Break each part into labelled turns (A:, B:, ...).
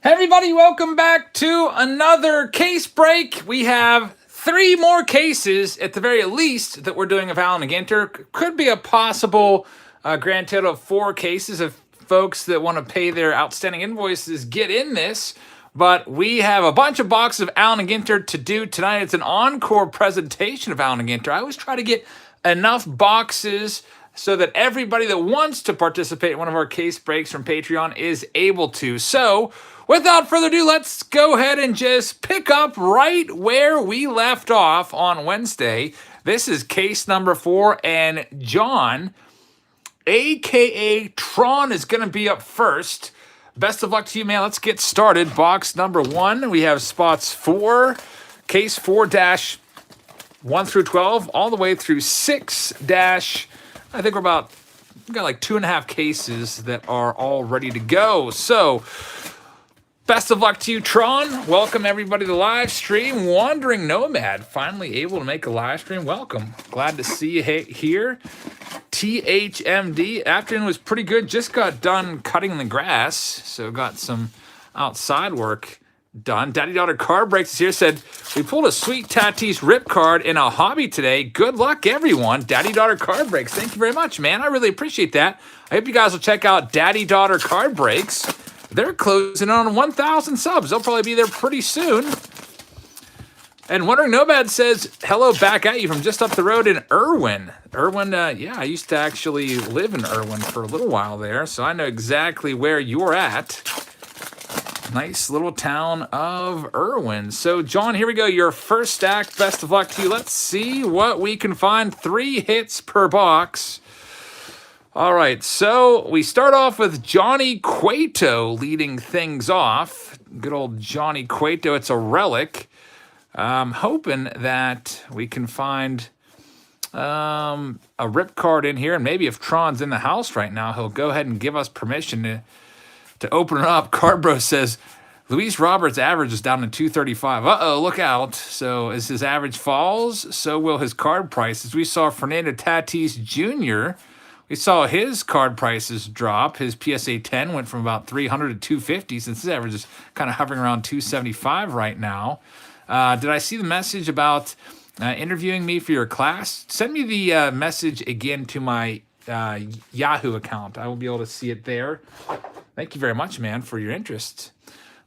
A: Everybody, welcome back to another case break. We have 3 more cases at the very least that we're doing of Allen and Ginter. Could be a possible grand total of 4 cases if folks that want to pay their outstanding invoices get in this. But we have a bunch of boxes of Allen and Ginter to do tonight. It's an encore presentation of Allen and Ginter. I always try to get enough boxes so that everybody that wants to participate in one of our case breaks from Patreon is able to. So, without further ado, let's go ahead and just pick up right where we left off on Wednesday. This is case number 4, and John, a.k.a. Tron, is going to be up first. Best of luck to you, man. Let's get started. Box number 1, we have spots 4, case 4-1 through 12, all the way through 6- I think we've got like 2.5 cases that are all ready to go. So, best of luck to you, Tron. Welcome everybody to the live stream. Wandering Nomad, finally able to make a live stream. Welcome. Glad to see you here. THMD, afternoon was pretty good. Just got done cutting the grass, so got some outside work done. Daddy Daughter Card Breaks is here, said, we pulled a sweet Tatis rip card in a hobby today. Good luck, everyone. Daddy Daughter Card Breaks. Thank you very much, man. I really appreciate that. I hope you guys will check out Daddy Daughter Card Breaks. They're closing on 1,000 subs. They'll probably be there pretty soon. And Wondering Nomad says, hello back at you from just up the road in Irwin. Irwin, yeah, I used to actually live in Irwin for a little while there, so I know exactly where you're at. Nice little town of Irwin. So, John, here we go. Your first stack. Best of luck to you. Let's see what we can find. 3 hits per box. All right, so we start off with Johnny Cueto leading things off. Good old Johnny Cueto. It's a relic. I'm hoping that we can find a rip card in here, and maybe if Tron's in the house right now, he'll go ahead and give us permission to open it up. Cardbro says, Luis Roberts' average is down to 235. Uh-oh, look out. So as his average falls, so will his card prices. We saw Fernando Tatis Jr., we saw his card prices drop. His PSA 10 went from about 300 to 250, since his average is kind of hovering around 275 right now. Did I see the message about interviewing me for your class? Send me the message again to my Yahoo account. I will be able to see it there. Thank you very much, man, for your interest.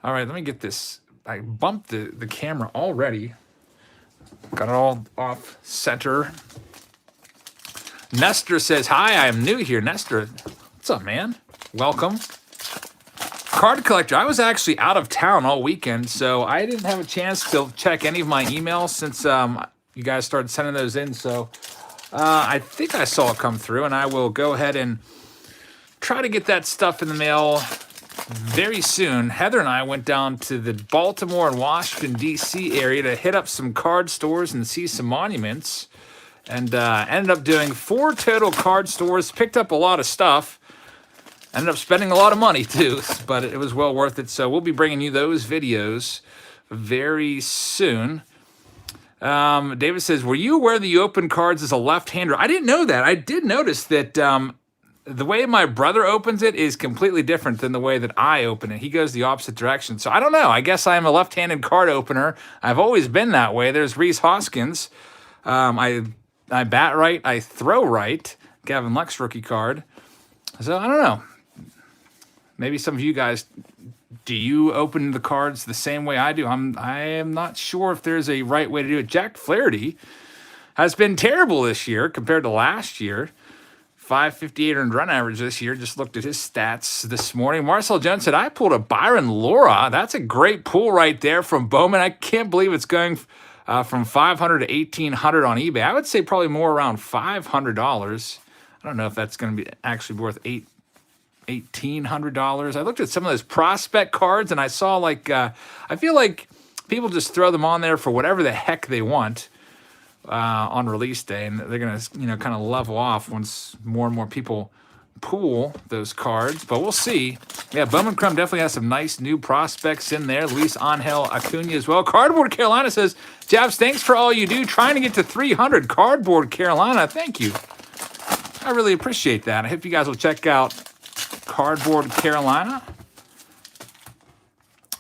A: All right, let me get this. I bumped the camera already. Got it all off center. Nestor says, hi, I am new here. Nestor, what's up, man? Welcome. Card collector, I was actually out of town all weekend, so I didn't have a chance to check any of my emails since you guys started sending those in. So I think I saw it come through, and I will go ahead and try to get that stuff in the mail very soon. Heather and I went down to the Baltimore and Washington, D.C. area to hit up some card stores and see some monuments. And ended up doing 4 total card stores, picked up a lot of stuff. Ended up spending a lot of money, too, but it was well worth it. So we'll be bringing you those videos very soon. David says, were you aware that you open cards as a left-hander? I didn't know that. I did notice that the way my brother opens it is completely different than the way that I open it. He goes the opposite direction. So I don't know. I guess I am a left-handed card opener. I've always been that way. There's Reese Hoskins. I bat right. I throw right. Gavin Lux rookie card. So I don't know. Maybe some of you guys, do you open the cards the same way I do? I am not sure if there's a right way to do it. Jack Flaherty has been terrible this year compared to last year. 558 earned run average this year. Just looked at his stats this morning. Marcel Jones said, I pulled a Byron Laura. That's a great pull right there from Bowman. I can't believe it's going from $500 to $1,800 on eBay. I would say probably more around $500. I don't know if that's going to be actually worth $1,800. I looked at some of those prospect cards, and I saw I feel like people just throw them on there for whatever the heck they want on release day, and they're gonna kind of level off once more and more people pool those cards. But we'll see. Yeah, Bowman Crum definitely has some nice new prospects in there. Luis Angel Acuna as well. Cardboard Carolina says, Jabs, thanks for all you do. Trying to get to 300. Cardboard Carolina, thank you. I really appreciate that. I hope you guys will check out Cardboard Carolina.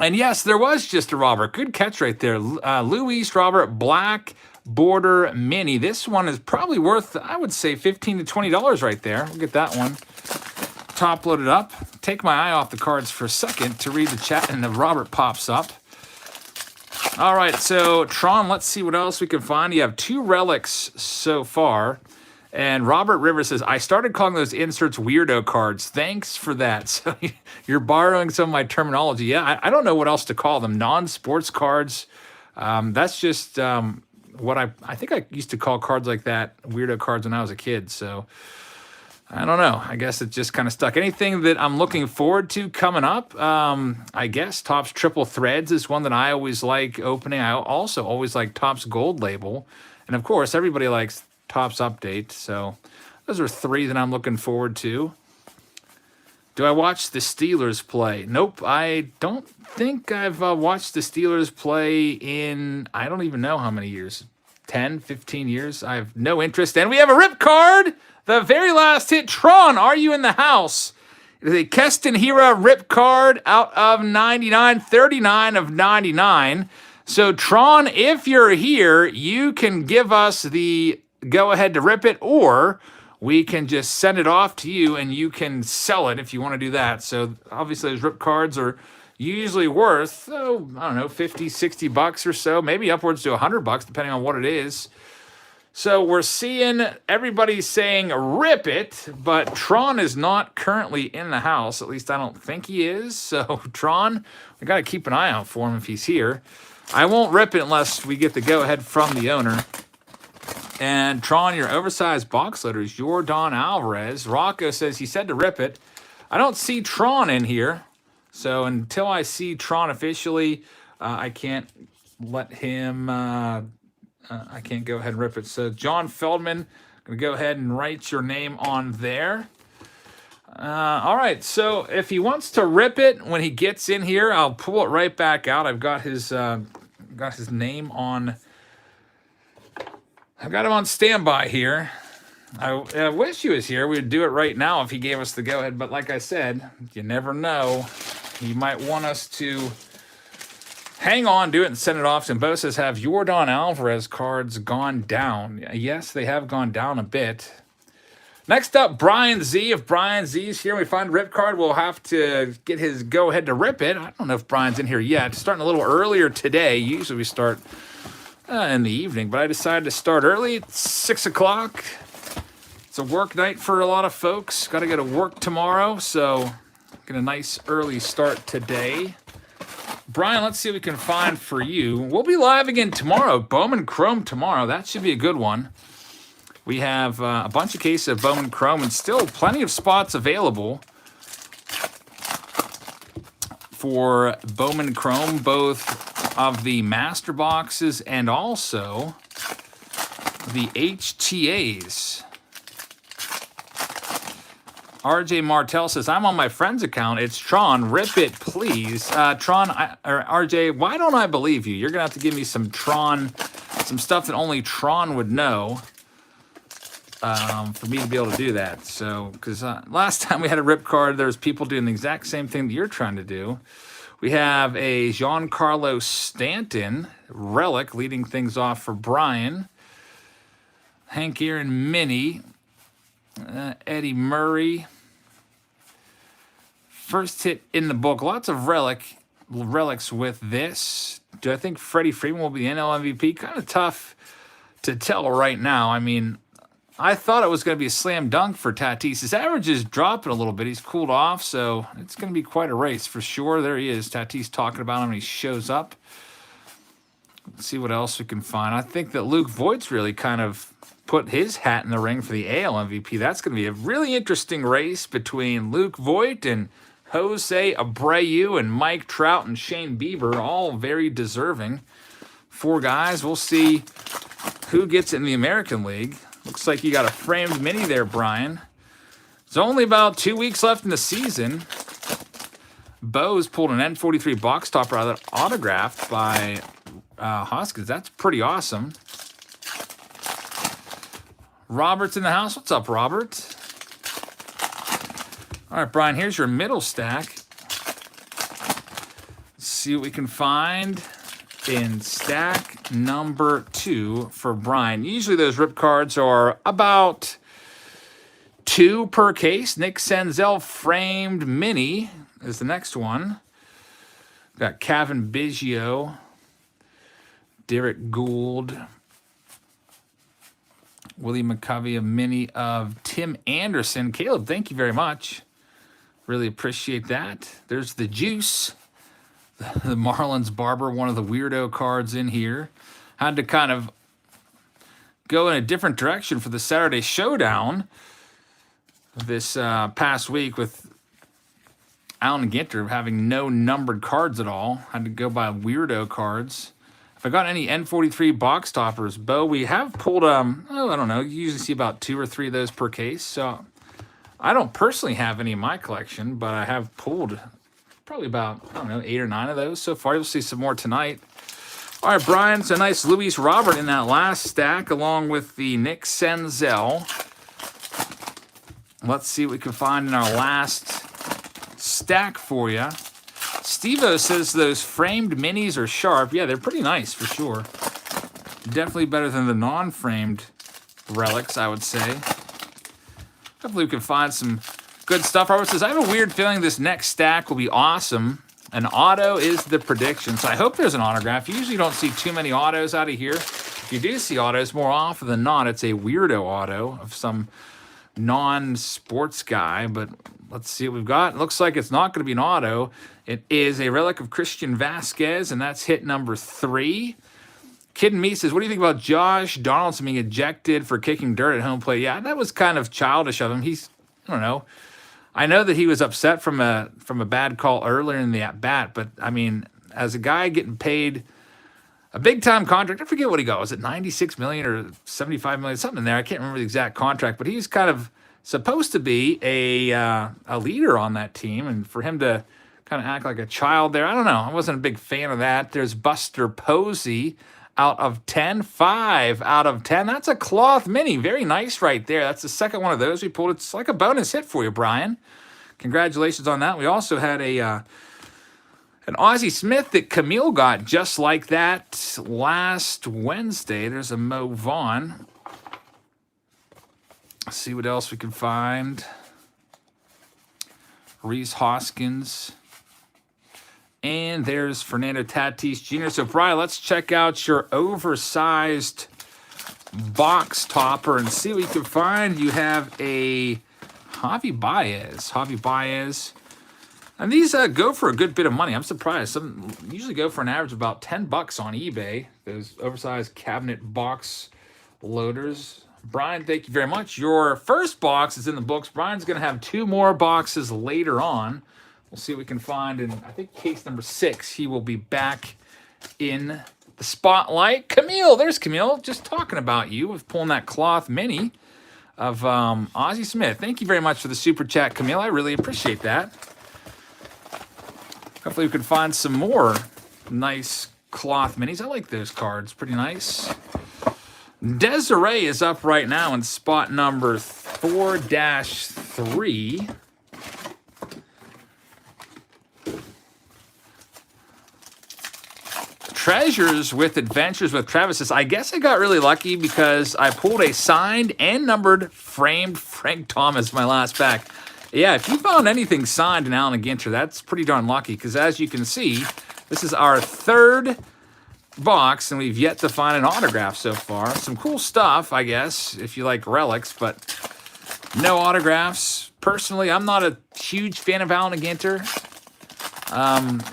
A: And yes, there was just a Robert. Good catch right there. Luis Robert Black Border Mini. This one is probably worth, I would say, $15 to $20 right there. We'll get that one top loaded up. Take my eye off the cards for a second to read the chat, and the Robert pops up. All right, so Tron, let's see what else we can find. You have 2 relics so far. And Robert Rivers says, I started calling those inserts weirdo cards. Thanks for that. So you're borrowing some of my terminology. Yeah, I don't know what else to call them. Non-sports cards. That's just what I think I used to call cards like that weirdo cards when I was a kid. So I don't know. I guess it just kind of stuck. Anything that I'm looking forward to coming up, I guess Topps Triple Threads is one that I always like opening. I also always like Topps Gold Label. And of course, everybody likes Topps Update. So those are 3 that I'm looking forward to. Do I watch the Steelers play? Nope, I don't think I've watched the Steelers play in, I don't even know how many years. 10, 15 years. I have no interest. And we have a rip card. The very last hit. Tron, are you in the house? It is a Keston Hira rip card out of 99, 39 of 99. So Tron, if you're here, you can give us the go ahead to rip it, or we can just send it off to you and you can sell it if you want to do that. So obviously those rip cards are usually worth, oh, I don't know, 50, 60 bucks or so, maybe upwards to 100 bucks, depending on what it is. So we're seeing everybody saying rip it, but Tron is not currently in the house. At least I don't think he is. So Tron, we got to keep an eye out for him if he's here. I won't rip it unless we get the go ahead from the owner. And Tron, your oversized box letter is Jordan Alvarez. Rocco says he said to rip it. I don't see Tron in here. So until I see Tron officially, I can't let him, I can't go ahead and rip it. So John Feldman, going to go ahead and write your name on there. All right, so if he wants to rip it when he gets in here, I'll pull it right back out. I've got his name on. I've got him on standby here. I wish he was here. We'd do it right now if he gave us the go-ahead. But like I said, you never know. He might want us to hang on, do it, and send it off. And Bo says, have Jordan Alvarez cards gone down? Yes, they have gone down a bit. Next up, Brian Z. If Brian Z's here and we find a rip card, we'll have to get his go-ahead to rip it. I don't know if Brian's in here yet. Starting a little earlier today. Usually we start in the evening, but I decided to start early. It's 6 o'clock. It's a work night for a lot of folks. Got to go to work tomorrow, so get a nice early start today. Brian, let's see what we can find for you. We'll be live again tomorrow. Bowman Chrome tomorrow. That should be a good one. We have a bunch of cases of Bowman Chrome and still plenty of spots available for Bowman Chrome, both of the master boxes and also the HTAs. RJ Martell says, I'm on my friend's account. It's Tron. Rip it, please. Tron, or RJ, why don't I believe you? You're going to have to give me some Tron, some stuff that only Tron would know for me to be able to do that. So, because last time we had a rip card, there was people doing the exact same thing that you're trying to do. We have a Giancarlo Stanton relic leading things off for Brian. Hank Aaron Mini. Eddie Murray. First hit in the book. Lots of relics with this. Do I think Freddie Freeman will be the NL MVP? Kind of tough to tell right now. I mean, I thought it was going to be a slam dunk for Tatis. His average is dropping a little bit. He's cooled off, so it's going to be quite a race for sure. There he is. Tatis talking about him when he shows up. Let's see what else we can find. I think that Luke Voigt's really kind of put his hat in the ring for the AL MVP. That's going to be a really interesting race between Luke Voigt and Jose Abreu and Mike Trout and Shane Bieber, all very deserving. 4 guys. We'll see who gets in the American League. Looks like you got a framed mini there, Brian. There's only about 2 weeks left in the season. Bo's pulled an N43 box topper out of that autographed by Hoskins. That's pretty awesome. Robert's in the house. What's up, Robert? All right, Brian, here's your middle stack. Let's see what we can find in stack number 2 for Brian. Usually those rip cards are about 2 per case. Nick Senzel framed mini is the next one. Got Kevin Biggio, Derek Gould, Willie McCovey, a mini of Tim Anderson. Caleb, thank you very much. Really appreciate that. There's the juice. The Marlins Barber, one of the weirdo cards in here. Had to kind of go in a different direction for the Saturday Showdown this past week with Alan Ginter having no numbered cards at all. Had to go by weirdo cards. If I got any N43 box toppers, Bo, we have pulled, I don't know, you usually see about 2 or 3 of those per case. So I don't personally have any in my collection, but I have pulled probably about, 8 or 9 of those so far. You'll see some more tonight. All right, Brian, it's a nice Luis Robert in that last stack, along with the Nick Senzel. Let's see what we can find in our last stack for you. Steve-O says those framed minis are sharp. Yeah, they're pretty nice for sure. Definitely better than the non-framed relics, I would say. Hopefully we can find some good stuff. Robert says, I have a weird feeling this next stack will be awesome. An auto is the prediction. So I hope there's an autograph. You usually don't see too many autos out of here. If you do see autos, more often than not, it's a weirdo auto of some non-sports guy. But let's see what we've got. It looks like it's not going to be an auto. It is a relic of Christian Vasquez, and that's hit number 3. Kid and Me says, what do you think about Josh Donaldson being ejected for kicking dirt at home plate? Yeah, that was kind of childish of him. I don't know. I know that he was upset from a bad call earlier in the at-bat, but, I mean, as a guy getting paid a big-time contract, I forget what he got. Was it $96 million or $75 million? Something in there. I can't remember the exact contract, but he's kind of supposed to be a leader on that team, and for him to kind of act like a child there, I don't know. I wasn't a big fan of that. There's Buster Posey out of 10. 5 out of 10. That's a cloth mini. Very nice right there. That's the second one of those we pulled. It's like a bonus hit for you, Brian. Congratulations on that. We also had an Ozzie Smith that Camille got just like that last Wednesday. There's a Mo Vaughn. Let's see what else we can find. Reese Hoskins. And there's Fernando Tatis Jr. So, Brian, let's check out your oversized box topper and see what you can find. You have a Javi Baez. And these go for a good bit of money. I'm surprised. Some usually go for an average of about $10 on eBay. Those oversized cabinet box loaders. Brian, thank you very much. Your first box is in the books. Brian's going to have 2 more boxes later on. We'll see what we can find in, I think, case number 6. He will be back in the spotlight. Camille, there's Camille, just talking about you with pulling that cloth mini of Ozzie Smith. Thank you very much for the super chat, Camille. I really appreciate that. Hopefully we can find some more nice cloth minis. I like those cards. Pretty nice. Desiree is up right now in spot number 4-3. Treasures with Adventures with Travis says, I guess I got really lucky because I pulled a signed and numbered framed Frank Thomas my last pack. Yeah, if you found anything signed in Alan Ginter, that's pretty darn lucky because as you can see, this is our 3rd box and we've yet to find an autograph so far. Some cool stuff, I guess, if you like relics, but no autographs. Personally, I'm not a huge fan of Alan Ginter.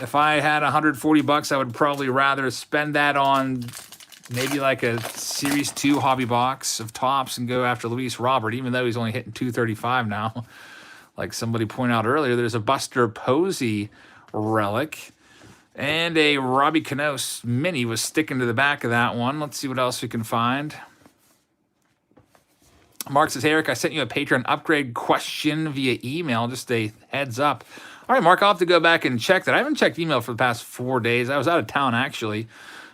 A: If I had $140, I would probably rather spend that on maybe like a Series 2 hobby box of tops and go after Luis Robert, even though he's only hitting 235 now. Like somebody pointed out earlier, there's a Buster Posey relic. And a Robbie Cano mini was sticking to the back of that one. Let's see what else we can find. Mark says, hey, Eric, I sent you a Patreon upgrade question via email. Just a heads up. All right, Mark, I'll have to go back and check that. I haven't checked email for the past 4 days. I was out of town, actually.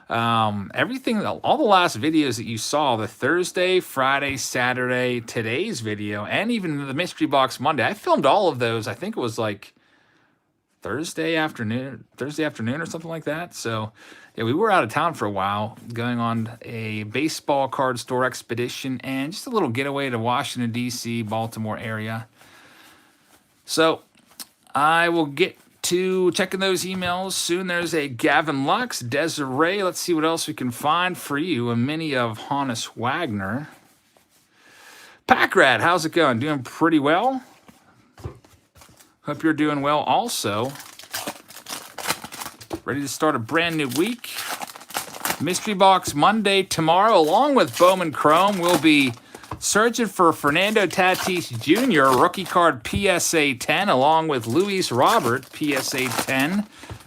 A: Everything, all the last videos that you saw, the Thursday, Friday, Saturday, today's video, and even the Mystery Box Monday, I filmed all of those. I think it was like Thursday afternoon or something like that. So yeah, we were out of town for a while, going on a baseball card store expedition and just a little getaway to Washington, D.C., Baltimore area. So I will get to checking those emails soon. There's a Gavin Lux, Desiree. Let's see what else we can find for you. A mini of Hannes Wagner. Packrat, how's it going? Doing pretty well. Hope you're doing well also. Ready to start a brand new week. Mystery Box Monday tomorrow, along with Bowman Chrome. We'll be searching for Fernando Tatis Jr., rookie card PSA 10, along with Luis Robert, PSA 10,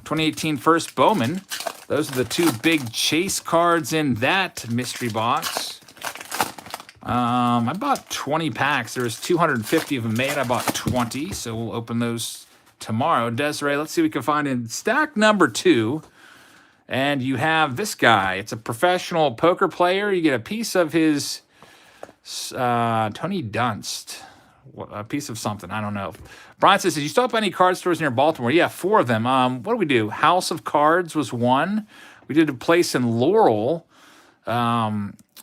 A: 2018 first Bowman. Those are the two big chase cards in that mystery box. I bought 20 packs. There was 250 of them made. I bought 20, so we'll open those tomorrow. Desiree, let's see what we can find in stack number 2. And you have this guy. It's a professional poker player. You get a piece of his Tony Dunst. A piece of something. I don't know. Brian says, did you stop any card stores near Baltimore? Yeah, 4 of them. What do we do? House of Cards was one. We did a place in Laurel.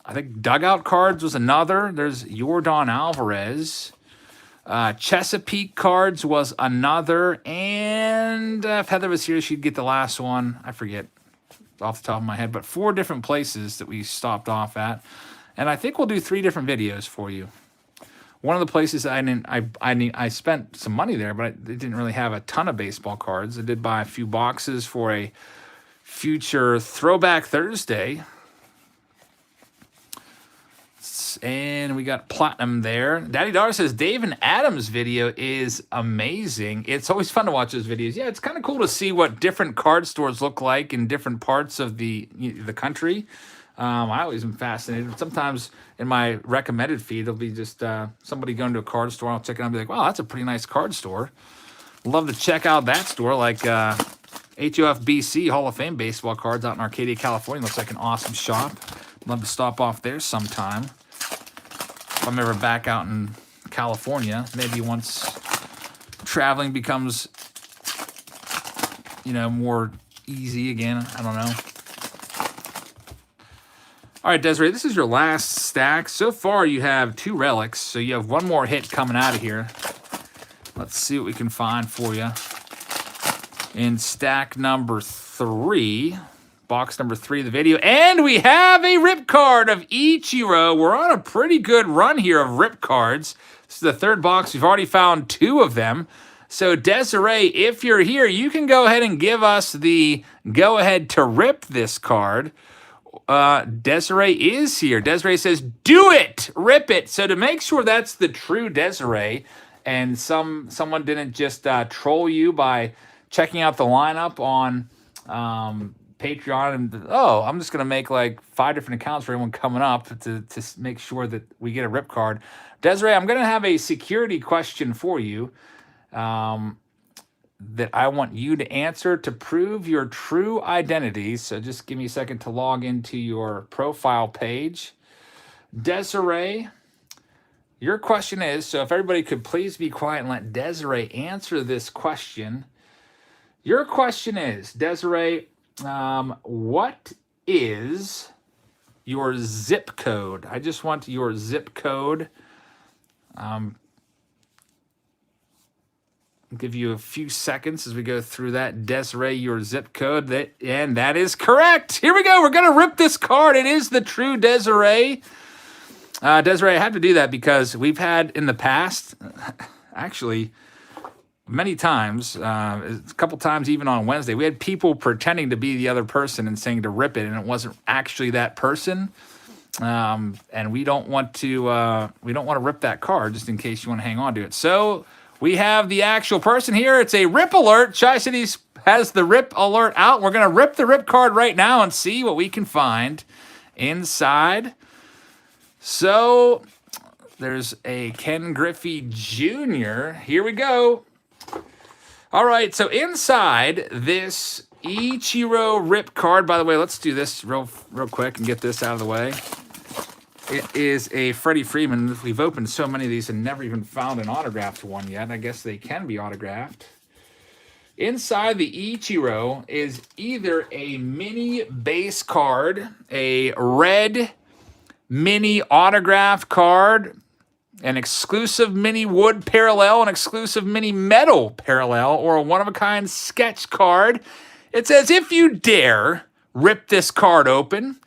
A: I think Dugout Cards was another. There's Yordan Alvarez. Chesapeake Cards was another. And if Heather was here, she'd get the last one. I forget off the top of my head. But 4 different places that we stopped off at. And I think we'll do 3 different videos for you. One of the places I spent some money there, but they didn't really have a ton of baseball cards. I did buy a few boxes for a future Throwback Thursday. And we got Platinum there. Daddy Dar says, Dave and Adam's video is amazing. It's always fun to watch those videos. Yeah, it's kind of cool to see what different card stores look like in different parts of the country. I always am fascinated. Sometimes in my recommended feed, there'll be just somebody going to a card store. I'll check it out and be like, wow, that's a pretty nice card store. Love to check out that store, like HOFBC, Hall of Fame baseball cards out in Arcadia, California. Looks like an awesome shop. Love to stop off there sometime. If I'm ever back out in California, maybe once traveling becomes, more easy again. I don't know. All right, Desiree, this is your last stack. So far, you have 2 relics, so you have 1 more hit coming out of here. Let's see what we can find for you. In stack number 3, box number 3 of the video, and we have a rip card of Ichiro. We're on a pretty good run here of rip cards. This is the 3rd box. We've already found 2 of them. So, Desiree, if you're here, you can go ahead and give us the go-ahead to rip this card. Desiree is here. Desiree says, do it! Rip it! So to make sure that's the true Desiree, and someone didn't just troll you by checking out the lineup on Patreon, and I'm just going to make like 5 different accounts for everyone coming up to make sure that we get a rip card. Desiree, I'm going to have a security question for you. That I want you to answer to prove your true identity. So just give me a second to log into your profile page. Desiree, your question is, so if everybody could please be quiet and let Desiree answer this question. Your question is, Desiree, what is your zip code? I just want your zip code. Give you a few seconds as we go through that. Desiree, your zip code. And that is correct. Here we go. We're going to rip this card. It is the true Desiree. Desiree, I have to do that because we've had in the past, actually, many times, a couple times even on Wednesday, we had people pretending to be the other person and saying to rip it, and it wasn't actually that person. And we don't want to rip that card just in case you want to hang on to it. So we have the actual person here. It's a rip alert. Tri-Cities has the rip alert out. We're going to rip the rip card right now and see what we can find inside. So there's a Ken Griffey Jr. Here we go. All right, so inside this Ichiro rip card, by the way, let's do this real quick and get this out of the way. It is a Freddie Freeman. We've opened so many of these and never even found an autographed one yet. I guess they can be autographed. Inside the Ichiro is either a mini base card, a red mini autographed card, an exclusive mini wood parallel, an exclusive mini metal parallel, or a one-of-a-kind sketch card. It says, if you dare rip this card open,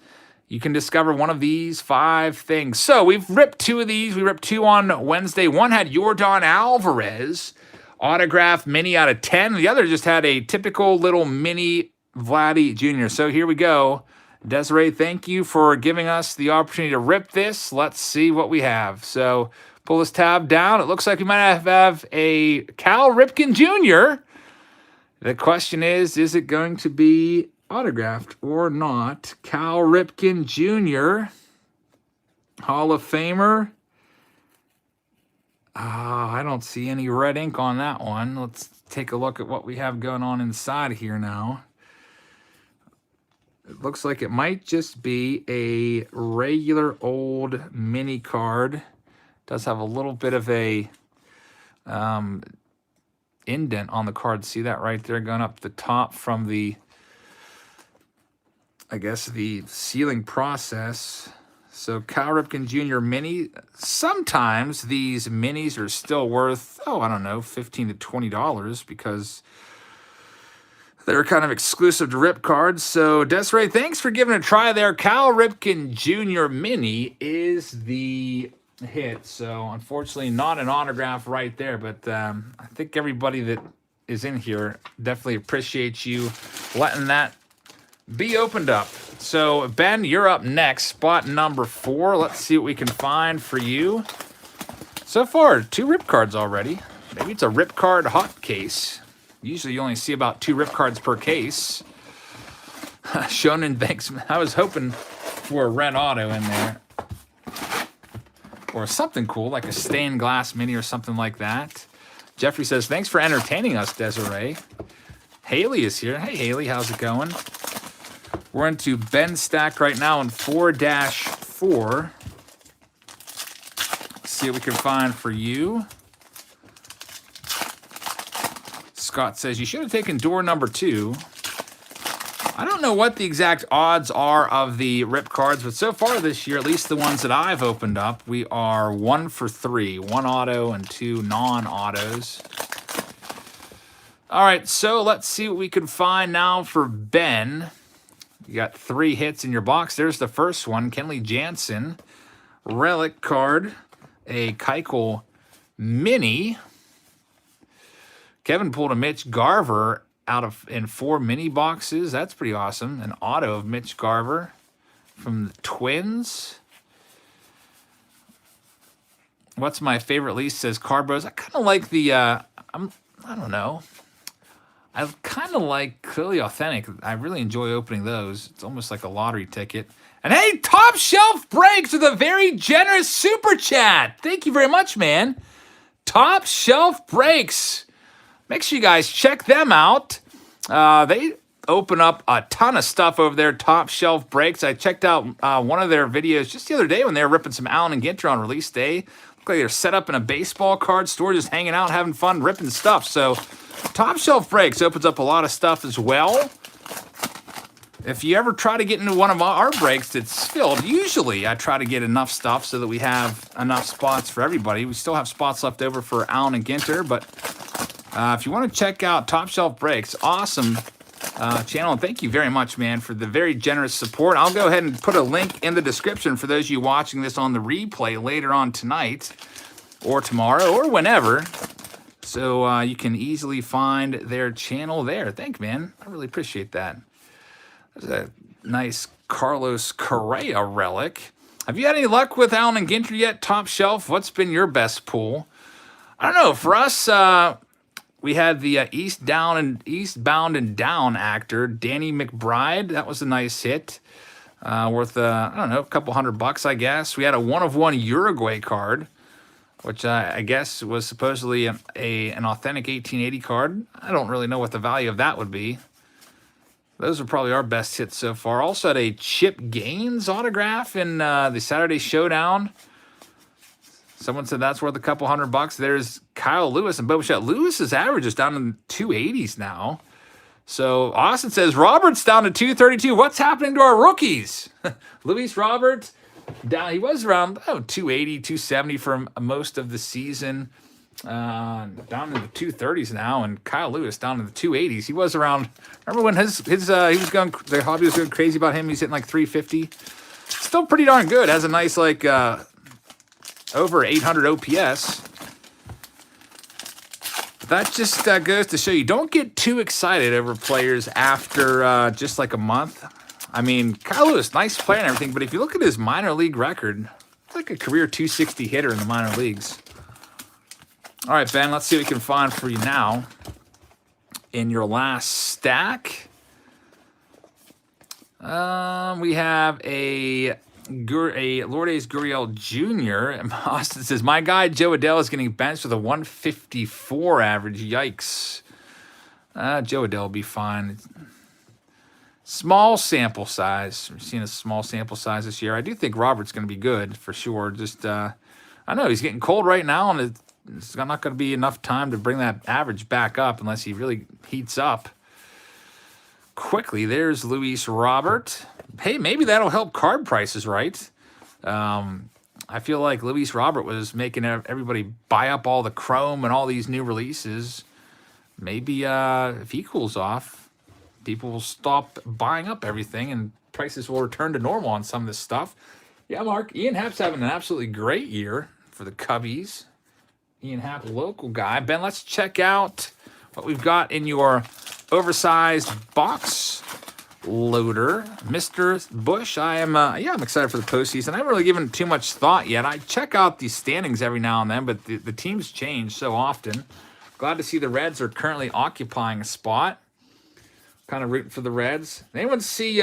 A: you can discover one of these 5 things. So we've ripped 2 of these. We ripped 2 on Wednesday. One had Yordan Alvarez, autographed mini out of 10. The other just had a typical little mini Vladdy Jr. So here we go. Desiree, thank you for giving us the opportunity to rip this. Let's see what we have. So pull this tab down. It looks like we might have a Cal Ripken Jr. The question is it going to be autographed or not? Cal Ripken Jr., Hall of Famer. I don't see any red ink on that one. Let's take a look at what we have going on inside here now. It looks like it might just be a regular old mini card. It does have a little bit of a indent on the card. See that right there going up the top from the, I guess, the sealing process. So Cal Ripken Jr. mini. Sometimes these minis are still worth, I don't know, $15 to $20 because they're kind of exclusive to rip cards. So Desiree, thanks for giving it a try there. Cal Ripken Jr. mini is the hit. So unfortunately not an autograph right there, but I think everybody that is in here definitely appreciates you letting that be opened up. So Ben, you're up next, spot number 4. Let's see what we can find for you. So far, 2 rip cards already. Maybe it's a rip card hot case. Usually you only see about 2 rip cards per case. Shonen, thanks. I was hoping for a red auto in there. Or something cool, like a stained glass mini or something like that. Jeffrey says, thanks for entertaining us, Desiree. Haley is here. Hey, Haley, how's it going? We're into Ben's stack right now in 4-4. Let's see what we can find for you. Scott says, you should have taken door number 2. I don't know what the exact odds are of the rip cards, but so far this year, at least the ones that I've opened up, we are 1 for 3. 1 auto and 2 non-autos. All right, so let's see what we can find now for Ben. You got 3 hits in your box. There's the first one, Kenley Jansen. Relic card, a Keuchel mini. Kevin pulled a Mitch Garver in 4 mini boxes. That's pretty awesome. An auto of Mitch Garver from the Twins. What's my favorite least, says Carbos. I kind of like the, I don't know. I kind of like Clearly Authentic. I really enjoy opening those. It's almost like a lottery ticket. And hey, Top Shelf Breaks with a very generous super chat. Thank you very much, man. Top Shelf Breaks. Make sure you guys check them out. They open up a ton of stuff over there, Top Shelf Breaks. I checked out one of their videos just the other day when they were ripping some Allen and Ginter on release day. Looked like they're set up in a baseball card store, just hanging out, having fun, ripping stuff. So Top Shelf Breaks opens up a lot of stuff as well. If you ever try to get into one of our breaks that's filled, usually I try to get enough stuff so that we have enough spots for everybody. We still have spots left over for Allen and Ginter, but if you want to check out Top Shelf Breaks, awesome channel. And thank you very much, man, for the very generous support. I'll go ahead and put a link in the description for those of you watching this on the replay later on tonight or tomorrow or whenever. So you can easily find their channel there. Thank you, man. I really appreciate that. There's a nice Carlos Correa relic. Have you had any luck with Allen and Ginter yet, Top Shelf? What's been your best pull? I don't know. For us, we had the Eastbound and Down actor, Danny McBride. That was a nice hit. Worth, I don't know, a couple $100, I guess. We had a 1-of-1 Uruguay card, which I guess was supposedly an authentic 1880 card. I don't really know what the value of that would be. Those are probably our best hits so far. Also had a Chip Gaines autograph in the Saturday Showdown. Someone said that's worth a couple $100. There's Kyle Lewis and Bo Bichette. Lewis's average is down in the 280s now. So Austin says Roberts down to 232. What's happening to our rookies? Luis Robert down. He was around 280, 270 for most of the season. Down in the 230s now, and Kyle Lewis down in the 280s. He was around. Remember when his he was going? The hobby was going crazy about him. He's hitting like 350. Still pretty darn good. Has a nice like over 800 OPS. But that just goes to show you don't get too excited over players after just like a month. I mean, Kyle Lewis, nice player and everything, but if you look at his minor league record, it's like a career 260 hitter in the minor leagues. All right, Ben, let's see what we can find for you now in your last stack. We have a Lourdes Gurriel Jr. And Austin says, my guy Joe Adele is getting benched with a 154 average. Yikes. Joe Adele will be fine. Small sample size. We're seeing a small sample size this year. I do think Robert's going to be good for sure. Just, I know he's getting cold right now, and it's not going to be enough time to bring that average back up unless he really heats up quickly. There's Luis Robert. Hey, maybe that'll help card prices, right? I feel like Luis Robert was making everybody buy up all the Chrome and all these new releases. Maybe if he cools off, people will stop buying up everything and prices will return to normal on some of this stuff. Yeah, Mark, Ian Happ's having an absolutely great year for the Cubbies. Ian Happ, local guy. Ben, let's check out what we've got in your oversized box loader. Mr. Bush, I'm excited for the postseason. I haven't really given too much thought yet. I check out the standings every now and then, but the teams change so often. Glad to see the Reds are currently occupying a spot. Kind of rooting for the Reds. Anyone see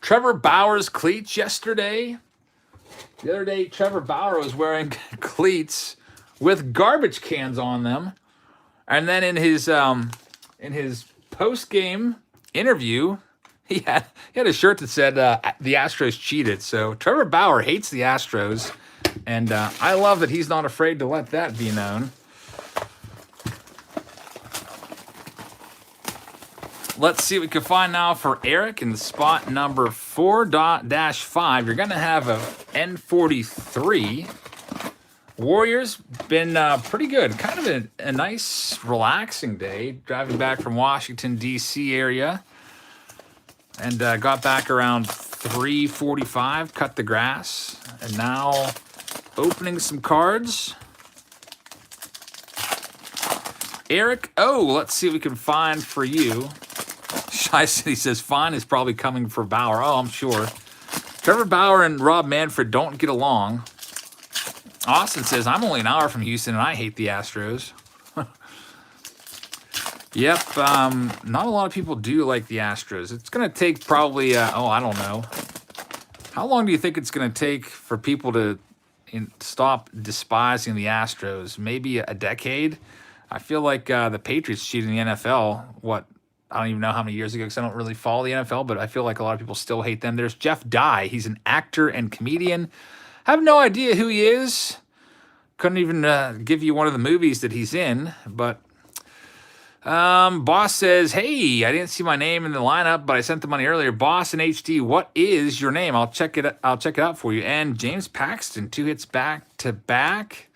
A: Trevor Bauer's cleats yesterday? The other day, Trevor Bauer was wearing cleats with garbage cans on them, and then in his post-game interview, he had a shirt that said the Astros cheated. So Trevor Bauer hates the Astros, and I love that he's not afraid to let that be known. Let's see what we can find now for Eric in spot number 4-5. You're going to have a N43. Warriors been pretty good. Kind of a nice, relaxing day. Driving back from Washington, D.C. area. And got back around 3:45, cut the grass. And now opening some cards. Eric, let's see what we can find for you. Shy City says, fine is probably coming for Bauer. Oh, I'm sure. Trevor Bauer and Rob Manfred don't get along. Austin says, I'm only an hour from Houston, and I hate the Astros. Yep, not a lot of people do like the Astros. It's going to take probably, I don't know. How long do you think it's going to take for people to stop despising the Astros? Maybe a decade? I feel like the Patriots cheated in the NFL, I don't even know how many years ago because I don't really follow the NFL, but I feel like a lot of people still hate them. There's Jeff Dye. He's an actor and comedian. I have no idea who he is. Couldn't even give you one of the movies that he's in, but Boss says, hey, I didn't see my name in the lineup, but I sent the money earlier. Boss and HD, what is your name? I'll check it out for you. And James Paxton, 2 hits back to back.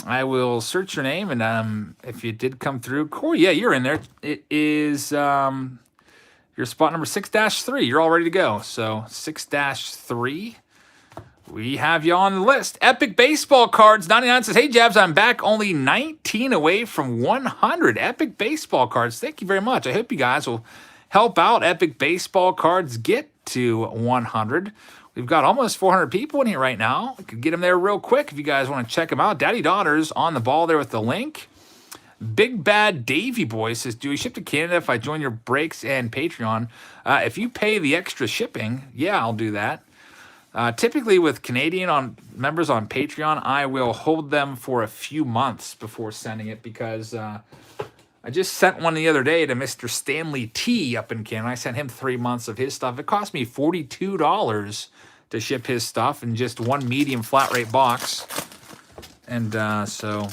A: I will search your name, and if you did come through, Corey, yeah, you're in there. It is your spot number 6-3. You're all ready to go. So 6-3. We have you on the list. Epic Baseball Cards 99 says, hey, Jabs, I'm back. Only 19 away from 100. Epic Baseball Cards. Thank you very much. I hope you guys will help out Epic Baseball Cards get to 100. We've got almost 400 people in here right now. We could get them there real quick if you guys want to check them out. Daddy Daughters on the ball there with the link. Big Bad Davy Boy says, do we ship to Canada if I join your breaks and Patreon? If you pay the extra shipping, yeah, I'll do that. Typically with Canadian members on Patreon, I will hold them for a few months before sending it because I just sent one the other day to Mr. Stanley T up in Canada. I sent him 3 months of his stuff. It cost me $42 to ship his stuff in just one medium flat rate box. And so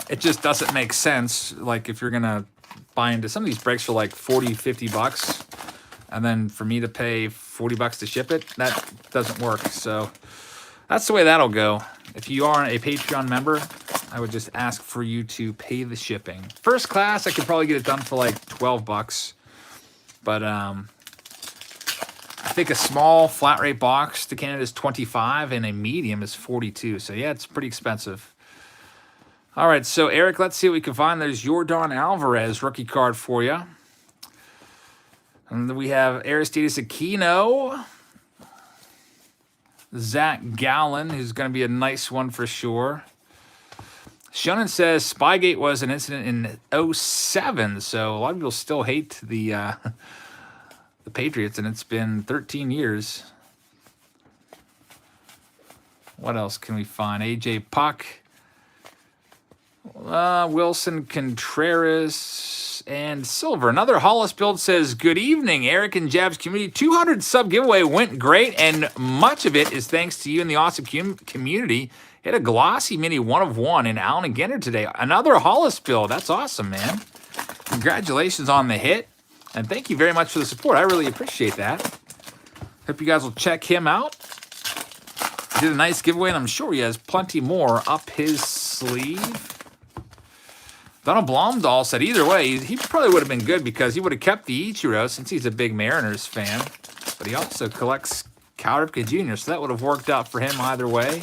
A: it just doesn't make sense. Like if you're going to buy into some of these breaks for like 40, 50 bucks, and then for me to pay 40 bucks to ship it, that doesn't work. So that's the way that'll go. If you are a Patreon member, I would just ask for you to pay the shipping. First class, I could probably get it done for like 12 bucks. But I think a small flat rate box to Canada is 25 and a medium is 42. So yeah, it's pretty expensive. All right, so Eric, let's see what we can find. There's Yordan Alvarez rookie card for you. And then we have Aristides Aquino. Zach Gallen, who's going to be a nice one for sure. Shonen says Spygate was an incident in 07, so a lot of people still hate the Patriots, and it's been 13 years. What else can we find? AJ Puck, Wilson Contreras, and Silver. Another Hollis build says, good evening, Eric and Jab's community. 200 sub giveaway went great, and much of it is thanks to you and the awesome community. Hit a glossy mini 1 of 1 in Allen and Ginter today. Another Hollis build. That's awesome, man. Congratulations on the hit. And thank you very much for the support. I really appreciate that. Hope you guys will check him out. He did a nice giveaway, and I'm sure he has plenty more up his sleeve. Donald Blomdahl said either way, he probably would have been good because he would have kept the Ichiro since he's a big Mariners fan. But he also collects Cal Ripken Jr., so that would have worked out for him either way.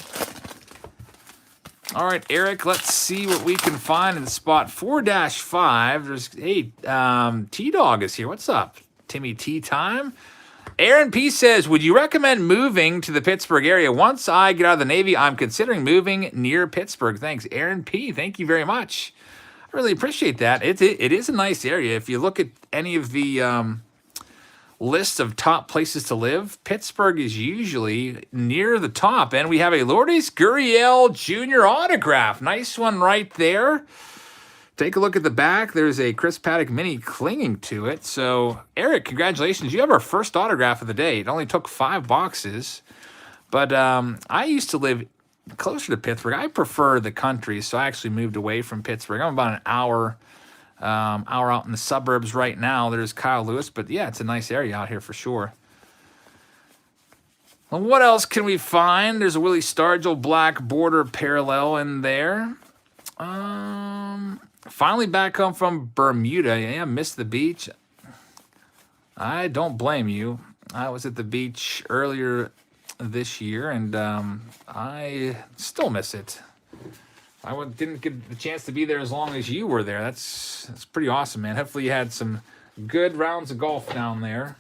A: All right, Eric, let's see what we can find in spot 4-5. There's, hey, T-Dog is here. What's up? Timmy T time. Aaron P says, would you recommend moving to the Pittsburgh area? Once I get out of the Navy, I'm considering moving near Pittsburgh. Thanks, Aaron P. Thank you very much. I really appreciate that. It is a nice area. If you look at any of the list of top places to live, Pittsburgh is usually near the top. And we have a Lourdes Gurriel Jr. autograph. Nice one right there. Take a look at the back. There's a Chris Paddock mini clinging to it. So, Eric, congratulations. You have our first autograph of the day. It only took 5 boxes. But I used to live closer to Pittsburgh. I prefer the country, so I actually moved away from Pittsburgh. I'm about an hour out in the suburbs right now. There's Kyle Lewis, but yeah, it's a nice area out here for sure. Well, what else can we find? There's a Willie Stargell black border parallel in there. Finally back home from Bermuda. Yeah, missed the beach. I don't blame you. I was at the beach earlier this year, and I still miss it. I didn't get the chance to be there as long as you were there. That's pretty awesome, man. Hopefully you had some good rounds of golf down there.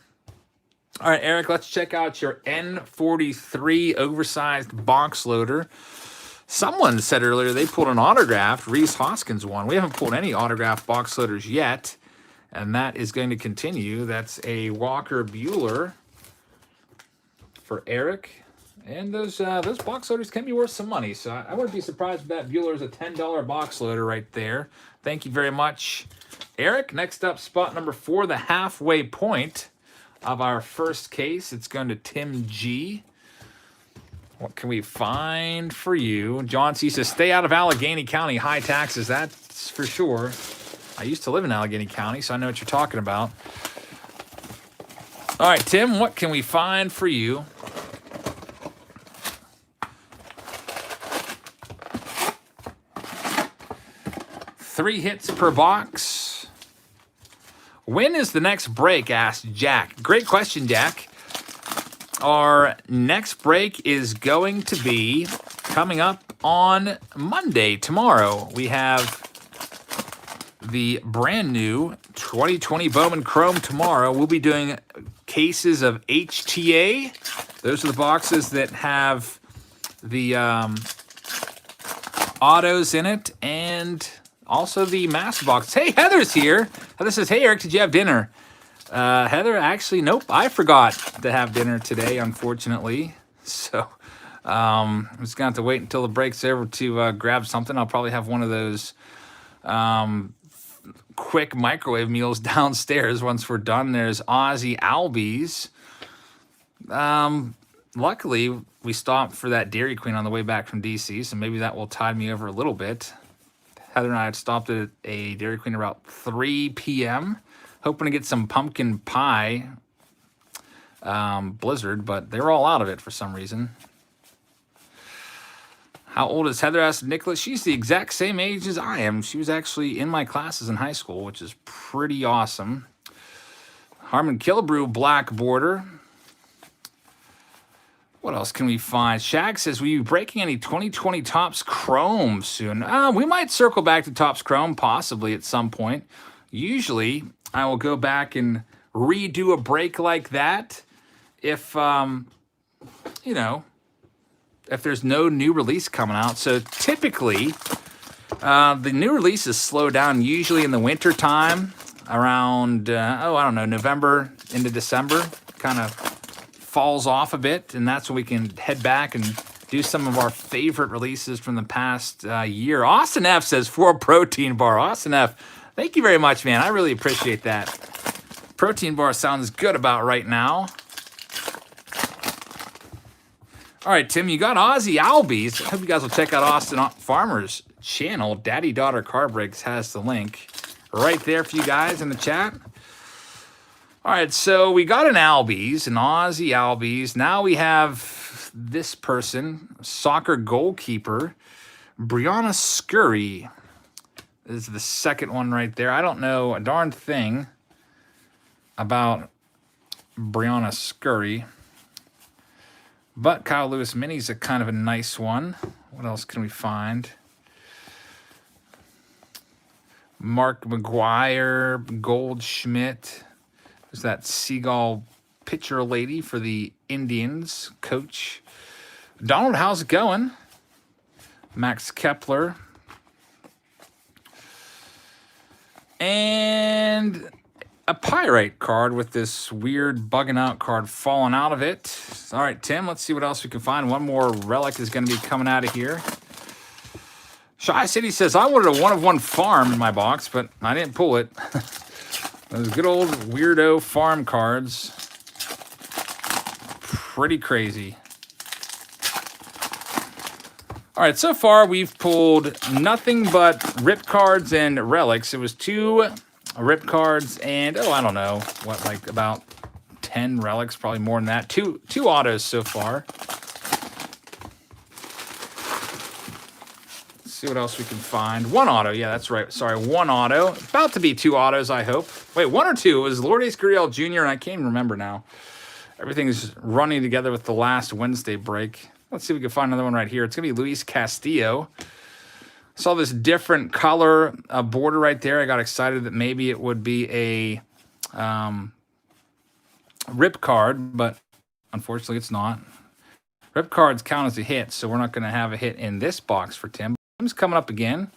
A: All right, Eric, let's check out your N43 oversized box loader. Someone said earlier they pulled an autographed Reese Hoskins one. We haven't pulled any autographed box loaders yet, and that is going to continue. That's a Walker Buehler for Eric. And those box loaders can be worth some money, so I wouldn't be surprised if that Buehler is a $10 box loader right there. Thank you very much, Eric. Next up, spot number 4, the halfway point of our first case. It's going to Tim G. What can we find for you? John C. says, stay out of Allegheny County, high taxes, that's for sure. I used to live in Allegheny County, so I know what you're talking about. All right, Tim, what can we find for you? Three hits per box. When is the next break? Asked Jack. Great question, Jack. Our next break is going to be coming up on Monday, tomorrow. We have the brand new 2020 Bowman Chrome tomorrow. We'll be doing cases of HTA. Those are the boxes that have the autos in it, and also the master box. Hey, Heather's here. Heather says, hey, Eric, did you have dinner? Heather, actually, nope. I forgot to have dinner today, unfortunately. So I'm just going to have to wait until the break's over to grab something. I'll probably have one of those quick microwave meals downstairs once we're done. There's Ozzy Albies. luckily, we stopped for that Dairy Queen on the way back from DC, so maybe that will tide me over a little bit. Heather and I had stopped at a Dairy Queen about 3 p.m., hoping to get some pumpkin pie blizzard, but they were all out of it for some reason. How old is Heather? Asked Nicholas. She's the exact same age as I am. She was actually in my classes in high school, which is pretty awesome. Harmon Killebrew, black border. What else can we find? Shag says, will you be breaking any 2020 Topps Chrome soon? We might circle back to Topps Chrome possibly at some point. Usually, I will go back and redo a break like that if, you know, if there's no new release coming out. So typically, the new releases slow down usually in the winter time around, I don't know, November into December. Kind of falls off a bit, and that's when we can head back and do some of our favorite releases from the past year. Austin F says, for a protein bar. Austin F, thank you very much, man. I really appreciate that. Protein bar sounds good about right now. All right, Tim, you got Aussie Albies. I hope you guys will check out Austin Farmer's channel. Daddy Daughter Car Breaks has the link right there for you guys in the chat. All right, so we got an Albies, an Aussie Albies. Now we have this person, soccer goalkeeper, Brianna Scurry. This is the second one right there. I don't know a darn thing about Brianna Scurry, but Kyle Lewis Mini's a kind of a nice one. What else can we find? Mark McGuire, Goldschmidt. There's that Seagull pitcher lady for the Indians coach. Donald, how's it going? Max Kepler. And a Pyrite card with this weird bugging out card falling out of it. All right, Tim, let's see what else we can find. One more relic is going to be coming out of here. Shy City says, I wanted a one-of-one farm in my box, but I didn't pull it. Those good old weirdo farm cards. Pretty crazy. All right, so far we've pulled nothing but rip cards and relics. It was 2 rip cards and, I don't know, what, like about 10 relics, probably more than that. Two autos so far. See what else we can find. 1 auto. Yeah, that's right. Sorry, 1 auto. About to be 2 autos, I hope. Wait, 1 or 2? It was Lourdes Gurriel Jr., and I can't even remember now. Everything's running together with the last Wednesday break. Let's see if we can find another one right here. It's going to be Luis Castillo. Saw this different color border right there. I got excited that maybe it would be a rip card, but unfortunately it's not. Rip cards count as a hit, so we're not going to have a hit in this box for Tim. Tim's coming up again.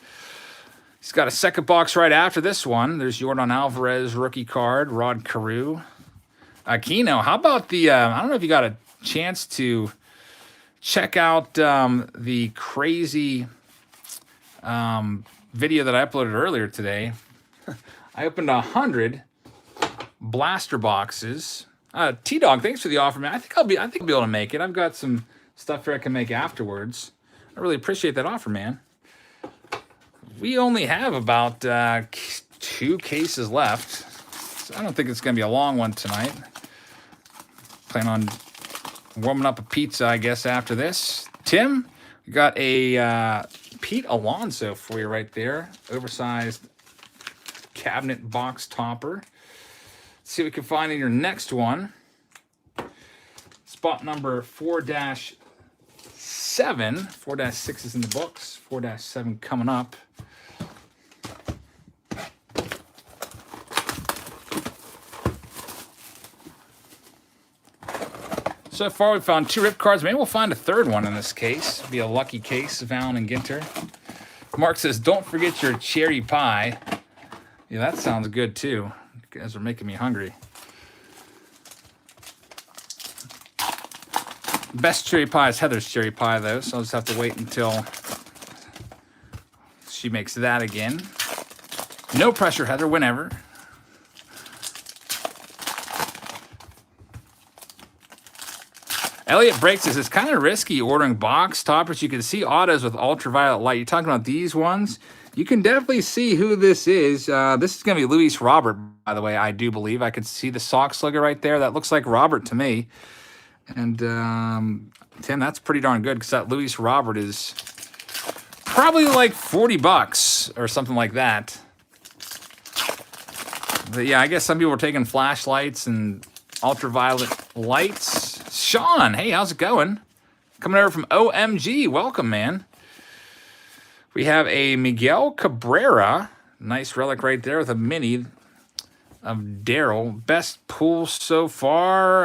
A: He's got a second box right after this one. There's Jordan Alvarez rookie card, Rod Carew. Aquino, how about the, I don't know if you got a chance to check out the crazy video that I uploaded earlier today. I opened 100 blaster boxes. T-Dog, thanks for the offer, man. I think I'll be able to make it. I've got some stuff here I can make afterwards. I really appreciate that offer, man. We only have about 2 cases left, so I don't think it's going to be a long one tonight. Plan on warming up a pizza, I guess, after this. Tim, we got a Pete Alonso for you right there. Oversized cabinet box topper. Let's see what we can find in your next one. Spot number 4-7. 4-6 is in the books. 4-7 coming up. So far, we've found 2 rip cards. Maybe we'll find a third one in this case. It'll be a lucky case of Allen and Ginter. Mark says, don't forget your cherry pie. Yeah, that sounds good, too. You guys are making me hungry. Best cherry pie is Heather's cherry pie, though, so I'll just have to wait until she makes that again. No pressure, Heather, whenever. Elliot Break says it's kind of risky ordering box toppers. You can see autos with ultraviolet light. You're talking about these ones? You can definitely see who this is. This is going to be Luis Robert, by the way, I do believe. I can see the Sox logo right there. That looks like Robert to me. And, Tim, that's pretty darn good because that Luis Robert is probably like 40 bucks or something like that. But yeah, I guess some people are taking flashlights and ultraviolet lights. Sean, hey, how's it going? Coming over from OMG. Welcome, man. We have a Miguel Cabrera. Nice relic right there with a mini of Daryl. Best pull so far.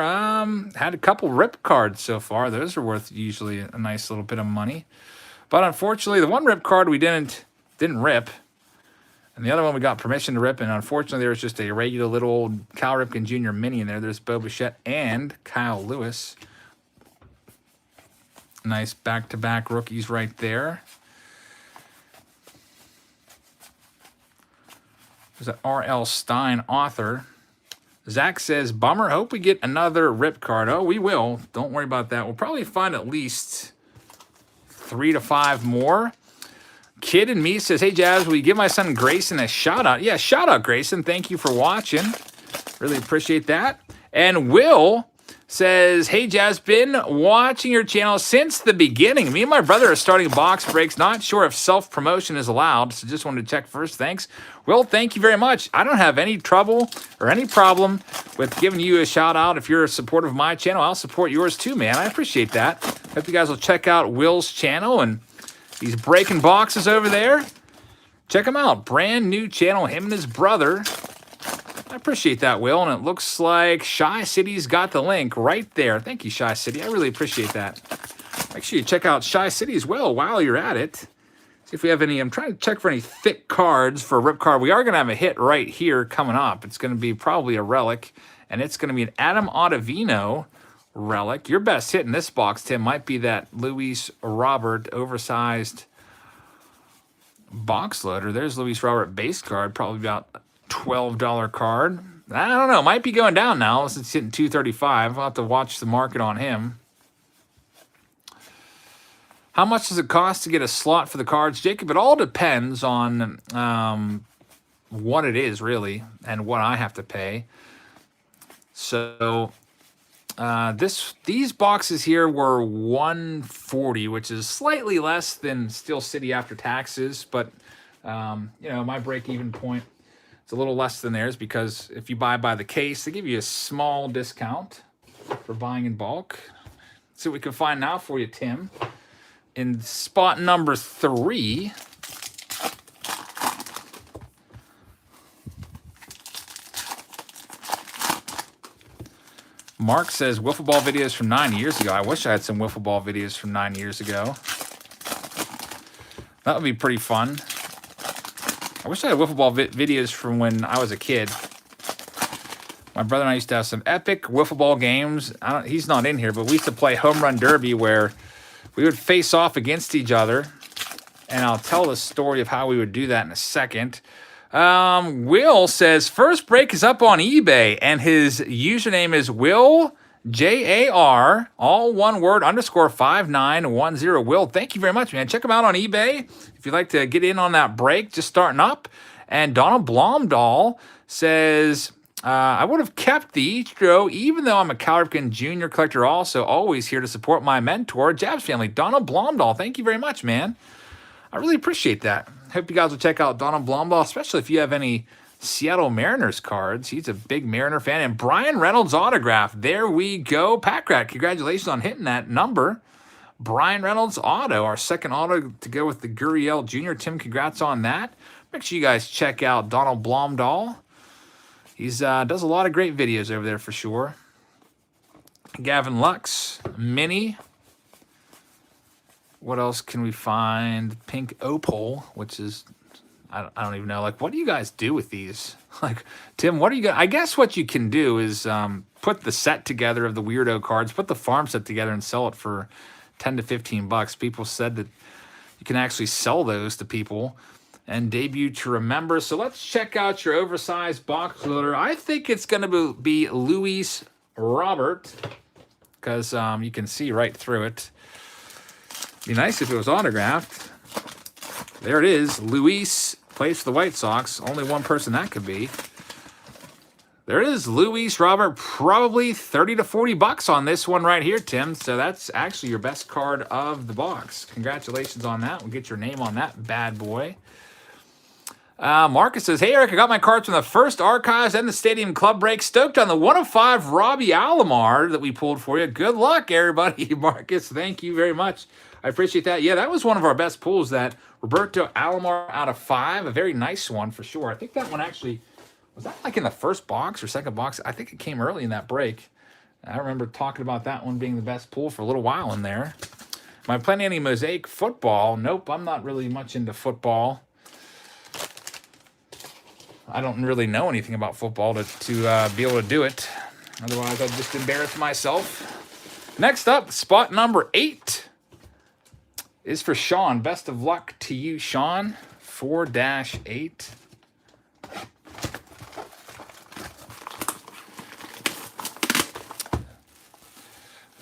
A: Had a couple rip cards so far. Those are worth usually a nice little bit of money. But unfortunately, the one rip card we didn't rip. And the other one we got permission to rip. And unfortunately, there was just a regular little old Cal Ripken Jr. mini in there. There's Bo Bichette and Kyle Lewis. Nice back-to-back rookies right there. There's an R.L. Stein author. Zach says, bummer, hope we get another rip card. Oh, we will. Don't worry about that. We'll probably find at least 3 to 5 more. Kid and Me says, hey, Jazz, will you give my son Grayson a shout-out? Yeah, shout-out, Grayson. Thank you for watching. Really appreciate that. And Will says, hey, Jazz, been watching your channel since the beginning. Me and my brother are starting box breaks. Not sure if self-promotion is allowed, so just wanted to check first. Thanks. Will, thank you very much. I don't have any trouble or any problem with giving you a shout-out. If you're a supporter of my channel, I'll support yours too, man. I appreciate that. Hope you guys will check out Will's channel, and he's breaking boxes over there. Check him out. Brand new channel, him and his brother. I appreciate that, Will, and it looks like Shy City's got the link right there. Thank you, Shy City. I really appreciate that. Make sure you check out Shy City as well while you're at it. See if we have any. I'm trying to check for any thick cards for a rip card. We are going to have a hit right here coming up. It's going to be probably a relic, and it's going to be an Adam Ottavino relic. Your best hit in this box, Tim, might be that Luis Robert oversized box loader. There's Luis Robert base card, probably about $12 card. I don't know. Might be going down now since it's hitting 235. I'll have to watch the market on him. How much does it cost to get a slot for the cards, Jacob? It all depends on what it is, really, and what I have to pay. So these boxes here were $140, which is slightly less than Steel City after taxes, but you know, my break-even point is a little less than theirs because if you buy by the case, they give you a small discount for buying in bulk. See what we can find now for you, Tim. In spot number 3, Mark says, wiffle ball videos from 9 years ago. I wish I had some wiffle ball videos from 9 years ago. That would be pretty fun. I wish I had wiffle ball videos from when I was a kid. My brother and I used to have some epic wiffle ball games. He's not in here, but we used to play home run derby where we would face off against each other. And I'll tell the story of how we would do that in a second. Will says, first break is up on eBay, and his username is Will JAR, all one word, _5910. Will, thank you very much, man. Check him out on eBay if you'd like to get in on that break, just starting up. And Donald Blomdahl says, I would have kept the Ichiro, even though I'm a Cal Ripken Jr. collector also, always here to support my mentor, Jabs family. Donald Blomdahl, thank you very much, man. I really appreciate that. Hope you guys will check out Donald Blomdahl, especially if you have any Seattle Mariners cards. He's a big Mariner fan. And Brian Reynolds autograph. There we go. Packrat, congratulations on hitting that number. Brian Reynolds auto, our second auto to go with the Gurriel Jr. Tim, congrats on that. Make sure you guys check out Donald Blomdahl. He's does a lot of great videos over there for sure. Gavin Lux, Mini. What else can we find? Pink Opal, which is, I don't even know. Like, what do you guys do with these? Like, Tim, what do you got? I guess what you can do is put the set together of the weirdo cards, put the farm set together and sell it for 10 to 15 bucks. People said that you can actually sell those to people. And debut to remember. So let's check out your oversized box loader. I think it's going to be Luis Robert. because you can see right through it. Be nice if it was autographed. There it is. Luis plays for the White Sox. Only one person that could be. There it is. Luis Robert, probably 30 to 40 bucks on this one right here, Tim. So that's actually your best card of the box. Congratulations on that. We'll get your name on that bad boy. Marcus says, hey, Eric, I got my cards from the first Archives and the Stadium Club break. Stoked on the 1 of 5 Robbie Alomar that we pulled for you. Good luck, everybody. Marcus, thank you very much. I appreciate that. Yeah, that was one of our best pulls, that Roberto Alomar out of 5. A very nice one for sure. I think that one actually, was that like in the first box or second box? I think it came early in that break. I remember talking about that one being the best pull for a little while in there. Am I playing any Mosaic football? Nope, I'm not really much into football. I don't really know anything about football to be able to do it. Otherwise, I'd just embarrass myself. Next up, spot number 8 is for Sean. Best of luck to you, Sean. 4-8.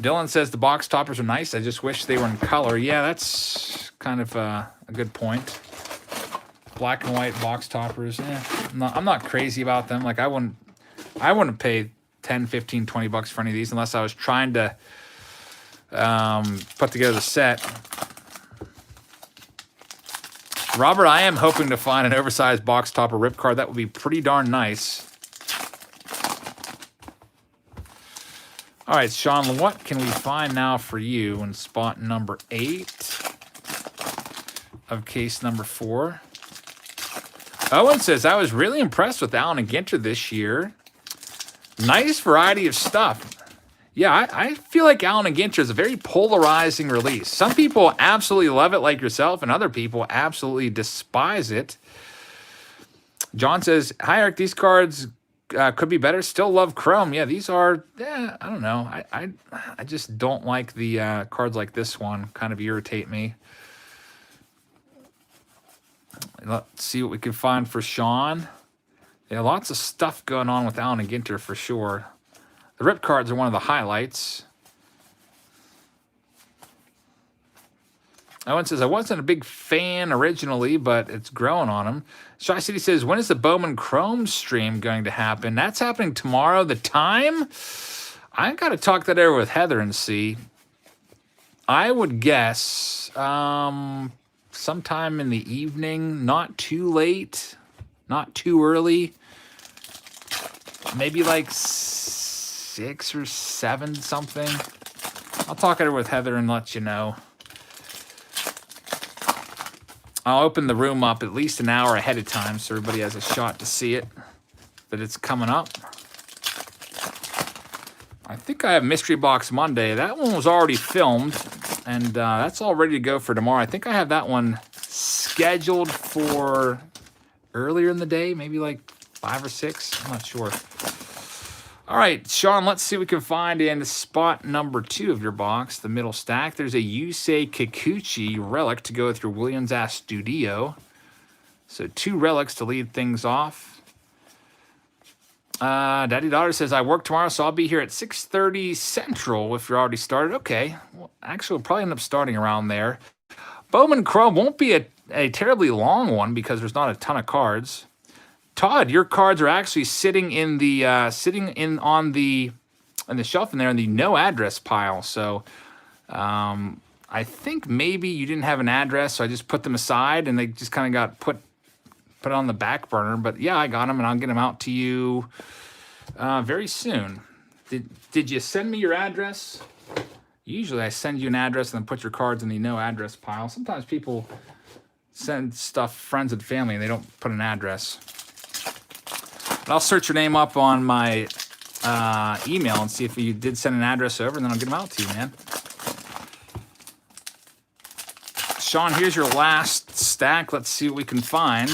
A: Dylan says the box toppers are nice. I just wish they were in color. Yeah, that's kind of a good point. Black and white box toppers. I'm not crazy about them. Like I wouldn't pay 10, 15, 20 bucks for any of these unless I was trying to put together the set. Robert, I am hoping to find an oversized box topper rip card. That would be pretty darn nice. All right, Sean, what can we find now for you in spot number 8 of case number 4? Owen says, I was really impressed with Allen and Ginter this year. Nice variety of stuff. Yeah, I feel like Allen and Ginter is a very polarizing release. Some people absolutely love it like yourself, and other people absolutely despise it. John says, hi, Eric, these cards could be better. Still love Chrome. Yeah, these are, I don't know. I just don't like the cards like this one. Kind of irritate me. Let's see what we can find for Sean. Yeah, lots of stuff going on with Allen and Ginter for sure. The rip cards are one of the highlights. Owen says, I wasn't a big fan originally, but it's growing on him. Shy City says, when is the Bowman Chrome stream going to happen? That's happening tomorrow. The time? I got to talk that over with Heather and see. I would guess sometime in the evening, not too late, not too early. Maybe like 6 or 7 something. I'll talk it over with Heather and let you know. I'll open the room up at least an hour ahead of time so everybody has a shot to see it. But it's coming up. I think I have Mystery Box Monday. That one was already filmed, and that's all ready to go for tomorrow. I think I have that one scheduled for earlier in the day, maybe like 5 or 6. I'm not sure. All right, Sean, let's see what we can find in spot number 2 of your box, the middle stack. There's a Yusei Kikuchi relic to go with your Williams Studio. So 2 relics to lead things off. Daddy Daughter says, I work tomorrow, so I'll be here at 6:30 Central if you're already started. Okay, well, actually, we'll probably end up starting around there. Bowman Chrome won't be a terribly long one because there's not a ton of cards. Todd, your cards are actually sitting in the on the shelf in there in the no address pile. So I think maybe you didn't have an address, so I just put them aside and they just kind of got put on the back burner. But yeah, I got them and I'll get them out to you very soon. Did you send me your address? Usually I send you an address and then put your cards in the no address pile. Sometimes people send stuff, friends and family, and they don't put an address. But I'll search your name up on my email and see if you did send an address over, and then I'll get them out to you, man. Sean, here's your last stack. Let's see what we can find.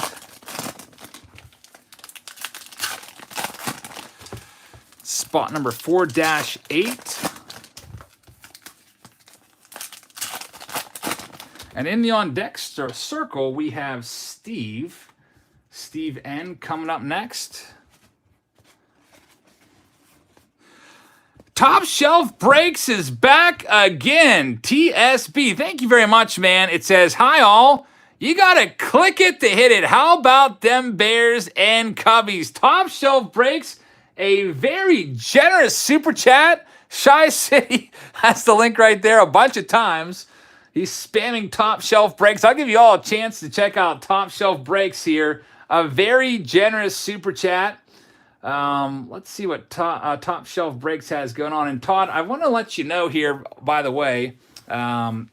A: Spot number 4-8. And in the on deck circle, we have Steve N coming up next. Top Shelf Breaks is back again. TSB. Thank you very much, man. It says, hi, all. You got to click it to hit it. How about them Bears and Cubbies? Top Shelf Breaks, a very generous super chat. Shy City has the link right there a bunch of times. He's spamming Top Shelf Breaks. I'll give you all a chance to check out Top Shelf Breaks here. A very generous super chat. Let's see what Top Shelf Breaks has going on. And Todd, I want to let you know here, by the way, there's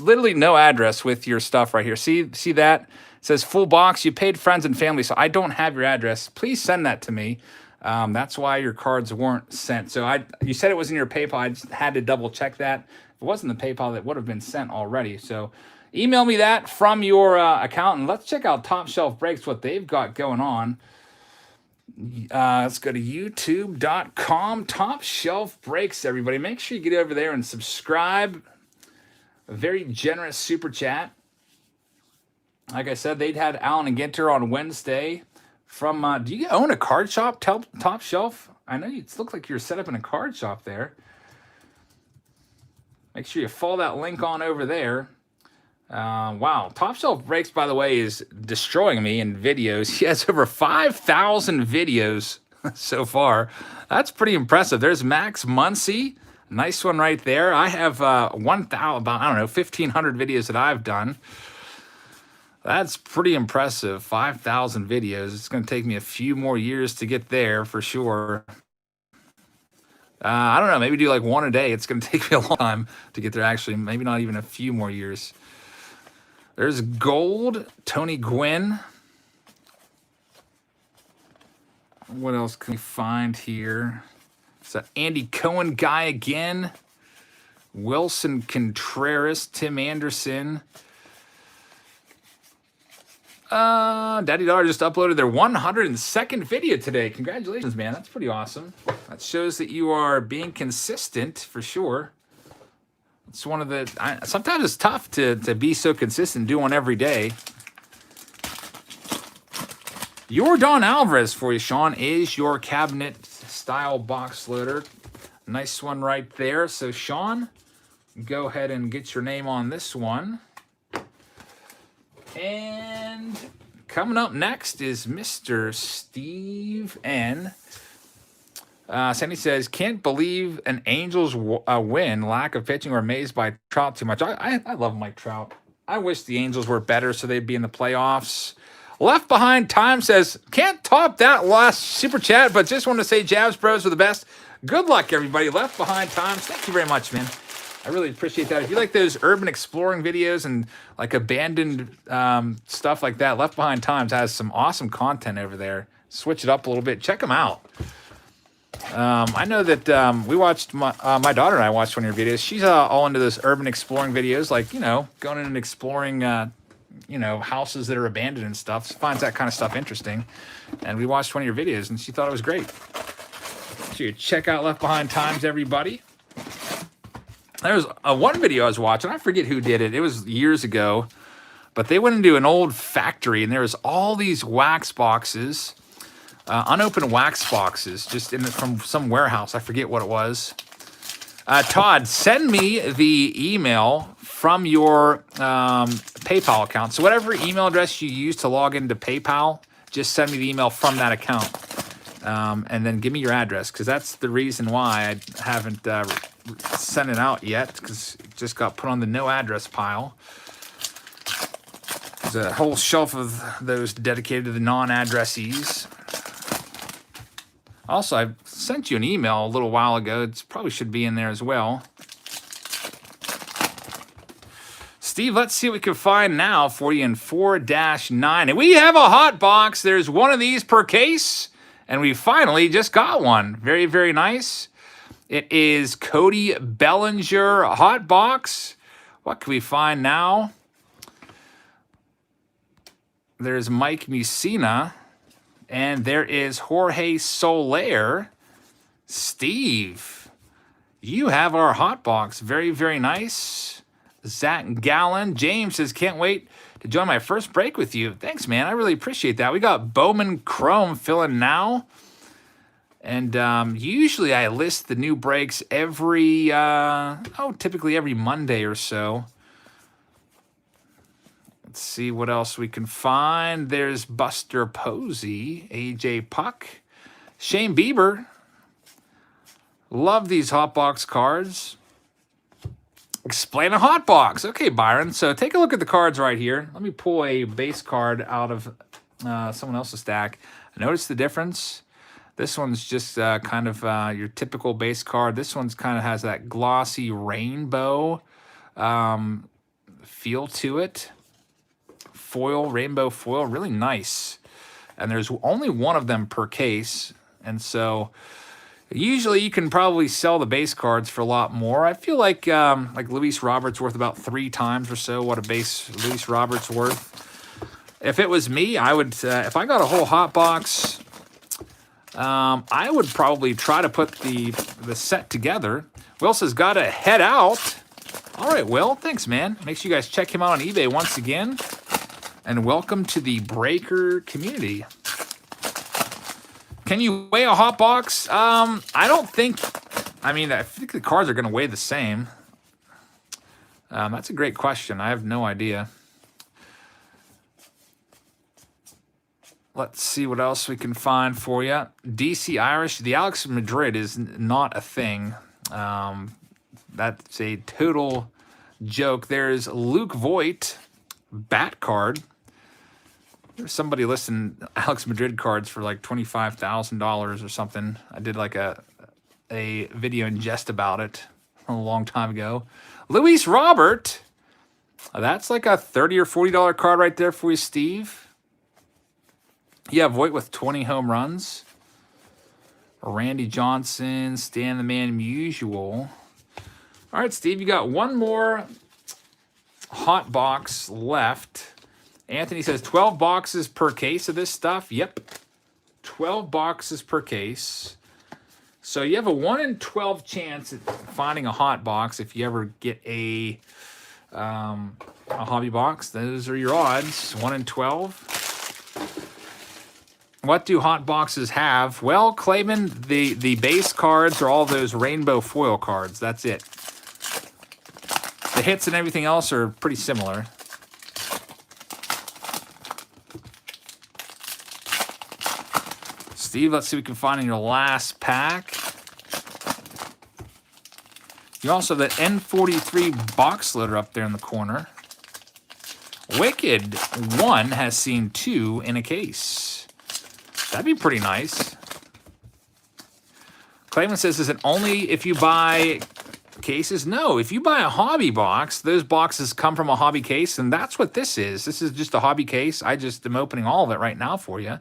A: literally no address with your stuff right here. See that? It says full box. You paid friends and family, so I don't have your address. Please send that to me. That's why your cards weren't sent. So you said it was in your PayPal. I just had to double check that. If it wasn't the PayPal, that would have been sent already. So email me that from your account, and let's check out Top Shelf Breaks, what they've got going on. Let's go to youtube.com. Top Shelf Breaks, everybody. Make sure you get over there and subscribe. A very generous super chat. Like I said, they'd had Alan and Ginter on Wednesday from, do you own a card shop, Top Shelf? I know it looks like you're set up in a card shop there. Make sure you follow that link on over there. Wow. Top Shelf Breaks, by the way, is destroying me in videos. He has over 5,000 videos so far. That's pretty impressive. There's Max Muncy. Nice one right there. I have 1,500 videos that I've done. That's pretty impressive. 5,000 videos. It's going to take me a few more years to get there for sure. I don't know. Maybe do like one a day. It's going to take me a long time to get there, actually. Maybe not even a few more years. There's Gold, Tony Gwynn. What else can we find here? It's an Andy Cohen guy again. Wilson Contreras, Tim Anderson. Daddy Daughter just uploaded their 102nd video today. Congratulations, man. That's pretty awesome. That shows that you are being consistent for sure. It's one of the... sometimes it's tough to be so consistent, do one every day. Your Don Alvarez for you, Sean, is your cabinet-style box loader. Nice one right there. So, Sean, go ahead and get your name on this one. And coming up next is Mr. Steve N. Sandy says, can't believe an Angels win. Lack of pitching or amazed by Trout too much. I love Mike Trout. I wish the Angels were better so they'd be in the playoffs. Left Behind Time says, can't top that last super chat, but just want to say Jabs Bros are the best. Good luck, everybody. Left Behind Times. Thank you very much, man. I really appreciate that. If you like those urban exploring videos and like abandoned stuff like that, Left Behind Times has some awesome content over there. Switch it up a little bit. Check them out. I know that we watched, my daughter and I watched one of your videos. She's all into those urban exploring videos, like, you know, going in and exploring, you know, houses that are abandoned and stuff. She finds that kind of stuff interesting. And we watched one of your videos and she thought it was great. So you check out Left Behind Times, everybody. There was one video I was watching. I forget who did it. It was years ago. But they went into an old factory, and there was all these wax boxes, unopened wax boxes, just from some warehouse. I forget what it was. Todd, send me the email from your PayPal account. So whatever email address you use to log into PayPal, just send me the email from that account. And then give me your address, because that's the reason why I haven't sent it out yet, because it just got put on the no address pile. There's a whole shelf of those dedicated to the non-addressees. Also, I sent you an email a little while ago. It probably should be in there as well. Steve, let's see what we can find now for you in 4-9. And we have a hot box. There's one of these per case. And we finally just got one. Very, very nice. It is Cody Bellinger hot box. What can we find now? There's Mike Mussina. And there is Jorge Soler. Steve, you have our hot box. Very, very nice. Zach Gallen. James says, can't wait to join my first break with you. Thanks, man. I really appreciate that. We got Bowman Chrome filling now. And usually I list the new breaks every, typically every Monday or so. Let's see what else we can find. There's Buster Posey, AJ Puck, Shane Bieber. Love these hotbox cards. Explain a hotbox. Okay, Byron. So take a look at the cards right here. Let me pull a base card out of someone else's stack. Notice the difference. This one's just kind of your typical base card. This one's kind of has that glossy rainbow feel to it. Foil, rainbow foil, really nice. And there's only one of them per case. And so usually you can probably sell the base cards for a lot more. I feel like Luis Roberts worth about 3 times or so what a base Luis Roberts worth. If it was me, I would, if I got a whole hot box, I would probably try to put the set together. Will says, gotta head out. All right, Will, thanks, man. Make sure you guys check him out on eBay once again. And welcome to the Breaker community. Can you weigh a hot box? I don't think, I think the cards are gonna weigh the same. That's a great question. I have no idea. Let's see what else we can find for you. DC Irish. The Alex Madrid is not a thing. That's a total joke. There's Luke Voigt, bat card. There's somebody listing Alex Madrid cards for like $25,000 or something. I did like a video in jest about it a long time ago. Luis Robert. That's like a $30 or $40 card right there for you, Steve. Yeah, Voigt with 20 home runs. Randy Johnson, Stan the Man Musial. All right, Steve, you got one more hot box left. Anthony says 12 boxes per case of this stuff. Yep, 12 boxes per case. So you have a 1 in 12 chance at finding a hot box if you ever get a hobby box. Those are your odds, 1 in 12. What do hot boxes have? Well, Clayman, the base cards are all those rainbow foil cards. That's it. The hits and everything else are pretty similar. Steve, let's see what we can find in your last pack. You also have that N43 box loader up there in the corner. Wicked 1 has seen 2 in a case. That'd be pretty nice. Clayman says, is it only if you buy cases? No, if you buy a hobby box, those boxes come from a hobby case, and that's what this is. This is just a hobby case. I just am opening all of it right now for you.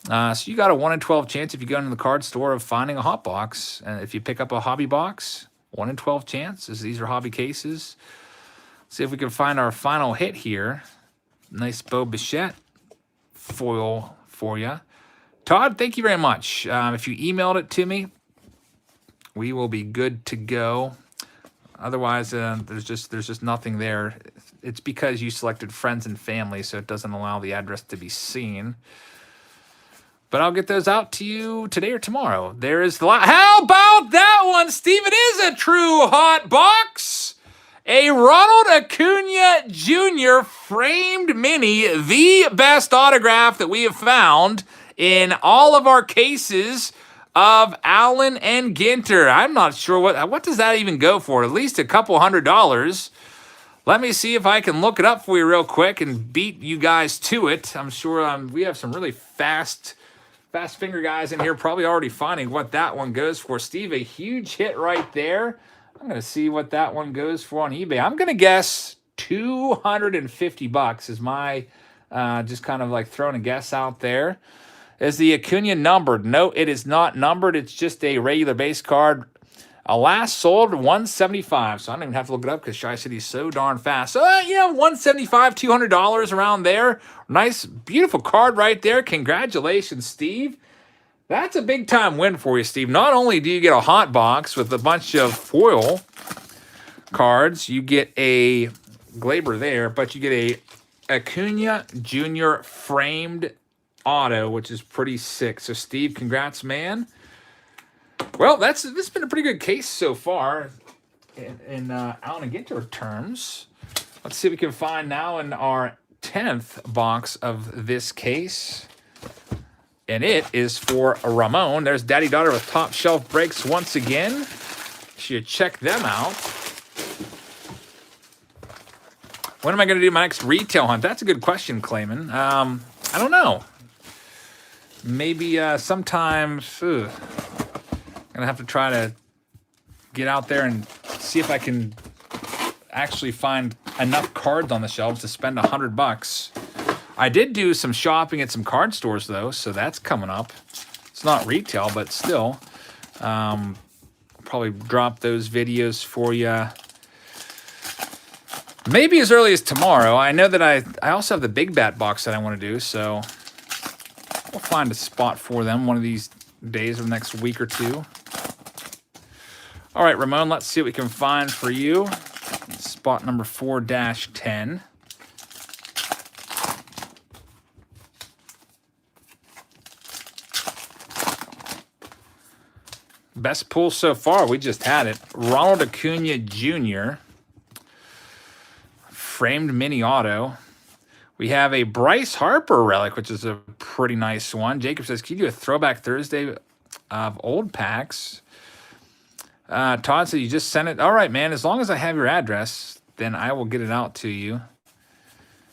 A: So you got a 1 in 12 chance if you go into the card store of finding a hot box. And if you pick up a hobby box, 1 in 12 chance, as these are hobby cases. See if we can find our final hit here. Nice Bo Bichette foil for you. Todd, thank you very much. If you emailed it to me, we will be good to go. Otherwise, there's just nothing there. It's because you selected friends and family, so it doesn't allow the address to be seen. But I'll get those out to you today or tomorrow. There is the how about that one, Steve? It is a true hot box. A Ronald Acuna Jr. framed mini, the best autograph that we have found in all of our cases of Allen and Ginter. I'm not sure what does that even go for? At least a couple $100. Let me see if I can look it up for you real quick and beat you guys to it. I'm sure we have some really fast finger guys in here probably already finding what that one goes for. Steve, a huge hit right there. I'm going to see what that one goes for on eBay. I'm going to guess $250 is my, just kind of like throwing a guess out there. Is the Acuna numbered? No, it is not numbered. It's just a regular base card. Last sold 175, so I don't even have to look it up because Shy City's so darn fast. So, yeah, $175, $200 around there. Nice, beautiful card right there. Congratulations, Steve. That's a big-time win for you, Steve. Not only do you get a hot box with a bunch of foil cards, you get a Glaber there, but you get a Acuna Jr. framed auto, which is pretty sick. So, Steve, congrats, man. Well, this has been a pretty good case so far in Allen and Ginter terms. Let's see if we can find now in our 10th box of this case. And it is for Ramon. There's Daddy Daughter with top shelf breaks once again. Should check them out. When am I going to do my next retail hunt? That's a good question, Clayman. I don't know. Maybe sometime. I'm going to have to try to get out there and see if I can actually find enough cards on the shelves to spend $100. I did do some shopping at some card stores, though, so that's coming up. It's not retail, but still. Probably drop those videos for you maybe as early as tomorrow. I know that I also have the Big Bat box that I want to do, so we'll find a spot for them one of these days or the next week or two. All right, Ramon, let's see what we can find for you. Spot number 4-10. Best pull so far. We just had it. Ronald Acuna Jr. Framed mini auto. We have a Bryce Harper relic, which is a pretty nice one. Jacob says, can you do a throwback Thursday of old packs? Todd said, you just sent it. All right, man. As long as I have your address, then I will get it out to you.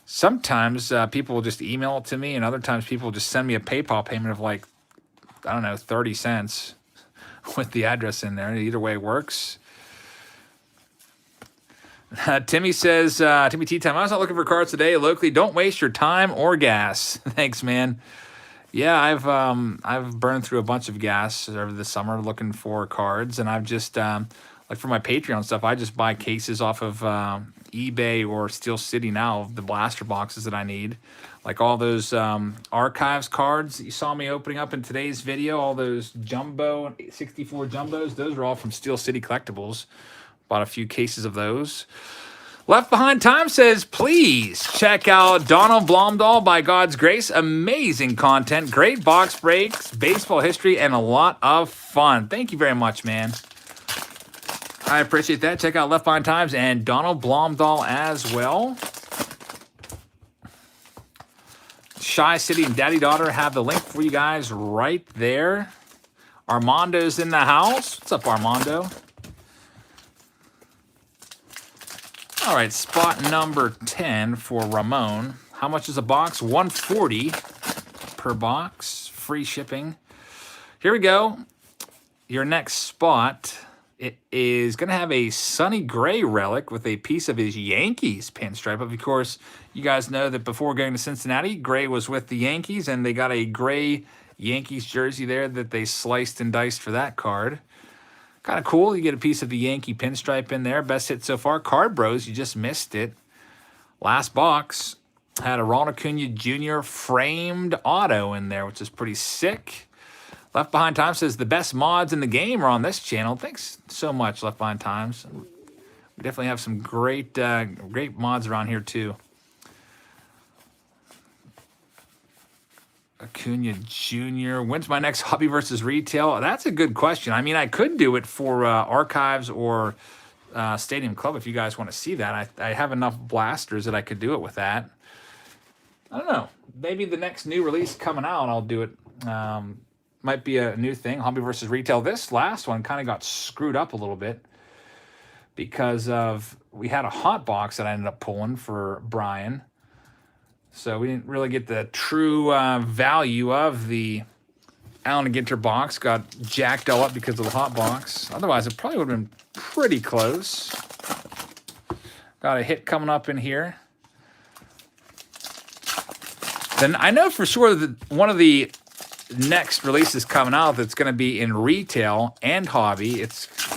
A: Sometimes people will just email it to me, and other times people will just send me a PayPal payment of like, I don't know, 30 cents. With the address in there. Either way works. Timmy says, Timmy Tea Time, I was not looking for cards today. Locally, don't waste your time or gas. Thanks, man. Yeah, I've burned through a bunch of gas over the summer looking for cards, and I've just like for my Patreon stuff, I just buy cases off of eBay or Steel City now, the blaster boxes that I need. Like all those archives cards that you saw me opening up in today's video, all those jumbo 64 jumbos, those are all from Steel City Collectibles. Bought a few cases of those. Left Behind Time says, please check out Donald Blomdahl by God's Grace. Amazing content, great box breaks, baseball history, and a lot of fun. Thank you very much, man. I appreciate that. Check out Left Behind Times and Donald Blomdahl as well. Shy City and Daddy Daughter have the link for you guys right there. Armando's in the house. What's up, Armando? All right, spot number 10 for Ramon. How much is a box? $140 per box. Free shipping. Here we go. Your next spot, it is going to have a Sonny Gray relic with a piece of his Yankees pinstripe. Of course, you guys know that before going to Cincinnati, Gray was with the Yankees, and they got a gray Yankees jersey there that they sliced and diced for that card. Kind of cool. You get a piece of the Yankee pinstripe in there. Best hit so far. Card Bros, you just missed it. Last box had a Ronald Acuna Jr. framed auto in there, which is pretty sick. Left Behind Time says the best mods in the game are on this channel. Thanks so much, Left Behind Times. We definitely have some great great mods around here too. Acuna Jr. When's my next hobby versus retail? That's a good question. I mean, I could do it for Archives or Stadium Club if you guys want to see that. I have enough blasters that I could do it with that. I don't know. Maybe the next new release coming out, I'll do it. Might be a new thing, hobby versus retail. This last one kind of got screwed up a little bit because of we had a hot box that I ended up pulling for Brian. So we didn't really get the true value of the Allen and Ginter box. Got jacked all up because of the hot box. Otherwise, it probably would have been pretty close. Got a hit coming up in here. Then I know for sure that one of the next releases coming out that's going to be in retail and hobby.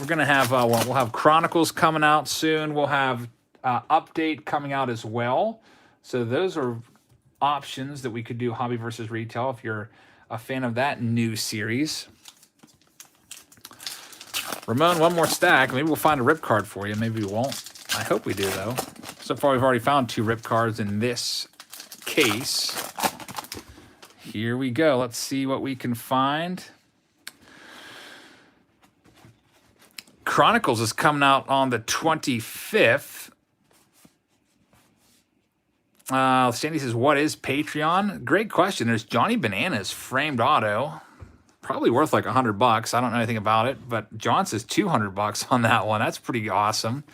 A: We're going to have we'll have Chronicles coming out soon. We'll have Update coming out as well. So those are options that we could do hobby versus retail if you're a fan of that new series. Ramon, one more stack. Maybe we'll find a rip card for you. Maybe we won't. I hope we do, though. So far, we've already found 2 rip cards in this case. Here we go. Let's see what we can find. Chronicles is coming out on the 25th. Sandy says, what is Patreon? Great question. There's Johnny Bananas framed auto. Probably worth like $100. I don't know anything about it, but John says $200 on that one. That's pretty awesome.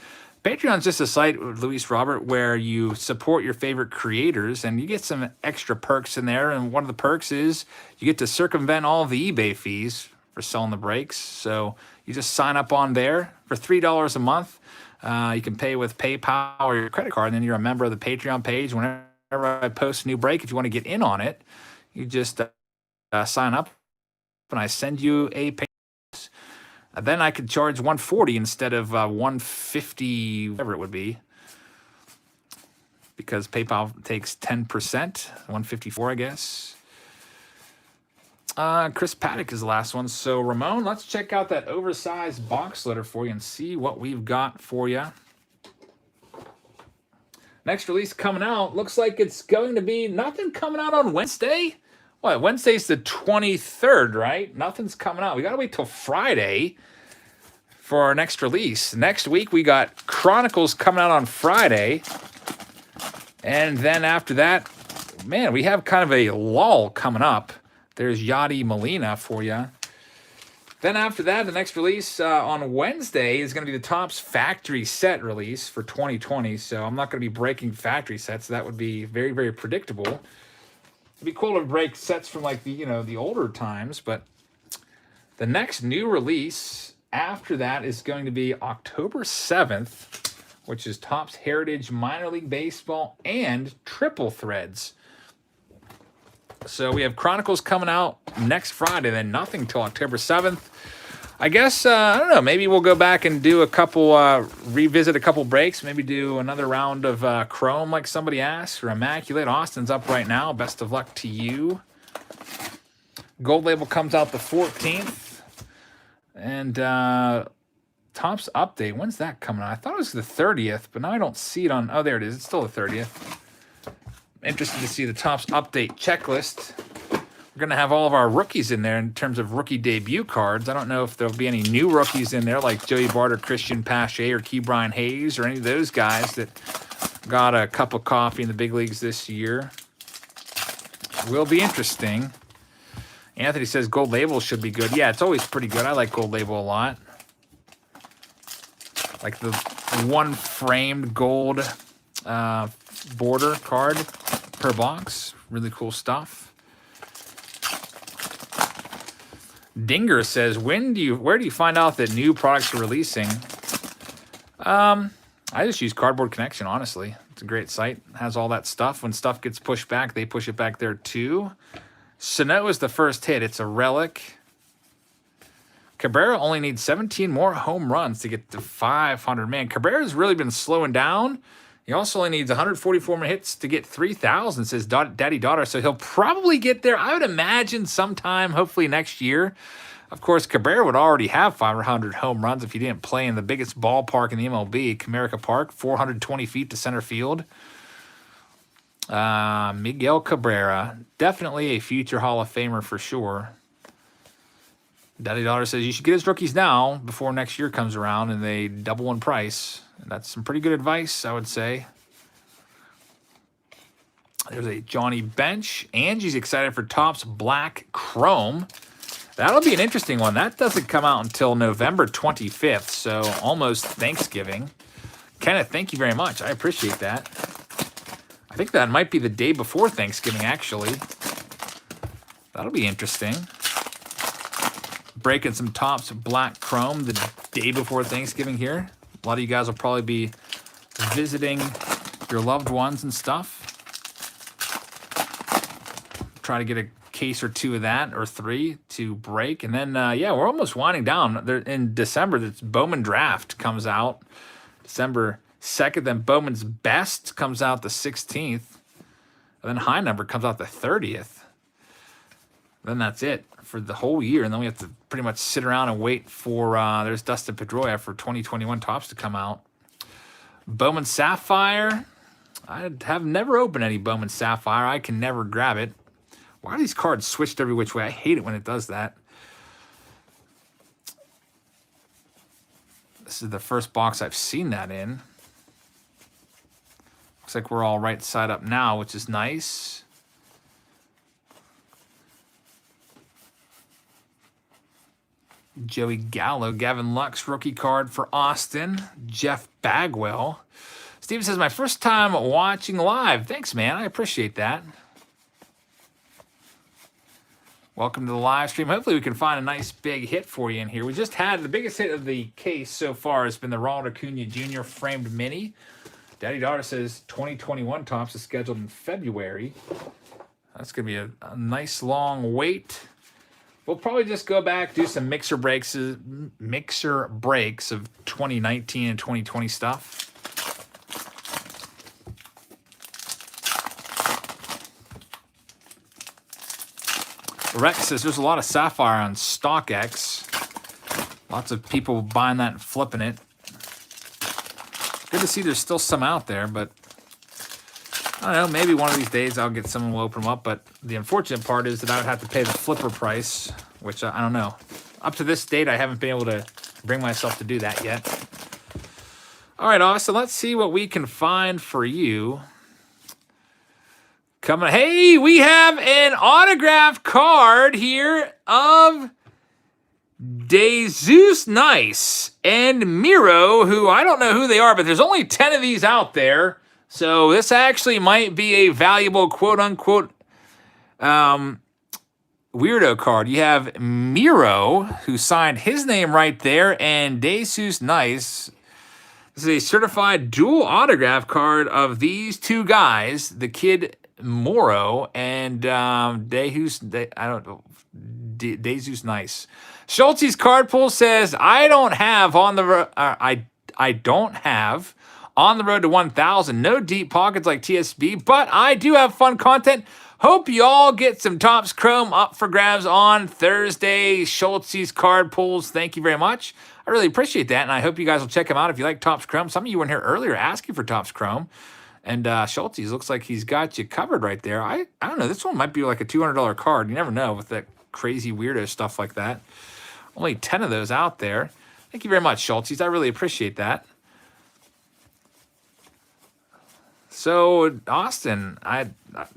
A: Patreon's just a site, Luis Robert, where you support your favorite creators and you get some extra perks in there. And one of the perks is you get to circumvent all of the eBay fees for selling the breaks. So you just sign up on there for $3 a month. You can pay with PayPal or your credit card, and then you're a member of the Patreon page. Whenever I post a new break, if you want to get in on it, you just sign up, and I send you a pay. Then I could charge $140 instead of $150, whatever it would be, because PayPal takes 10%, $154, I guess. Chris Paddock is the last one. So, Ramon, let's check out that oversized box letter for you and see what we've got for you. Next release coming out. Looks like it's going to be nothing coming out on Wednesday. What? Wednesday's the 23rd, right? Nothing's coming out. We got to wait till Friday for our next release. Next week, we got Chronicles coming out on Friday. And then after that, man, we have kind of a lull coming up. There's Yadi Molina for you. Then after that, the next release on Wednesday is going to be the Topps factory set release for 2020. So I'm not going to be breaking factory sets. That would be very, very predictable. It'd be cool to break sets from like the older times. But the next new release after that is going to be October 7th, which is Topps Heritage Minor League Baseball and Triple Threads. So we have Chronicles coming out next Friday, then nothing till October 7th. I guess, I don't know, maybe we'll go back and do a couple, revisit a couple breaks, maybe do another round of Chrome like somebody asked, or Immaculate. Austin's up right now. Best of luck to you. Gold Label comes out the 14th. And Topps Update, when's that coming out? I thought it was the 30th, but now I don't see it on, oh, there it is. It's still the 30th. Interested to see the Topps Update checklist. We're going to have all of our rookies in there in terms of rookie debut cards. I don't know if there'll be any new rookies in there like Joey Barter, Christian Pache, or Ke'Bryan Hayes, or any of those guys that got a cup of coffee in the big leagues this year. Will be interesting. Anthony says Gold Label should be good. Yeah, it's always pretty good. I like Gold Label a lot. Like the one framed gold border card per box. Really cool stuff. Dinger says, where do you find out that new products are releasing? I just use Cardboard Connection, honestly. It's a great site. It has all that stuff. When stuff gets pushed back, they push it back there too. Sano is the first hit. It's a relic. Cabrera only needs 17 more home runs to get to 500. Man, Cabrera's really been slowing down. He also only needs 144 more hits to get 3,000, says Daddy Daughter. So he'll probably get there, I would imagine, sometime, hopefully next year. Of course, Cabrera would already have 500 home runs if he didn't play in the biggest ballpark in the MLB, Comerica Park, 420 feet to center field. Miguel Cabrera, definitely a future Hall of Famer for sure. Daddy Daughter says you should get his rookies now before next year comes around and they double in price. And that's some pretty good advice, I would say. There's a Johnny Bench. Angie's excited for Topps Black Chrome. That'll be an interesting one. That doesn't come out until November 25th, so almost Thanksgiving. Kenneth, thank you very much. I appreciate that. I think that might be the day before Thanksgiving, actually. That'll be interesting. Breaking some Topps Black Chrome the day before Thanksgiving here. A lot of you guys will probably be visiting your loved ones and stuff. Try to get a case or two of that, or 3 to break. And then, yeah, we're almost winding down. In December, the Bowman Draft comes out. December 2nd. Then Bowman's Best comes out the 16th. And then High Number comes out the 30th. Then that's it for the whole year. And then we have to pretty much sit around and wait for, there's Dustin Pedroia for 2021 Topps to come out. Bowman Sapphire. I have never opened any Bowman Sapphire. I can never grab it. Why are these cards switched every which way? I hate it when it does that. This is the first box I've seen that in. Looks like we're all right side up now, which is nice. Joey Gallo, Gavin Lux, rookie card for Austin. Jeff Bagwell. Steven says, my first time watching live. Thanks, man. I appreciate that. Welcome to the live stream. Hopefully we can find a nice big hit for you in here. We just had the biggest hit of the case so far has been the Ronald Acuna Jr. framed mini. Daddy Daughter says 2021 Topps is scheduled in February. That's going to be a nice long wait. We'll probably just go back, do some mixer breaks of 2019 and 2020 stuff. Rex says there's a lot of Sapphire on StockX. Lots of people buying that and flipping it. Good to see there's still some out there, but I don't know, maybe one of these days I'll get someone will open them up, but the unfortunate part is that I would have to pay the flipper price, which I don't know. Up to this date, I haven't been able to bring myself to do that yet. All right, Austin, let's see what we can find for you. Coming, hey, we have an autograph card here of Jesus Nice and Miro, who I don't know who they are, but there's only 10 of these out there. So this actually might be a valuable quote-unquote weirdo card. You have Miro, who signed his name right there, and Jesus Nice. This is a certified dual autograph card of these two guys, the kid Moro and Jesus Nice. Schulte's card pool says, I don't have on the I don't have on the road to 1,000. No deep pockets like TSB, but I do have fun content. Hope you all get some Topps Chrome up for grabs on Thursday. Schulte's card pools. Thank you very much. I really appreciate that, and I hope you guys will check them out if you like Topps Chrome. Some of you were in here earlier asking for Topps Chrome, and Schulte's looks like he's got you covered right there. I don't know. This one might be like a $200 card. You never know with that crazy weirdo stuff like that. Only 10 of those out there. Thank you very much, Schulte's. I really appreciate that. So, Austin,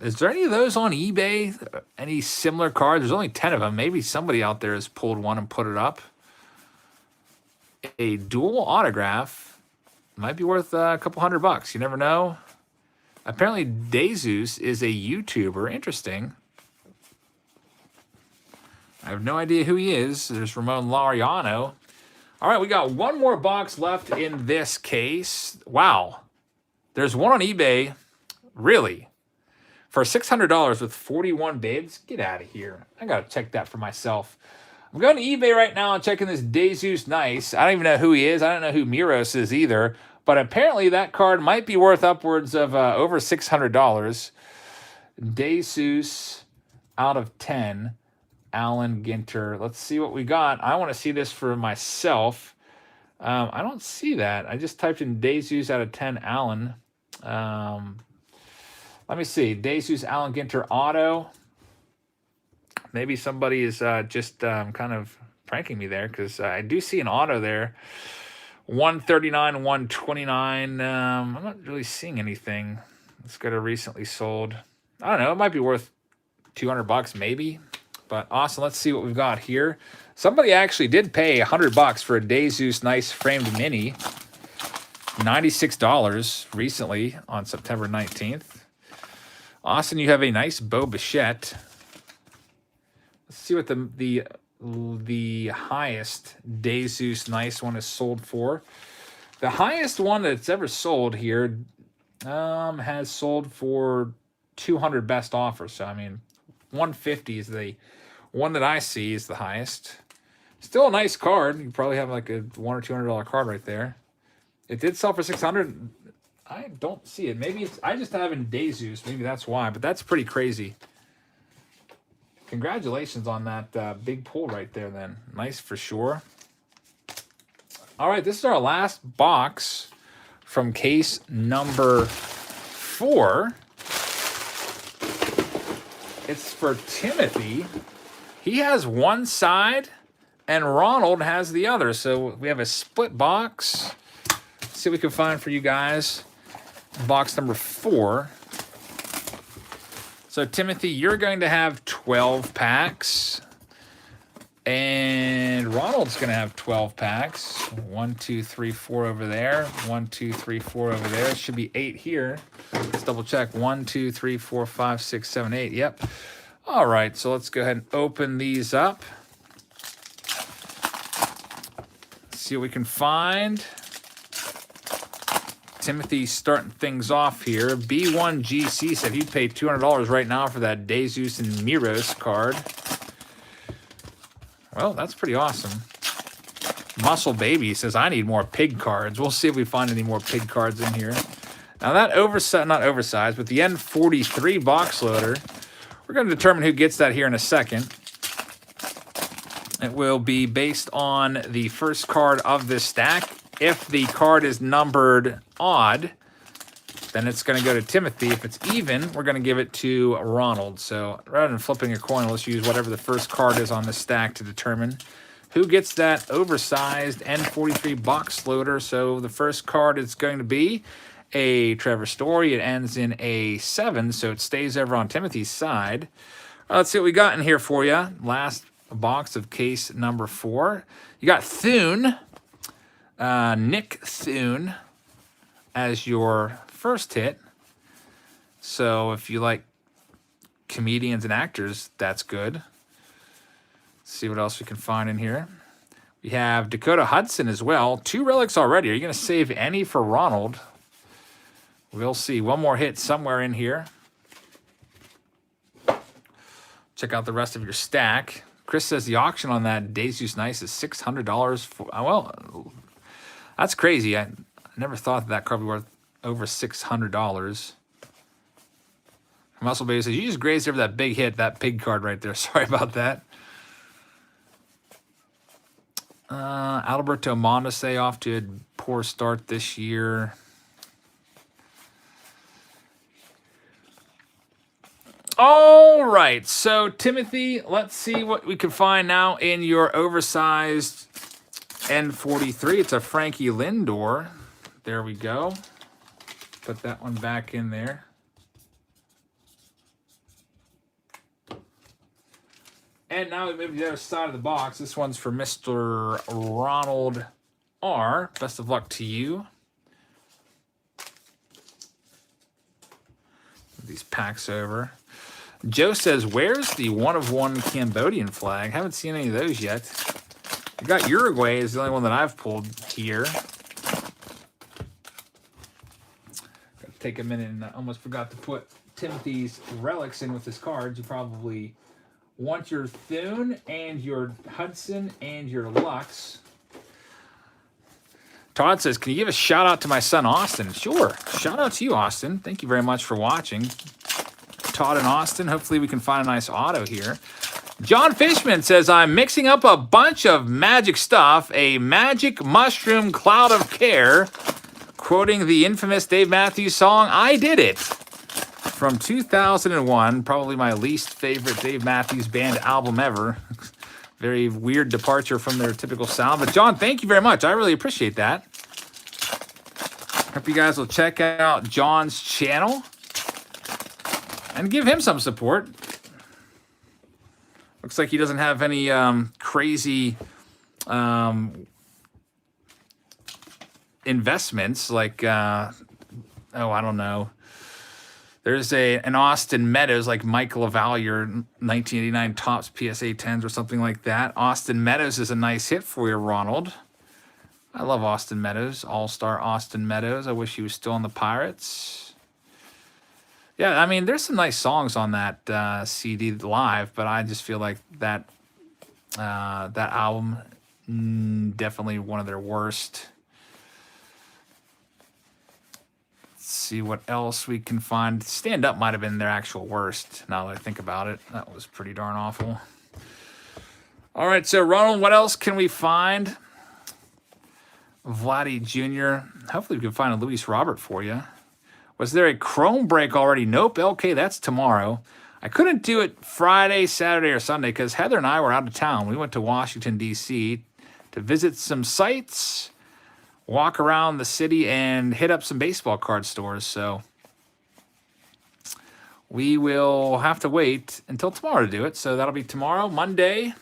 A: is there any of those on eBay? Any similar cards? There's only 10 of them. Maybe somebody out there has pulled one and put it up. A dual autograph might be worth a couple $100. You never know. Apparently, Jesus is a YouTuber. Interesting. I have no idea who he is. There's Ramon Laureano. All right, we got one more box left in this case. Wow. There's one on eBay, really, for $600 with 41 bids. Get out of here. I got to check that for myself. I'm going to eBay right now and checking this Jesus Nice. I don't even know who he is. I don't know who Miros is either. But apparently that card might be worth upwards of over $600. Jesus out of 10. Alan Ginter. Let's see what we got. I want to see this for myself. I don't see that. I just typed in Jesus out of 10 Alan. Let me see. Jesus Alan Ginter auto. Maybe somebody is just kind of pranking me there because I do see an auto there. 139, 129. I'm not really seeing anything. It's got a recently sold. I don't know. It might be worth $200 maybe. But awesome. Let's see what we've got here. Somebody actually did pay $100 for a Jesus Nice framed mini. $96 recently on September 19th. Austin, you have a nice Bo Bichette. Let's see what the highest Jesus Nice one is sold for. The highest one that's ever sold here has sold for 200 best offers. So, I mean, 150 is the one that I see is the highest. Still a nice card. You probably have like a $100 or $200 card right there. It did sell for 600. I don't see it. Maybe it's I just have in Jesus. Maybe that's why. But that's pretty crazy. Congratulations on that big pull right there. Then nice for sure. All right, this is our last box from case number 4. It's for Timothy. He has one side, and Ronald has the other. So we have a split box. Let's see what we can find for you guys. Box number 4. So, Timothy, you're going to have 12 packs. And Ronald's going to have 12 packs. 1, 2, 3, 4 over there. 1, 2, 3, 4 over there. It should be 8 here. Let's double check. 1, 2, 3, 4, 5, 6, 7, 8. Yep. All right, so let's go ahead and open these up. See what we can find. Timothy's starting things off here. B1GC said he'd pay $200 right now for that Jesus and Miros card. Well, that's pretty awesome. Muscle Baby says, I need more pig cards. We'll see if we find any more pig cards in here. Now that not oversized, but the N43 box loader, we're going to determine who gets that here in a second. It will be based on the first card of this stack. If the card is numbered odd, then it's going to go to Timothy. If it's even, we're going to give it to Ronald. So rather than flipping a coin, let's use whatever the first card is on the stack to determine who gets that oversized N43 box loader. So the first card is going to be a Trevor Story. It ends in a 7, so it stays over on Timothy's side. Let's see what we got in here for you. Last box of case number 4. You got Thune, Nick Thune, as your first hit. So if you like comedians and actors, that's good. Let's see what else we can find in here. We have Dakota Hudson as well. 2 relics already. Are you going to save any for Ronald? We'll see. One more hit somewhere in here. Check out the rest of your stack. Chris says the auction on that Jesus Nice is $600 for... Well, that's crazy. I never thought that card would be worth over $600. Muscle Baby says, you just grazed over that big hit, that pig card right there. Sorry about that. Alberto Mondese off to a poor start this year. All right, so Timothy, let's see what we can find now in your oversized N43. It's a Frankie Lindor. There we go. Put that one back in there. And now we move to the other side of the box. This one's for Mr. Ronald R. Best of luck to you. Move these packs over. Joe says, where's the 1-of-1 Cambodian flag? Haven't seen any of those yet. I got Uruguay is the only one that I've pulled here. Got to take a minute, and I almost forgot to put Timothy's relics in with his cards. You probably want your Thune and your Hudson and your Lux. Todd says, can you give a shout out to my son, Austin? Sure. Shout out to you, Austin. Thank you very much for watching. Todd and Austin, hopefully we can find a nice auto here. John Fishman says, I'm mixing up a bunch of magic stuff, a magic mushroom cloud of care, quoting the infamous Dave Matthews song, I Did It, from 2001, probably my least favorite Dave Matthews Band album ever. Very weird departure from their typical sound. But John, thank you very much. I really appreciate that. Hope you guys will check out John's channel and give him some support. Looks like he doesn't have any crazy investments like, I don't know. There's an Austin Meadows, like Mike LaValliere, 1989 Topps PSA 10s or something like that. Austin Meadows is a nice hit for you, Ronald. I love Austin Meadows, All-Star Austin Meadows. I wish he was still on the Pirates. Yeah, I mean, there's some nice songs on that CD live, but I just feel like that that album, definitely one of their worst. Let's see what else we can find. Stand Up might have been their actual worst, now that I think about it. That was pretty darn awful. All right, so Ronald, what else can we find? Vladdy Jr. Hopefully we can find a Luis Robert for you. Was there a Chrome break already? Nope. Okay, that's tomorrow. I couldn't do it Friday, Saturday, or Sunday because Heather and I were out of town. We went to Washington, D.C. to visit some sites, walk around the city, and hit up some baseball card stores. So we will have to wait until tomorrow to do it. So that'll be tomorrow, Monday.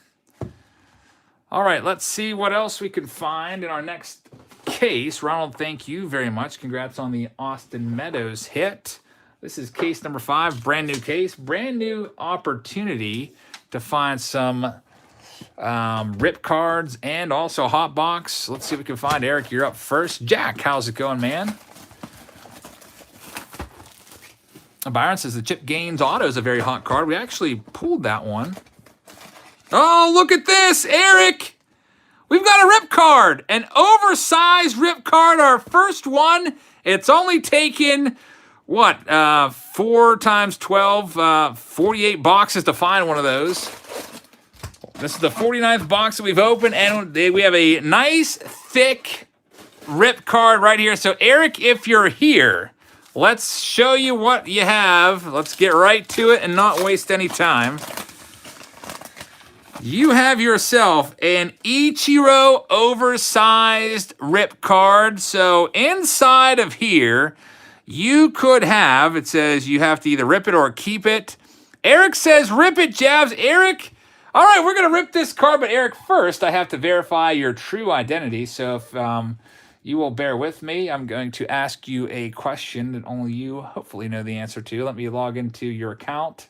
A: All right, let's see what else we can find in our next case. Ronald, thank you very much. Congrats on the Austin Meadows hit. This is case number 5, brand new case, brand new opportunity to find some rip cards and also hot box. Let's see if we can find Eric. You're up first. Jack, how's it going, man? Byron says the Chip Gaines auto is a very hot card. We actually pulled that one. Oh, look at this, Eric. We've got a rip card, an oversized rip card, our first one. It's only taken, what, 4 times 12, 48 boxes to find one of those. This is the 49th box that we've opened, and we have a nice, thick rip card right here. So, Eric, if you're here, let's show you what you have. Let's get right to it and not waste any time. You have yourself an Ichiro oversized rip card. So inside of here, you could have, it says you have to either rip it or keep it. Eric says rip it, Jabs. Eric, all right, we're going to rip this card. But Eric, first, I have to verify your true identity. So if you will bear with me, I'm going to ask you a question that only you hopefully know the answer to. Let me log into your account.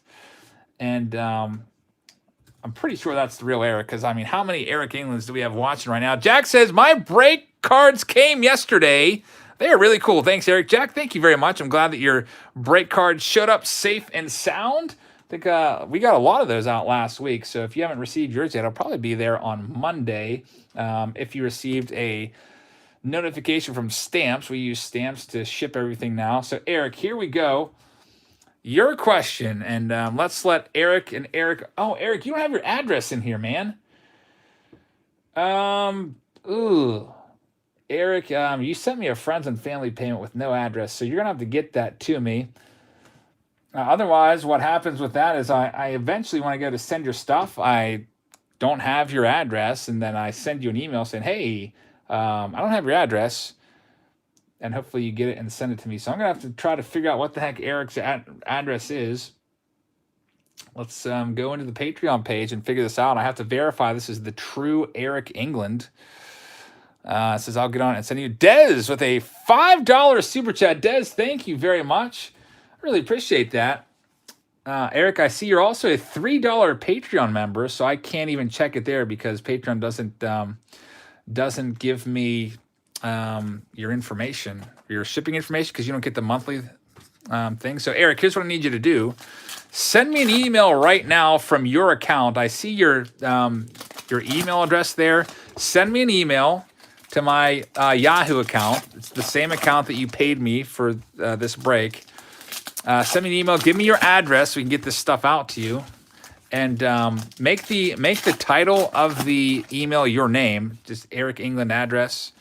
A: And I'm pretty sure that's the real Eric, because, I mean, how many Eric Englands do we have watching right now? Jack says, my break cards came yesterday. They are really cool. Thanks, Eric. Jack, thank you very much. I'm glad that your break card showed up safe and sound. I think we got a lot of those out last week, so if you haven't received yours yet, I'll probably be there on Monday. If you received a notification from Stamps, we use Stamps to ship everything now. So, Eric, here we go. Your question, and let's let Eric and Eric. Oh, Eric, you don't have your address in here, man. Eric, you sent me a friends and family payment with no address, so you're gonna have to get that to me. Otherwise, what happens with that is I eventually, when I go to send your stuff, I don't have your address, and then I send you an email saying, "Hey, I don't have your address." And hopefully you get it and send it to me. So I'm going to have to try to figure out what the heck Eric's address is. Let's go into the Patreon page and figure this out. I have to verify this is the true Eric England. It says I'll get on and send you Dez with a $5 super chat. Dez, thank you very much. I really appreciate that. Eric, I see you're also a $3 Patreon member, so I can't even check it there because Patreon doesn't give me your information, your shipping information, because you don't get the monthly thing. So, Eric, here's what I need you to do. Send me an email right now from your account. I see your email address there. Send me an email to my Yahoo account. It's the same account that you paid me for this break. Send me an email. Give me your address so we can get this stuff out to you. And make the title of the email your name, just Eric England address.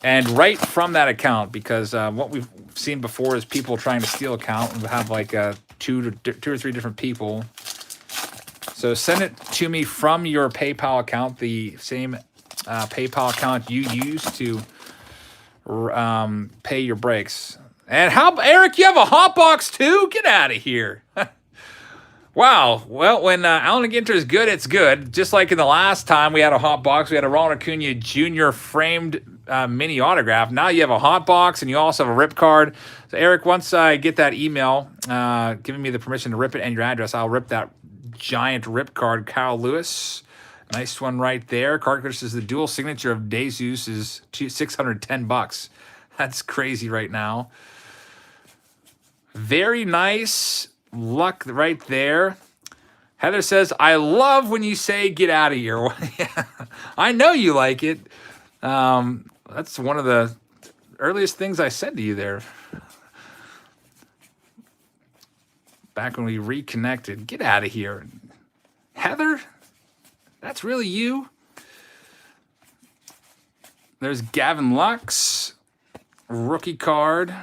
A: And right from that account, because what we've seen before is people trying to steal account and have like two or three different people. So send it to me from your PayPal account, the same PayPal account you use to pay your breaks. And how, Eric, you have a hot box too? Get out of here. Wow. Well, when Alan Ginter is good, it's good. Just like in the last time we had a hot box, we had a Ronald Acuna Jr. framed mini autograph. Now you have a hot box and you also have a rip card. So, Eric, once I get that email giving me the permission to rip it and your address, I'll rip that giant rip card. Kyle Lewis. Nice one right there. Card says the dual signature of DeJesus is $610. That's crazy right now. Very nice. Luck right there. Heather says, I love when you say get out of here. I know you like it. That's one of the earliest things I said to you there. Back when we reconnected. Get out of here. Heather, that's really you? There's Gavin Lux. Rookie card.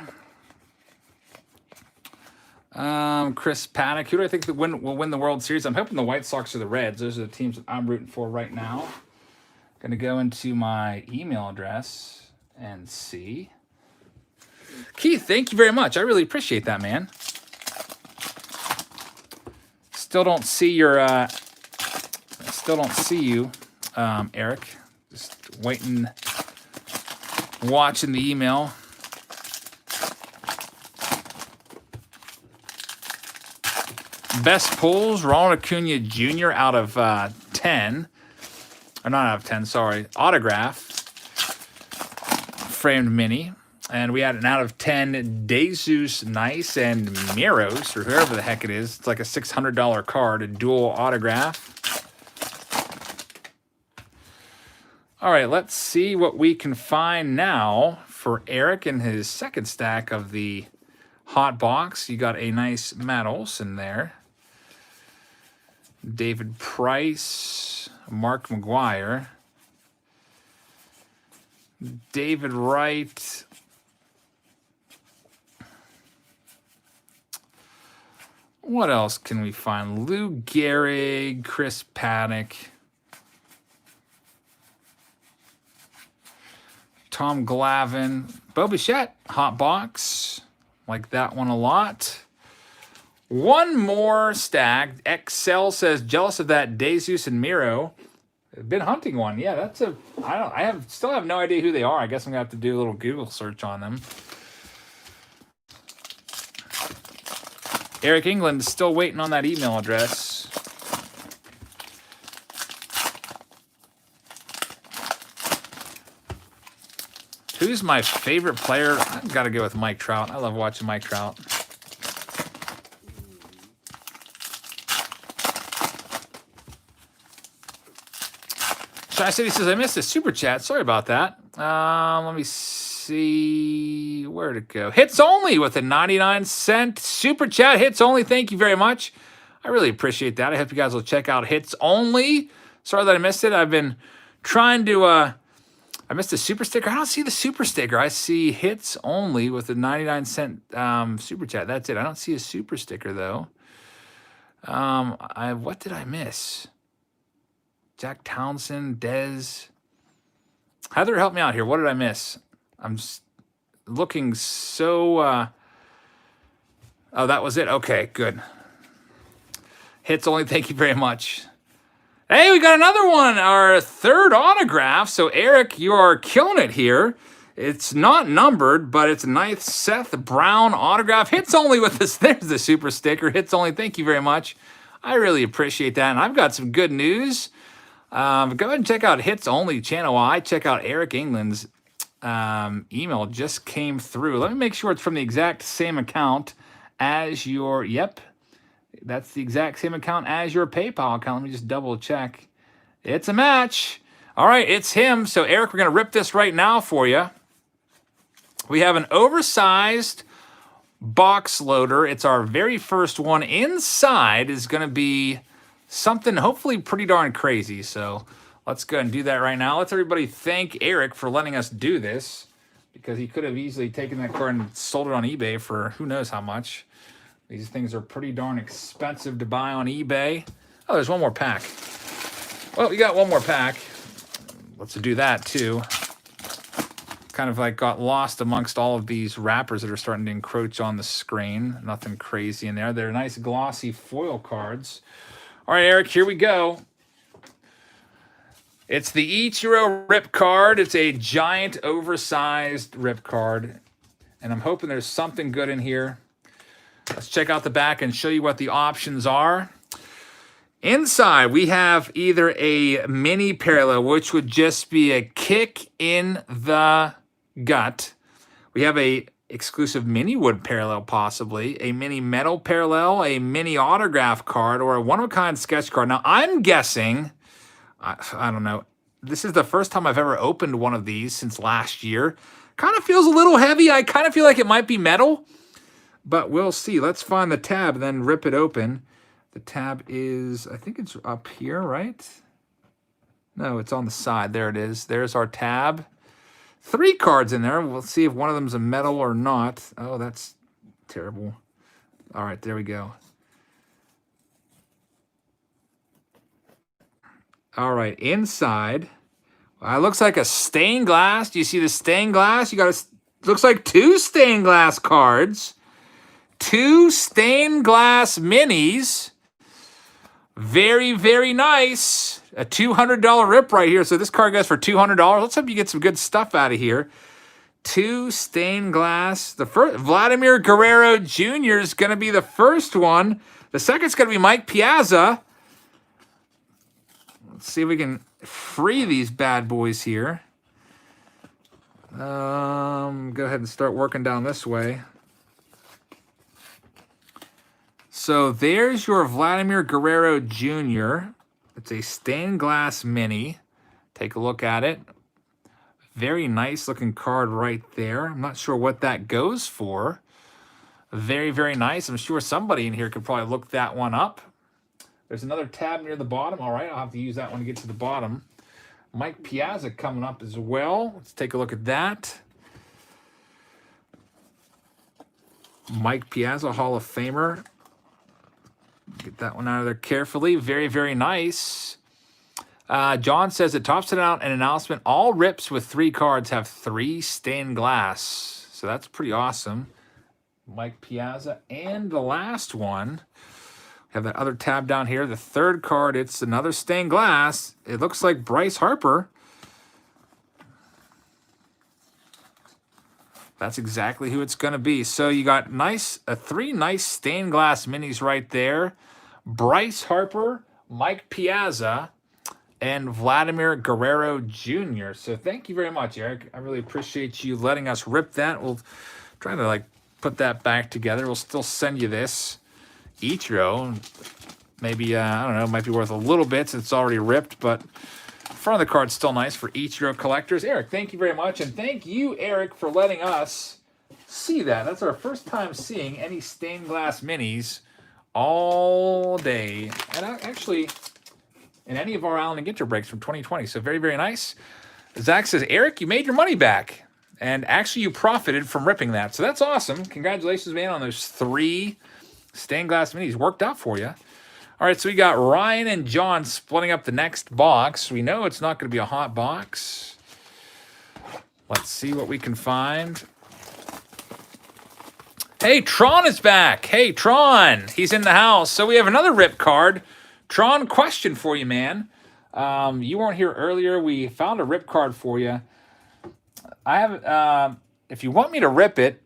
A: Chris Paddock. Who do I think will win the World Series? I'm hoping the White Sox or the Reds. Those are the teams that I'm rooting for right now. Going to go into my email address and see. Keith, thank you very much. I really appreciate that, man. Still don't see your. Still don't see you, Eric. Just waiting, watching the email. Best pulls, Ronald Acuna Jr. out of 10. Or not out of 10, sorry. Autograph. Framed mini. And we had an out of 10 Jesus Nice and Miros, or whoever the heck it is. It's like a $600 card, a dual autograph. All right, let's see what we can find now for Eric in his second stack of the hot box. You got a nice Matt Olson there. David Price, Mark McGuire, David Wright, what else can we find? Lou Gehrig, Chris Paddock, Tom Glavine, Bo Bichette, hot box, like that one a lot. One more stack. Excel says, jealous of that Jesus and Miro. Been hunting one. Yeah, that's a. Still have no idea who they are. I guess I'm gonna have to do a little Google search on them. Eric England is still waiting on that email address. Who's my favorite player? I've got to go with Mike Trout. I love watching Mike Trout. Shy City says, I missed a super chat. Sorry about that. Let me see. Where'd it go? Hits Only with a 99-cent super chat. Hits Only. Thank you very much. I really appreciate that. I hope you guys will check out Hits Only. Sorry that I missed it. I've been trying to... I missed a super sticker. I don't see the super sticker. I see Hits Only with a 99-cent super chat. That's it. I don't see a super sticker, though. What did I miss? Jack Townsend, Dez. Heather, help me out here. What did I miss? I'm just looking so... Oh, that was it. Okay, good. Hits Only. Thank you very much. Hey, we got another one. Our third autograph. So, Eric, you are killing it here. It's not numbered, but it's a nice Seth Brown autograph. Hits Only with this. There's the super sticker. Hits Only. Thank you very much. I really appreciate that. And I've got some good news. Go ahead and check out Hits Only channel while I check out Eric England's email. Just came through. Let me make sure it's from the exact same account as your... Yep. That's the exact same account as your PayPal account. Let me just double check. It's a match. All right, it's him. So, Eric, we're going to rip this right now for you. We have an oversized box loader. It's our very first one. Inside is going to be something hopefully pretty darn crazy. So, let's go and do that right now. Let's everybody thank Eric for letting us do this, because he could have easily taken that card and sold it on eBay for who knows how much. These things are pretty darn expensive to buy on eBay. Oh, there's one more pack. Well, we got one more pack. Let's do that, too. Kind of like got lost amongst all of these wrappers that are starting to encroach on the screen. Nothing crazy in there. They're nice glossy foil cards. All right, Eric, here we go. It's the Ichiro rip card. It's a giant, oversized rip card. And I'm hoping there's something good in here. Let's check out the back and show you what the options are. Inside, we have either a mini parallel, which would just be a kick in the gut. We have a exclusive mini wood parallel, possibly. A mini metal parallel, a mini autograph card, or a one-of-a-kind sketch card. Now, I'm guessing, I don't know, this is the first time I've ever opened one of these since last year. Kind of feels a little heavy. I kind of feel like it might be metal. But we'll see. Let's find the tab and then rip it open. The tab is, I think it's up here, right? No, it's on the side. There it is. There's our tab. 3 cards in there. We'll see if one of them's a metal or not. Oh, that's terrible. All right, there we go. All right, inside. It looks like a stained glass. Do you see the stained glass? You got looks like 2 stained glass cards. 2 stained glass minis. Very, very nice. A $200 rip right here. So this card goes for $200. Let's hope you get some good stuff out of here. 2 stained glass. The first, Vladimir Guerrero Jr. is going to be the first one. The second's going to be Mike Piazza. Let's see if we can free these bad boys here. Go ahead and start working down this way. So there's your Vladimir Guerrero Jr. It's a stained glass mini. Take a look at it. Very nice looking card right there. I'm not sure what that goes for. Very, very nice. I'm sure somebody in here could probably look that one up. There's another tab near the bottom. All right, I'll have to use that one to get to the bottom. Mike Piazza coming up as well. Let's take a look at that. Mike Piazza, Hall of Famer. Get that one out of there carefully. Very, very nice. John says it tops it out an announcement. All rips with 3 cards have 3 stained glass. So that's pretty awesome. Mike Piazza. And the last one, have that other tab down here. The third card, it's another stained glass. It looks like Bryce Harper. That's exactly who it's going to be. So you got 3 nice stained glass minis right there. Bryce Harper, Mike Piazza, and Vladimir Guerrero Jr. So thank you very much, Eric. I really appreciate you letting us rip that. We'll try to put that back together. We'll still send you this Ichiro. Maybe, I don't know, it might be worth a little bit since it's already ripped, but front of the card's still nice for Ichiro collectors. Eric, thank you very much. And thank you, Eric, for letting us see that. That's our first time seeing any stained glass minis all day. And actually, in any of our Allen and Ginter breaks from 2020. So very, very nice. Zach says, Eric, you made your money back. And actually, you profited from ripping that. So that's awesome. Congratulations, man, on those 3 stained glass minis. Worked out for you. All right, so we got Ryan and John splitting up the next box. We know it's not going to be a hot box. Let's see what we can find. Hey, Tron is back. Hey, Tron. He's in the house. So we have another rip card. Tron, question for you, man. You weren't here earlier. We found a rip card for you. I have, if you want me to rip it,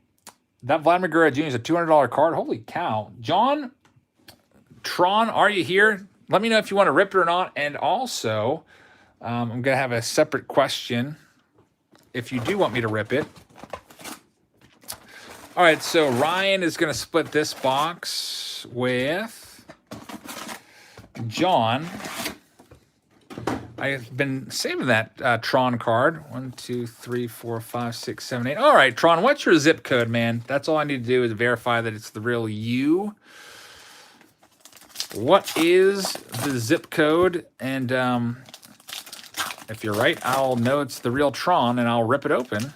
A: that Vladimir Guerrero Jr. is a $200 card. Holy cow. John, Tron, are you here? Let me know if you want to rip it or not. And also, I'm going to have a separate question if you do want me to rip it. All right, so Ryan is going to split this box with John. I've been saving that Tron card. 1, 2, 3, 4, 5, 6, 7, 8. All right, Tron, what's your zip code, man? That's all I need to do is verify that it's the real you. What is the zip code? And if you're right, I'll know it's the real Tron, and I'll rip it open.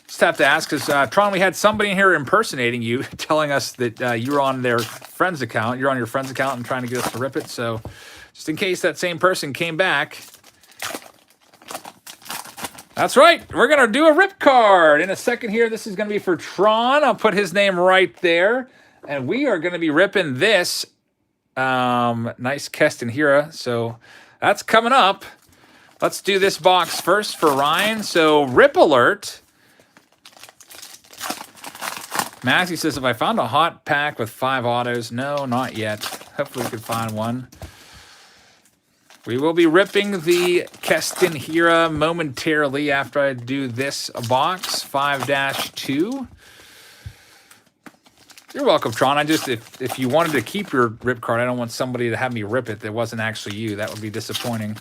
A: Just have to ask, because Tron, we had somebody in here impersonating you, telling us that you were on their friend's account. You're on your friend's account and trying to get us to rip it. So just in case that same person came back. That's right. We're going to do a rip card in a second here. This is going to be for Tron. I'll put his name right there. And we are going to be ripping this nice Keston Hira. So that's coming up. Let's do this box first for Ryan. So rip alert. Maxie says, if I found a hot pack with 5 autos, no, not yet. Hopefully we can find one. We will be ripping the Keston Hira momentarily after I do this box, 5-2. You're welcome, Tron. I just, if you wanted to keep your rip card, I don't want somebody to have me rip it that wasn't actually you. That would be disappointing.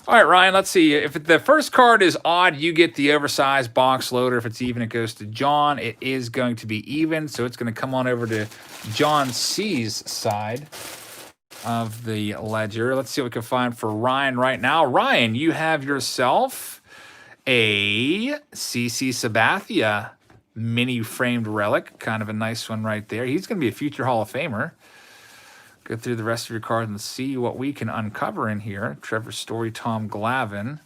A: All right, Ryan, let's see. If the first card is odd, you get the oversized box loader. If it's even, it goes to John. It is going to be even, so it's going to come on over to John C's side of the ledger. Let's see what we can find for Ryan right now. Ryan, you have yourself a CC Sabathia mini framed relic. Kind of a nice one right there. He's going to be a future Hall of Famer. Go through the rest of your cards and see what we can uncover in here. Trevor Story, Tom Glavine,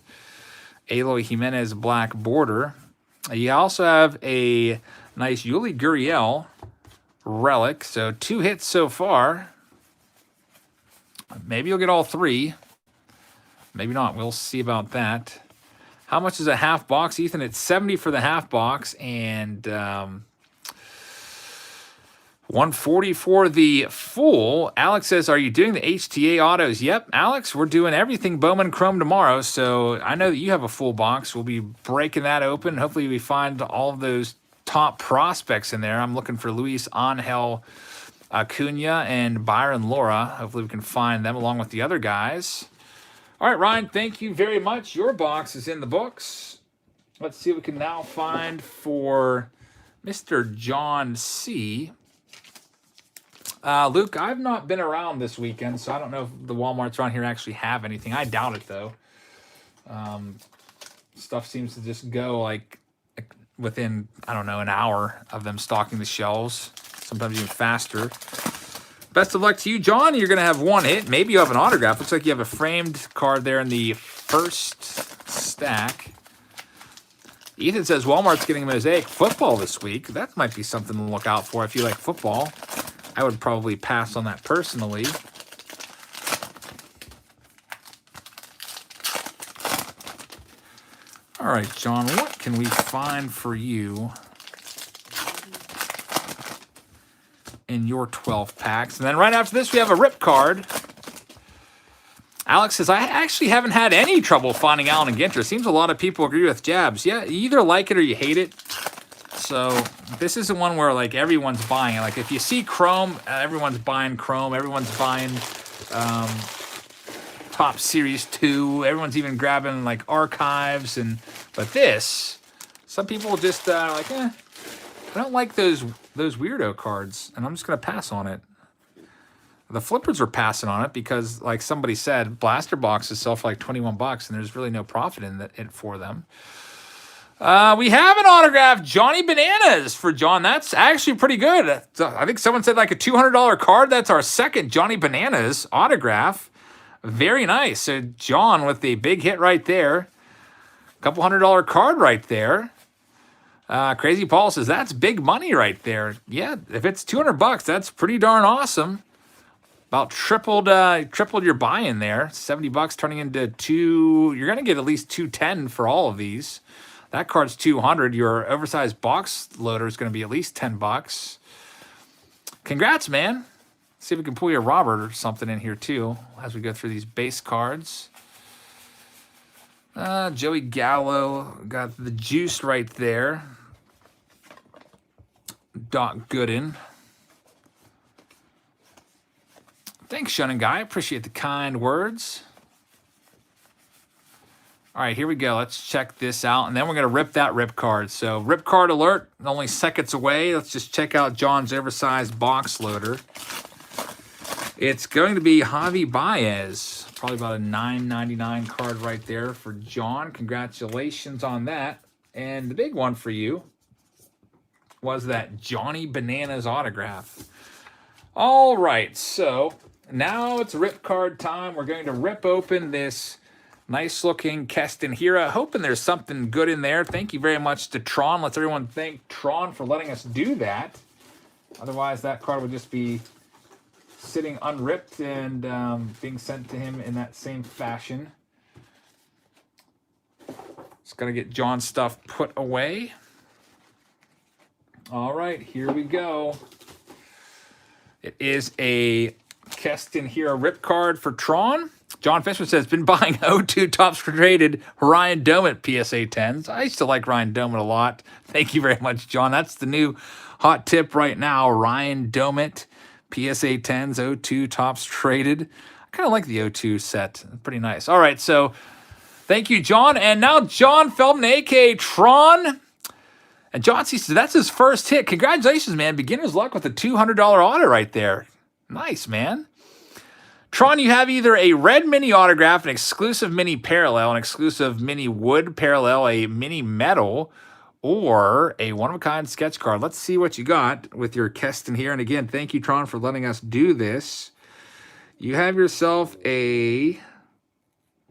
A: Eloy Jimenez, black border. You also have a nice Yuli Gurriel relic. So 2 hits so far. Maybe you'll get all 3. Maybe not. We'll see about that. How much is a half box, Ethan? It's 70 for the half box and 140 for the full. Alex says, are you doing the HTA autos? Yep, Alex, we're doing everything Bowman Chrome tomorrow. So I know that you have a full box. We'll be breaking that open. Hopefully we find all of those top prospects in there. I'm looking for Luis Angel Acuna and Byron Laura. Hopefully we can find them along with the other guys. All right, Ryan, thank you very much. Your box is in the books. Let's see what we can now find for Mr. John C. Luke, I've not been around this weekend, so I don't know if the Walmarts around here actually have anything. I doubt it, though. Stuff seems to just go, like within, I don't know, an hour of them stocking the shelves, sometimes even faster. Best of luck to you, John. You're going to have 1 hit. Maybe you have an autograph. Looks like you have a framed card there in the first stack. Ethan says Walmart's getting a Mosaic football this week. That might be something to look out for if you like football. I would probably pass on that personally. All right, John, what can we find for you in your 12 packs? And then right after this, we have a rip card. Alex says, I actually haven't had any trouble finding Allen and Ginter. Seems a lot of people agree with Jabs. Yeah, you either like it or you hate it. So this isn't one where like everyone's buying it. Like if you see Chrome, everyone's buying Chrome. Everyone's buying Top Series 2. Everyone's even grabbing like archives. But this, some people just like, I don't like those weirdo cards, and I'm just gonna pass on it. The flippers are passing on it because, like somebody said, blaster boxes sell for like $21, and there's really no profit in it for them. We have an autograph, Johnny Bananas for John. That's actually pretty good. I think someone said like a $200 card. That's our second Johnny Bananas autograph. Very nice. So John with the big hit right there. Couple $100 card right there. Crazy Paul says that's big money right there. Yeah, if it's $200, that's pretty darn awesome. About tripled your buy-in there. $70 turning into you're gonna get at least $210 for all of these. That card's $200. Your oversized box loader is going to be at least $10. Congrats, man. See if we can pull you a Robert or something in here, too, as we go through these base cards. Joey Gallo got the juice right there. Doc Gooden. Thanks, Shunning Guy. Appreciate the kind words. All right, here we go. Let's check this out, and then we're going to rip that rip card. So rip card alert, only seconds away. Let's just check out John's oversized box loader. It's going to be Javi Baez. Probably about a $9.99 card right there for John. Congratulations on that. And the big one for you was that Johnny Bananas autograph. All right, so now it's rip card time. We're going to rip open this nice looking Keston Hira. Hoping there's something good in there. Thank you very much to Tron. Let's everyone thank Tron for letting us do that. Otherwise, that card would just be sitting unripped and being sent to him in that same fashion. Just got to get John's stuff put away. All right, here we go. It is a Keston Hira rip card for Tron. John Fishman says, been buying O2 tops rated Ryan Domit PSA 10s. I used to like Ryan Domit a lot. Thank you very much, John. That's the new hot tip right now. Ryan Domit PSA 10s, O2 tops traded. I kind of like the O2 set. Pretty nice. All right, so thank you, John. And now John Feldman, a.k.a. Tron. And John C. says, that's his first hit. Congratulations, man. Beginner's luck with a $200 auto right there. Nice, man. Tron, you have either a red mini autograph, an exclusive mini parallel, an exclusive mini wood parallel, a mini metal, or a one-of-a-kind sketch card. Let's see what you got with your Keston here. And again, thank you, Tron, for letting us do this. You have yourself a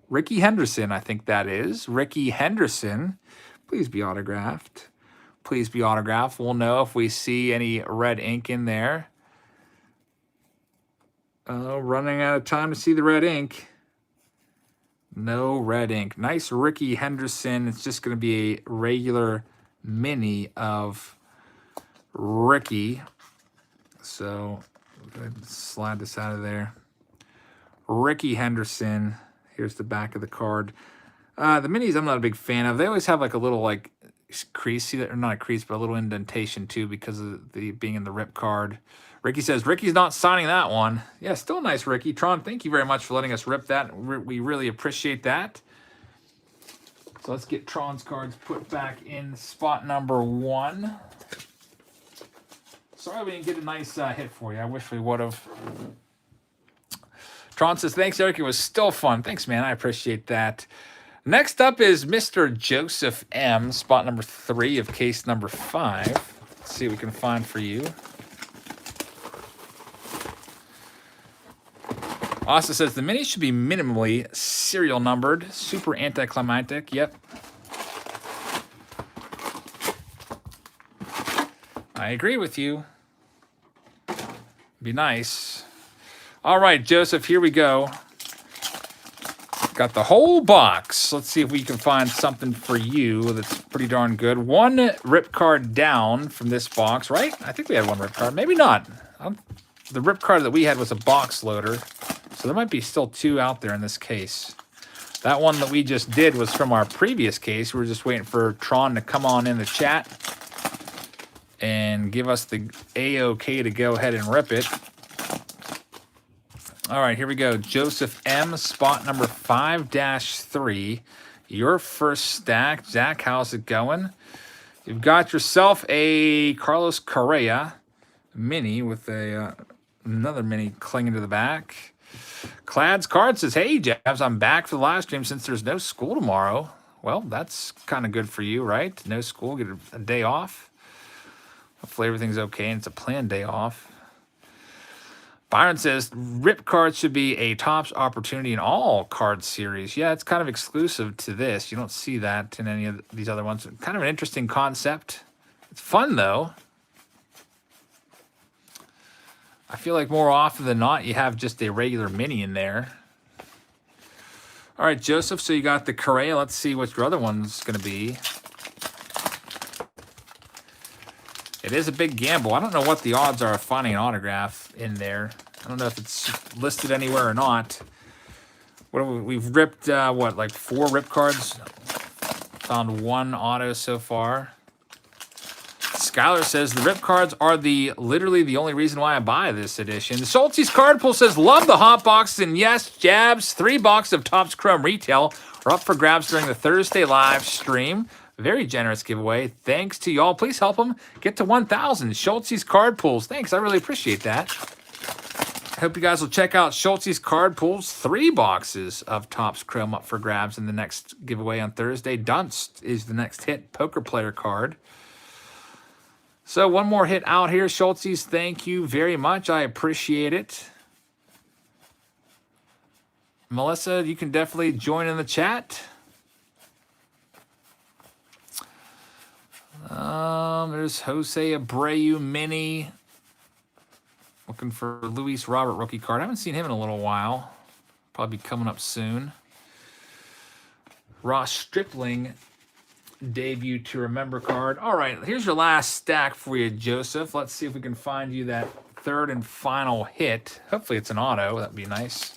A: Ricky Henderson, I think that is. Ricky Henderson. Please be autographed. Please be autographed. We'll know if we see any red ink in there. Running out of time to see the red ink. No red ink. Nice Ricky Henderson. It's just going to be a regular mini of Ricky. So, go ahead and slide this out of there. Ricky Henderson. Here's the back of the card. The minis I'm not a big fan of. They always have like a little like crease, or not a crease, but a little indentation too because of the being in the rip card. Ricky says, Ricky's not signing that one. Yeah, still nice, Ricky. Tron, thank you very much for letting us rip that. We really appreciate that. So let's get Tron's cards put back in spot number 1. Sorry we didn't get a nice hit for you. I wish we would have. Tron says, thanks, Eric. It was still fun. Thanks, man. I appreciate that. Next up is Mr. Joseph M., spot number 3 of case number 5. Let's see what we can find for you. Austin says, the minis should be minimally serial numbered. Super anticlimactic. Yep. I agree with you. Be nice. All right, Joseph, here we go. Got the whole box. Let's see if we can find something for you that's pretty darn good. One rip card down from this box, right? I think we had one rip card. Maybe not. The rip card that we had was a box loader. So there might be still 2 out there in this case. That one that we just did was from our previous case. We were just waiting for Tron to come on in the chat and give us the A-OK to go ahead and rip it. All right, here we go. Joseph M., spot number 5-3. Your first stack. Zach, how's it going? You've got yourself a Carlos Correa mini with a another mini clinging to the back. Clad's card says, hey, Jabs, I'm back for the live stream since there's no school tomorrow. Well, that's kind of good for you, right? No school, get a day off. Hopefully everything's okay and it's a planned day off. Byron says, rip cards should be a Topps opportunity in all card series. Yeah, it's kind of exclusive to this. You don't see that in any of these other ones. Kind of an interesting concept. It's fun, though. I feel like more often than not, you have just a regular mini in there. All right, Joseph, so you got the Correa. Let's see what your other one's going to be. It is a big gamble. I don't know what the odds are of finding an autograph in there. I don't know if it's listed anywhere or not. What have we've ripped, what, like 4 rip cards? Found 1 auto so far. Skylar says, the rip cards are literally the only reason why I buy this edition. Schultz's Card Pool says, love the hot boxes, and yes, Jabs, 3 boxes of Topps Chrome Retail are up for grabs during the Thursday live stream. Very generous giveaway. Thanks to y'all. Please help them get to 1,000. Schultz's Card Pools. Thanks. I really appreciate that. I hope you guys will check out Schultz's Card Pools. 3 boxes of Topps Chrome up for grabs in the next giveaway on Thursday. Dunst is the next hit. Poker player card. So one more hit out here. Schultz's, thank you very much. I appreciate it. Melissa, you can definitely join in the chat. There's Jose Abreu mini. Looking for Luis Robert rookie card. I haven't seen him in a little while. Probably coming up soon. Ross Stripling debut to remember card. All right, here's your last stack for you, Joseph. Let's see if we can find you that 3rd and final hit. Hopefully it's an auto. That'd be nice.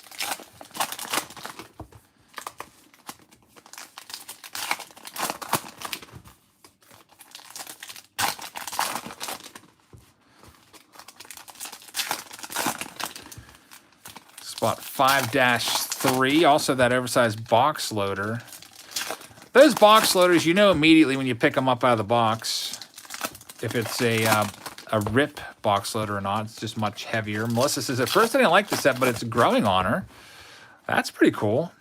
A: Spot 5-3. Also that oversized box loader. Those box loaders, you know immediately when you pick them up out of the box if it's a rip box loader or not. It's just much heavier. Melissa says, at first I didn't like the set, but it's growing on her. That's pretty cool.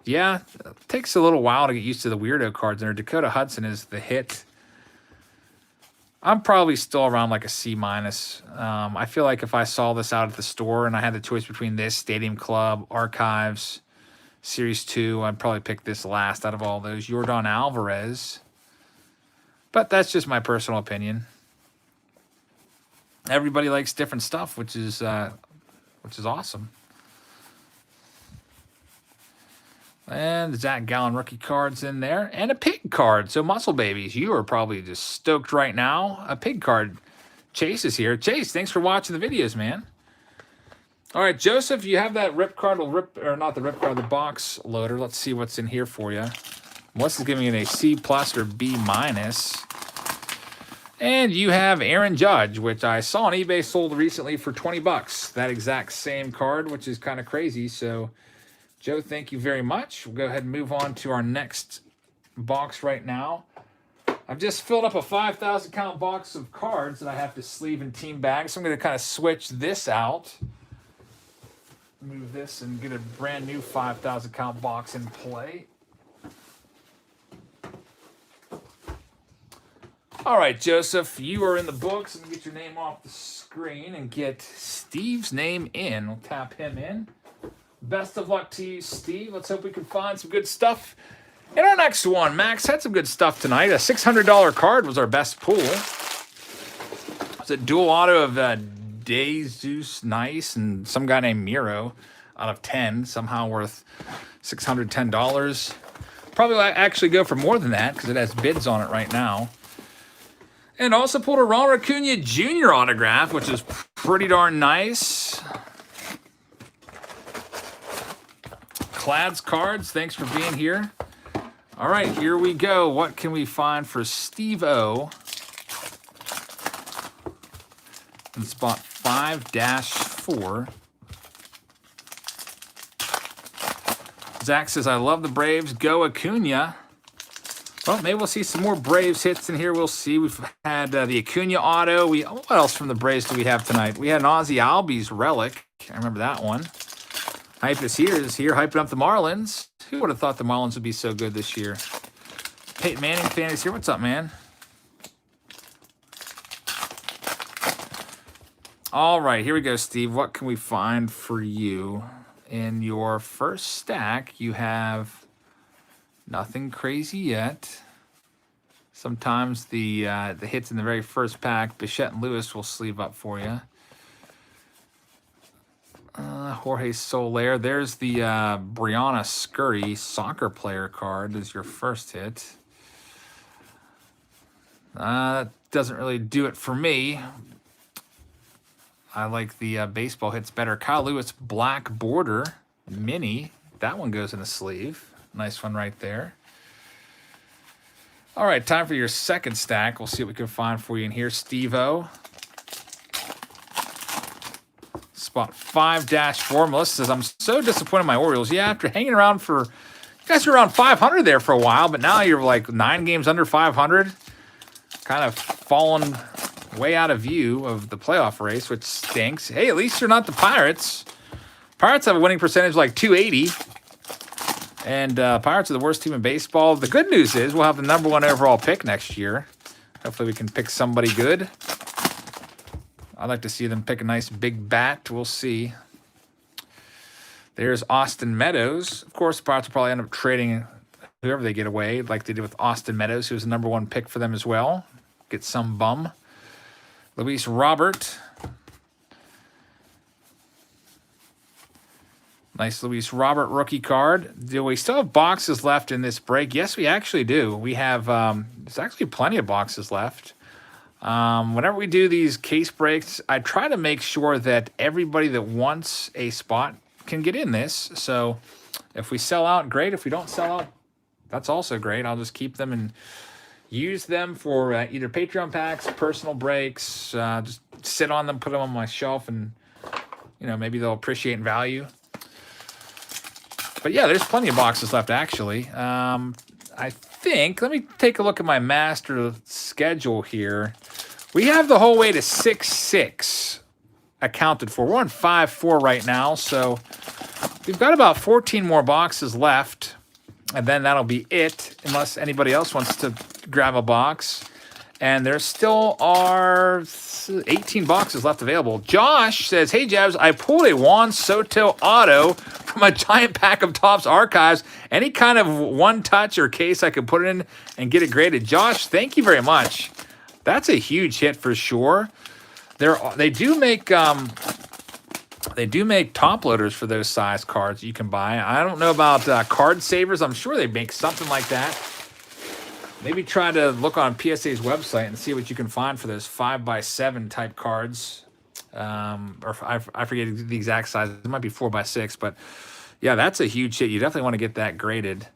A: Yeah, it takes a little while to get used to the weirdo cards. And Dakota Hudson is the hit. I'm probably still around like a C minus. I feel like if I saw this out at the store and I had the choice between this, Stadium Club, Archives, Series 2, I'd probably pick this last out of all those. Yordan Alvarez. But that's just my personal opinion. Everybody likes different stuff, which is awesome. And Zach Gallen rookie cards in there. And a pig card. So, Muscle Babies, you are probably just stoked right now. A pig card. Chase is here. Chase, thanks for watching the videos, man. All right, Joseph, you have that rip card, or not the rip card, the box loader. Let's see what's in here for you. Melissa's giving it a C plus or B minus. And you have Aaron Judge, which I saw on eBay sold recently for 20 bucks. That exact same card, which is kind of crazy. So, Joe, thank you very much. We'll go ahead and move on to our next box right now. I've just filled up a 5,000 count box of cards that I have to sleeve in team bags. So I'm going to kind of switch this out. Move this and get a brand new 5,000 count box in play. All right, Joseph, you are in the books. And get your name off the screen and get Steve's name in. We'll tap him in. Best of luck to you, Steve. Let's hope we can find some good stuff. In our next one, Max had some good stuff tonight. A $600 card was our best pull. It's a dual auto of Jesus Nice and some guy named Miro out of 10, somehow worth $610. Probably actually go for more than that because it has bids on it right now. And also pulled a Ronald Acuna Jr. autograph, which is pretty darn nice. Clad's cards, thanks for being here. All right, here we go. What can we find for Steve O? In spot 5-4. Zach says, I love the Braves. Go Acuna. Well, maybe we'll see some more Braves hits in here. We'll see. We've had the Acuna auto. What else from the Braves do we have tonight? We had an Ozzy Albies relic. I remember that one. Hype is here hyping up the Marlins. Who would have thought the Marlins would be so good this year? Peyton Manning fan is here. What's up, man? All right, here we go, Steve. What can we find for you? In your first stack, you have nothing crazy yet. Sometimes the hits in the very first pack, Bichette and Lewis will sleeve up for you. Jorge Soler. There's the Brianna Scurry soccer player card as your first hit. That doesn't really do it for me. I like the baseball hits better. Kyle Lewis black border mini. That one goes in a sleeve. Nice one right there. All right, time for your second stack. We'll see what we can find for you in here. Steve-O. Spot 5-4. Melissa says, I'm so disappointed in my Orioles. Yeah, after hanging around you guys were around 500 there for a while, but now you're like 9 games under 500. Kind of fallen way out of view of the playoff race, which stinks. Hey, at least you're not the Pirates. Pirates have a winning percentage like 280. And Pirates are the worst team in baseball. The good news is we'll have the #1 overall pick next year. Hopefully we can pick somebody good. I'd like to see them pick a nice big bat. We'll see. There's Austin Meadows. Of course, the Pirates will probably end up trading whoever they get away, like they did with Austin Meadows, who was the #1 pick for them as well. Get some bum. Luis Robert. Nice Luis Robert rookie card. Do we still have boxes left in this break? Yes, we actually do. We have, there's actually plenty of boxes left. Whenever we do these case breaks, I try to make sure that everybody that wants a spot can get in this. So if we sell out, great. If we don't sell out, that's also great. I'll just keep them and use them for either Patreon packs, personal breaks, just sit on them, put them on my shelf, and, you know, maybe they'll appreciate and value. But yeah, there's plenty of boxes left, actually. I think, let me take a look at my master schedule here. We have the whole way to 6-6 accounted for. We're on 5-4 right now, so we've got about 14 more boxes left, and then that'll be it, unless anybody else wants to grab a box. And there still are 18 boxes left available. Josh says, hey, Jabs, I pulled a Juan Soto auto from a giant pack of Topps Archives. Any kind of one-touch or case I could put it in and get it graded. Josh, thank you very much. That's a huge hit for sure. They do make top loaders for those size cards you can buy. I don't know about card savers. I'm sure they make something like that. Maybe try to look on PSA's website and see what you can find for those 5x7 type cards. Or I forget the exact size. It might be 4x6, but yeah, that's a huge hit. You definitely want to get that graded.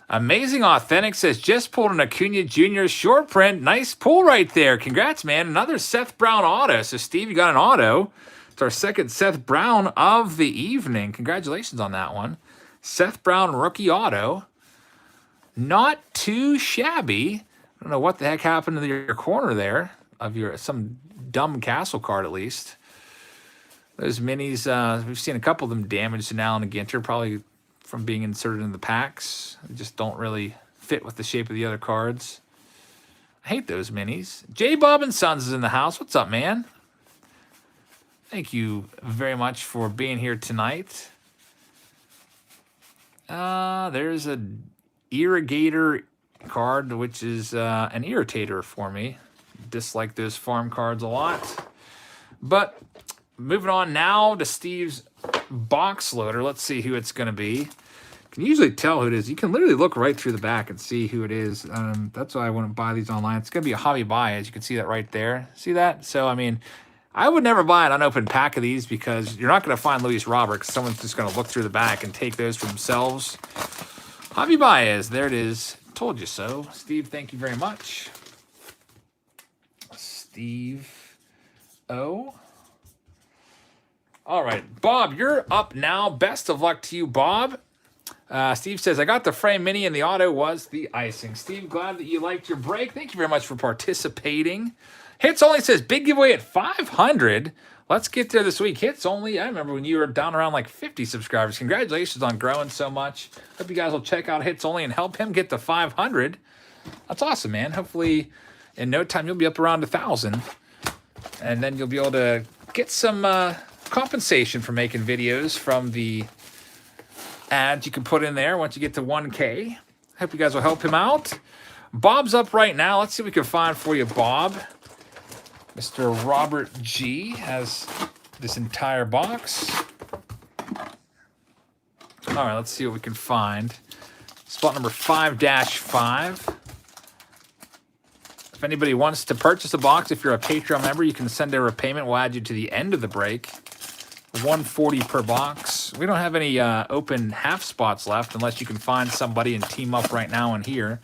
A: Amazing Authentic says, just pulled an Acuna Jr. short print. Nice pull right there. Congrats, man. Another Seth Brown auto. So, Steve, you got an auto. It's our second Seth Brown of the evening. Congratulations on that one. Seth Brown rookie auto. Not too shabby. I don't know what the heck happened to your corner there of some dumb Castle card at least. Those minis, we've seen a couple of them damaged in Allen and Ginter, probably from being inserted in the packs. They just don't really fit with the shape of the other cards. I hate those minis. J. Bob and Sons is in the house. What's up, man? Thank you very much for being here tonight. There's a Irrigator card, which is an irritator for me. Dislike those farm cards a lot. But moving on now to Steve's box loader. Let's see who it's going to be. You can usually tell who it is. You can literally look right through the back and see who it is. That's why I wouldn't buy these online. It's going to be a Hobby Baez. You can see that right there. See that? So, I mean, I would never buy an unopened pack of these because you're not going to find Luis Robert. Someone's just going to look through the back and take those for themselves. Hobby Baez, there it is. Told you so. Steve, thank you very much. Steve O. All right, Bob, you're up now. Best of luck to you, Bob. Steve says, I got the frame mini and the auto was the icing. Steve, glad that you liked your break. Thank you very much for participating. Hits Only says, big giveaway at 500. Let's get there this week. Hits Only, I remember when you were down around like 50 subscribers. Congratulations on growing so much. Hope you guys will check out Hits Only and help him get to 500. That's awesome, man. Hopefully in no time you'll be up around 1,000. And then you'll be able to get some compensation for making videos from the ads you can put in there once you get to 1K. Hope you guys will help him out. Bob's up right now. Let's see what we can find for you, Bob. Mr. Robert G has this entire box. All right, let's see what we can find. Spot number 5-5. If anybody wants to purchase a box, if you're a Patreon member, you can send over a payment. We'll add you to the end of the break. $140 per box. We don't have any open half spots left unless you can find somebody and team up right now in here.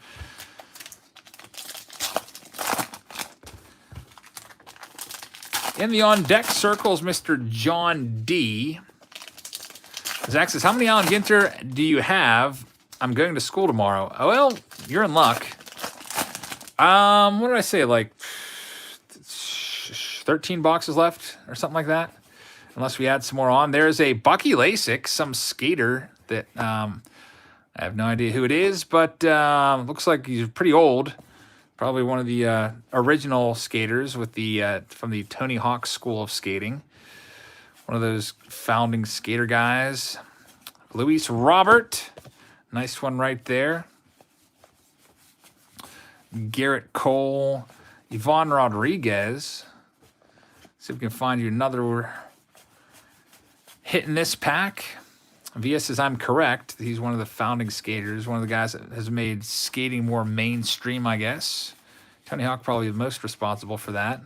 A: In the on-deck circles, Mr. John D. Zach says, how many Allen Ginter do you have? I'm going to school tomorrow. Oh, well, you're in luck. What did I say? Like 13 boxes left or something like that. Unless we add some more on. There's a Bucky Lasik, some skater that I have no idea who it is, but looks like he's pretty old. Probably one of the original skaters with the from the Tony Hawk School of Skating. One of those founding skater guys. Luis Robert. Nice one right there. Garrett Cole. Yvonne Rodriguez. See if we can find you another hit in this pack. Via says, I'm correct. He's one of the founding skaters, one of the guys that has made skating more mainstream, I guess. Tony Hawk probably the most responsible for that.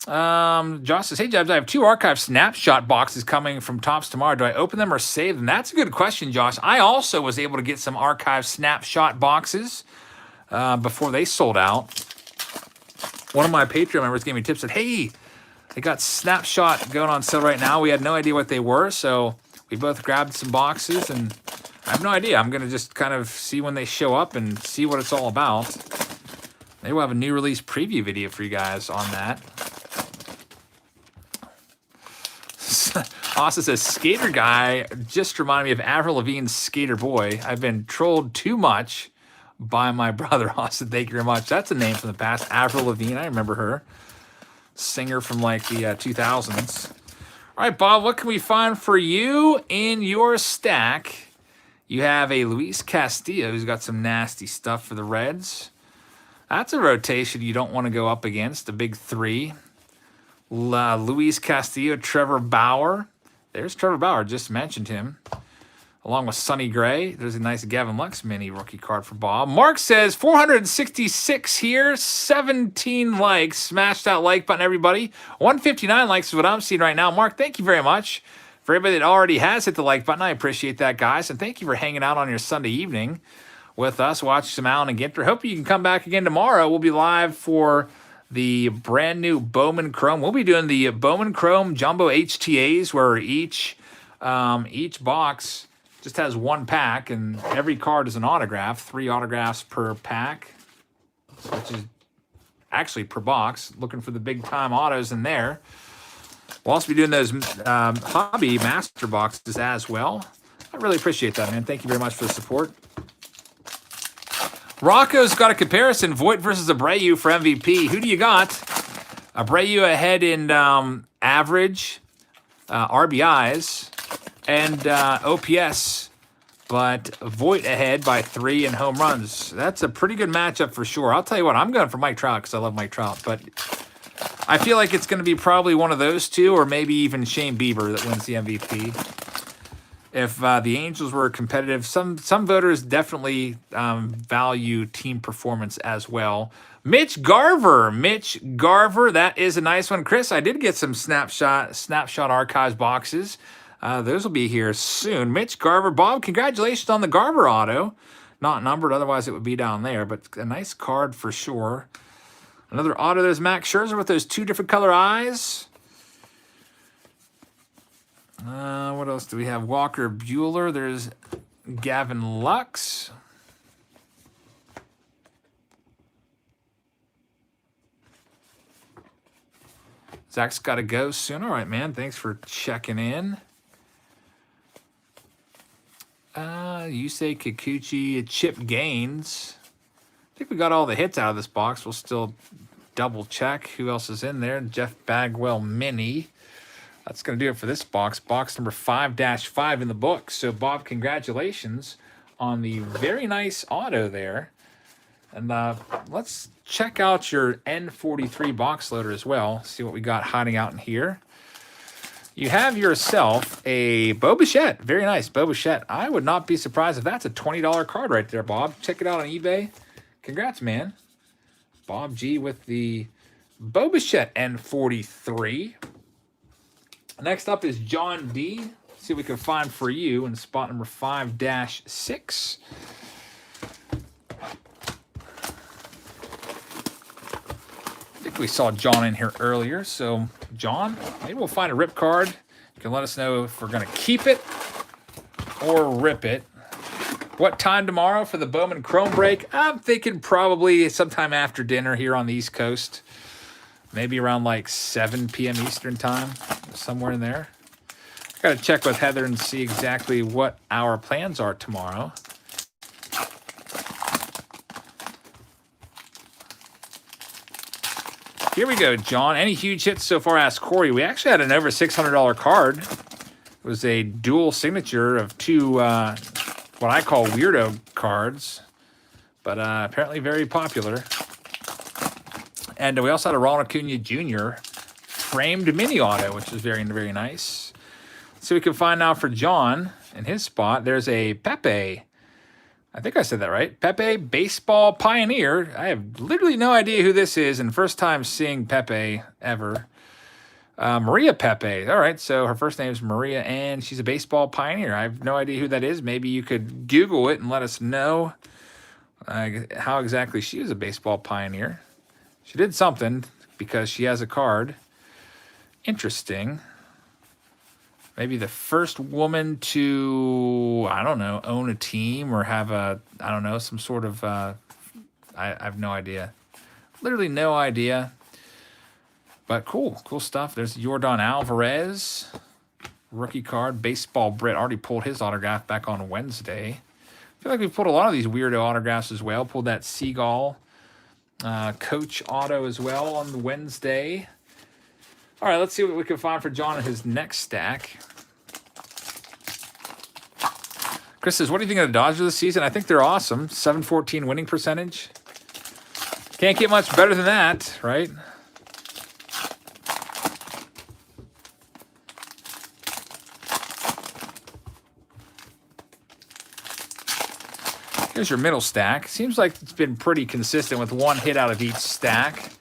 A: Josh says, hey, Jabs, I have 2 archive snapshot boxes coming from Topps tomorrow. Do I open them or save them? That's a good question, Josh. I also was able to get some archive snapshot boxes before they sold out. One of my Patreon members gave me tips, said, hey, they got snapshot going on sale right now. We had no idea what they were, so we both grabbed some boxes, and I have no idea. I'm going to just kind of see when they show up and see what it's all about. Maybe we'll have a new release preview video for you guys on that. Austin says, Skater Guy just reminded me of Avril Lavigne's Skater Boy. I've been trolled too much by my brother, Austin. Thank you very much. That's a name from the past. Avril Lavigne, I remember her. Singer from like the 2000s. All right, Bob, what can we find for you in your stack? You have a Luis Castillo who's got some nasty stuff for the Reds. That's a rotation you don't want to go up against, a big three. Luis Castillo, Trevor Bauer. There's Trevor Bauer, just mentioned him. Along with Sonny Gray. There's a nice Gavin Lux mini rookie card for Bob. Mark says 466 here, 17 likes. Smash that like button, everybody. 159 likes is what I'm seeing right now. Mark, thank you very much. For everybody that already has hit the like button, I appreciate that, guys. And thank you for hanging out on your Sunday evening with us, watching some Allen and Ginter. Hope you can come back again tomorrow. We'll be live for the brand new Bowman Chrome. We'll be doing the Bowman Chrome Jumbo HTAs, where each box just has one pack, and every card is an autograph. 3 autographs per pack, which is actually per box. Looking for the big time autos in there. We'll also be doing those hobby master boxes as well. I really appreciate that, man. Thank you very much for the support. Rocco's got a comparison. Voit versus Abreu for MVP. Who do you got? Abreu ahead in average, RBIs, and OPS, but Voit ahead by 3 in home runs. That's a pretty good matchup for sure. I'll tell you what, I'm going for Mike Trout because I love Mike Trout, but I feel like it's going to be probably one of those two, or maybe even Shane Bieber that wins the MVP. If the Angels were competitive, some voters definitely value team performance as well. Mitch Garver, that is a nice one. Chris, I did get some snapshot archives boxes. Those will be here soon. Mitch Garver, Bob, congratulations on the Garver auto. Not numbered, otherwise it would be down there, but a nice card for sure. Another auto, there's Max Scherzer with those 2 different color eyes. What else do we have? Walker Buehler. There's Gavin Lux. Zach's got to go soon. All right, man. Thanks for checking in. You say Kikuchi, Chip Gaines. I think we got all the hits out of this box. We'll still double check who else is in there. Jeff Bagwell Mini. That's going to do it for this box. Box number 5-5 in the book. So, Bob, congratulations on the very nice auto there. And let's check out your N43 box loader as well. See what we got hiding out in here. You have yourself a Bo Bichette. Very nice, Bo Bichette. I would not be surprised if that's a $20 card right there, Bob. Check it out on eBay. Congrats, man. Bob G with the Bo Bichette N43. Next up is John D. See what we can find for you in spot number 5-6. I think we saw John in here earlier. So, John, maybe we'll find a rip card. You can let us know if we're going to keep it or rip it. What time tomorrow for the Bowman Chrome break? I'm thinking probably sometime after dinner here on the East Coast. Maybe around like 7 p.m. Eastern time, somewhere in there. I got to check with Heather and see exactly what our plans are tomorrow. Here we go, John. Any huge hits so far? Asked Corey. We actually had an over $600 card. It was a dual signature of 2, what I call weirdo cards, but apparently very popular. And we also had a Ronald Acuna Jr. framed mini auto, which is very, very nice. So we can find now for John in his spot. There's a Pepe. I think I said that right. Pepe Baseball Pioneer. I have literally no idea who this is, and first time seeing Pepe ever. Maria Pepe. All right, so her first name is Maria, and she's a baseball pioneer. I have no idea who that is. Maybe you could Google it and let us know how exactly she is a baseball pioneer. She did something because she has a card. Interesting. Maybe the first woman to, I don't know, own a team or have a, I don't know, some sort of, I have no idea. Literally no idea. But cool stuff. There's Yordan Alvarez. Rookie card, Baseball Brit already pulled his autograph back on Wednesday. I feel like we pulled a lot of these weirdo autographs as well. Pulled that Seagull Coach auto as well on Wednesday. All right, let's see what we can find for John in his next stack. Chris says, what do you think of the Dodgers this season? I think they're awesome. 714 winning percentage. Can't get much better than that, right? Here's your middle stack. Seems like it's been pretty consistent with one hit out of each stack.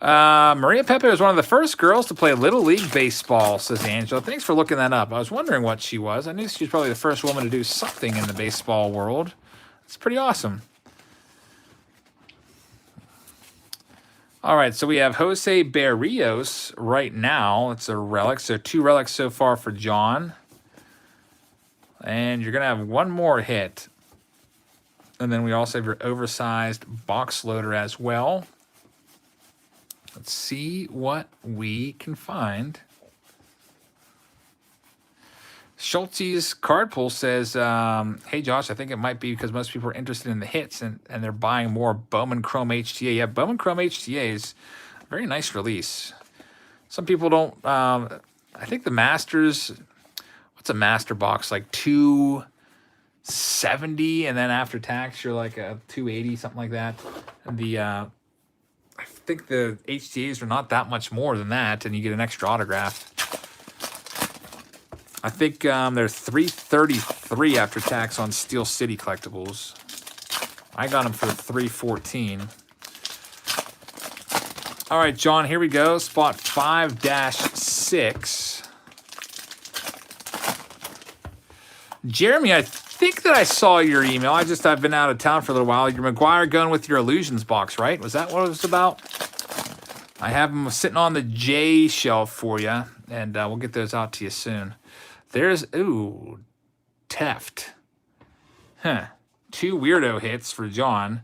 A: Maria Pepe was one of the first girls to play Little League Baseball, says Angela. Thanks for looking that up. I was wondering what she was. I knew she was probably the first woman to do something in the baseball world. It's pretty awesome. All right, so we have Jose Berrios right now. It's a relic. So 2 relics so far for John. And you're going to have one more hit. And then we also have your oversized box loader as well. Let's see what we can find. Schultz's card pull says, hey, Josh, I think it might be because most people are interested in the hits and they're buying more Bowman Chrome HTA. Yeah, Bowman Chrome HTA is a very nice release. Some people don't, I think the Masters, what's a Master box? Like 270, and then after tax, you're like a 280, something like that. And the, I think the HTAs are not that much more than that, and you get an extra autograph. I think they're $333 after tax on Steel City collectibles. I got them for $314. All right, John, here we go. Spot 5-6. Jeremy, I think that I saw your email. I've been out of town for a little while. Your McGuire going with your Illusions box, right? Was that what it was about? I have them sitting on the J shelf for you, and we'll get those out to you soon. There's, ooh, Teft. Huh. 2 weirdo hits for John.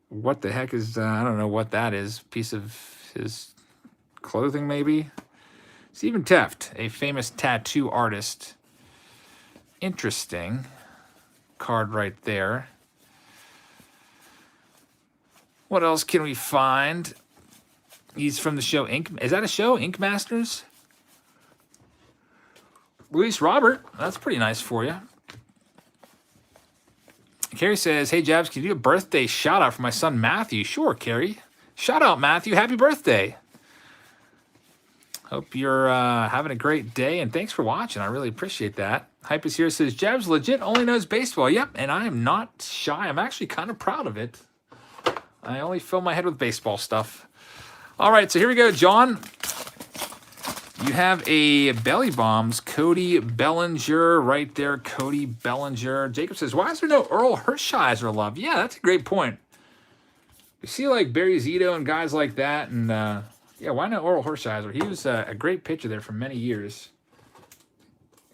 A: What the heck is, I don't know what that is. Piece of his clothing, maybe? Stephen Teft, a famous tattoo artist. Interesting card right there. What else can we find? He's from the show Ink. Is that a show? Ink Masters? Luis Robert. That's pretty nice for you. Carrie says, hey, Jabs, can you do a birthday shout out for my son Matthew? Sure, Carrie. Shout out, Matthew. Happy birthday. Hope you're having a great day, and thanks for watching. I really appreciate that. Hype is here says, Jabs legit only knows baseball. Yep, and I am not shy. I'm actually kind of proud of it. I only fill my head with baseball stuff. All right, so here we go, John. You have a Belly Bombs, Cody Bellinger right there. Cody Bellinger. Jacob says, why is there no Earl Hershiser love? Yeah, that's a great point. You see like Barry Zito and guys like that, and yeah, why not Earl Hershiser? He was a great pitcher there for many years.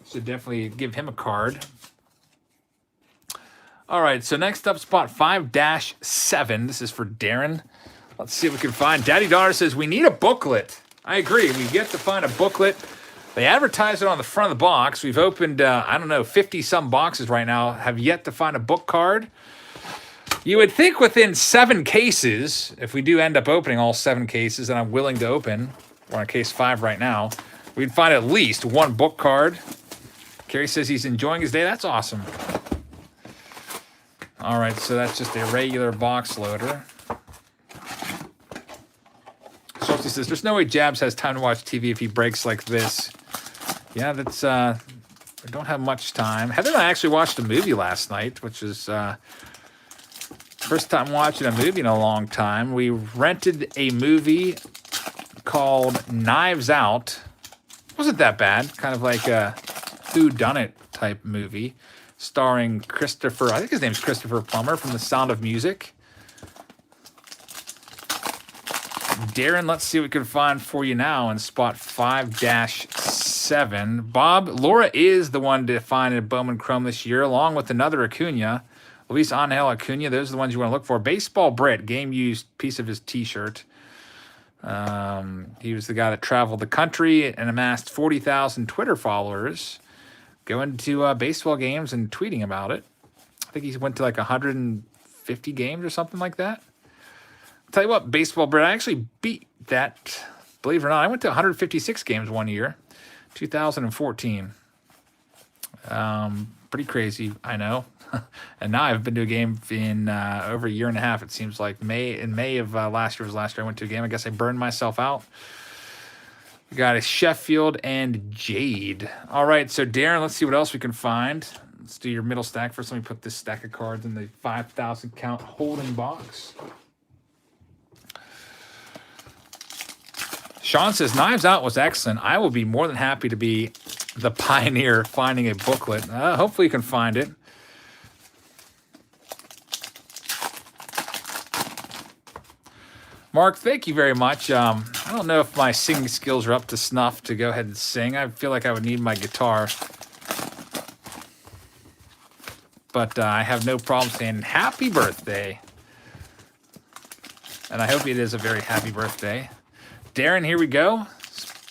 A: Should definitely give him a card. All right, so next up, spot 5-7. This is for Darren. Let's see what we can find. Daddy Daughter says, we need a booklet. I agree. We get to find a booklet. They advertise it on the front of the box. We've opened, I don't know, 50-some boxes right now. Have yet to find a book card. You would think within 7 cases, if we do end up opening all 7 cases, and I'm willing to open, we're on case 5 right now, we'd find at least 1 book card. Kerry says he's enjoying his day. That's awesome. All right, so that's just a regular box loader. Schultz says, there's no way Jabs has time to watch TV if he breaks like this. Yeah, that's, I don't have much time. Heather and I actually watched a movie last night, which is first time watching a movie in a long time. We rented a movie called Knives Out. Wasn't that bad. Kind of like a whodunit type movie. Starring Christopher, I think his name's Christopher Plummer from The Sound of Music. Darren, let's see what we can find for you now in spot 5-7. Bob, Laura is the one to find a Bowman Chrome this year, along with another Acuna. Luis Angel Acuna, those are the ones you want to look for. Baseball Brit, game used piece of his t-shirt. He was the guy that traveled the country and amassed 40,000 Twitter followers, going to baseball games and tweeting about it. I think he went to like 150 games or something like that. I'll tell you what, baseball, Brett, I actually beat that. Believe it or not, I went to 156 games one year, 2014. Pretty crazy, I know. And now I've been to a game in over a year and a half. It seems like May of last year I went to a game. I guess I burned myself out. We got a Sheffield and Jade. All right, so Darren, let's see what else we can find. Let's do your middle stack first. Let me put this stack of cards in the 5,000 count holding box. Sean says, Knives Out was excellent. I will be more than happy to be the pioneer finding a booklet. Hopefully you can find it. Mark, thank you very much. I don't know if my singing skills are up to snuff to go ahead and sing. I feel like I would need my guitar. But I have no problem saying happy birthday. And I hope it is a very happy birthday. Darren, here we go.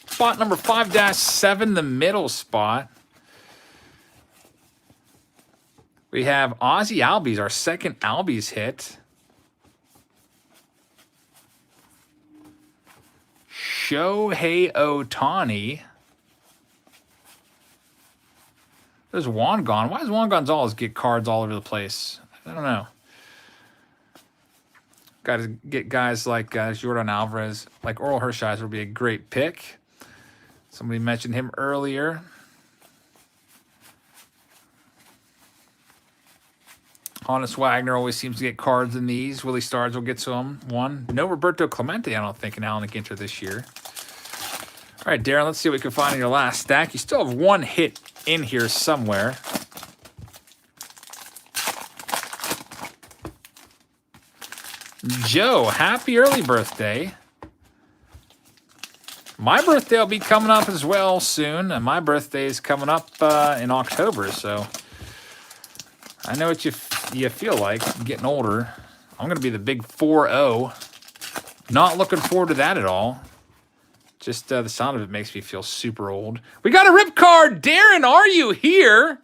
A: Spot number 5-7, the middle spot. We have Ozzy Albies, our second Albies hit. Shohei Ohtani. There's Wangon. Why does Juan Gonzalez get cards all over the place? I don't know. Got to get guys like Jordan Alvarez, like Oral Hershiser would be a great pick. Somebody mentioned him earlier. Honest Wagner always seems to get cards in these. Willie Stards will get some one. No Roberto Clemente, I don't think, in Alan Ginter this year. All right, Darren, let's see what we can find in your last stack. You still have one hit in here somewhere. Joe, happy early birthday. My birthday will be coming up as well soon, and my birthday is coming up in October, so I know what you feel like getting older. I'm going to be the big 4-0. Not looking forward to that at all. Just the sound of it makes me feel super old. We got a rip card. Darren, are you here?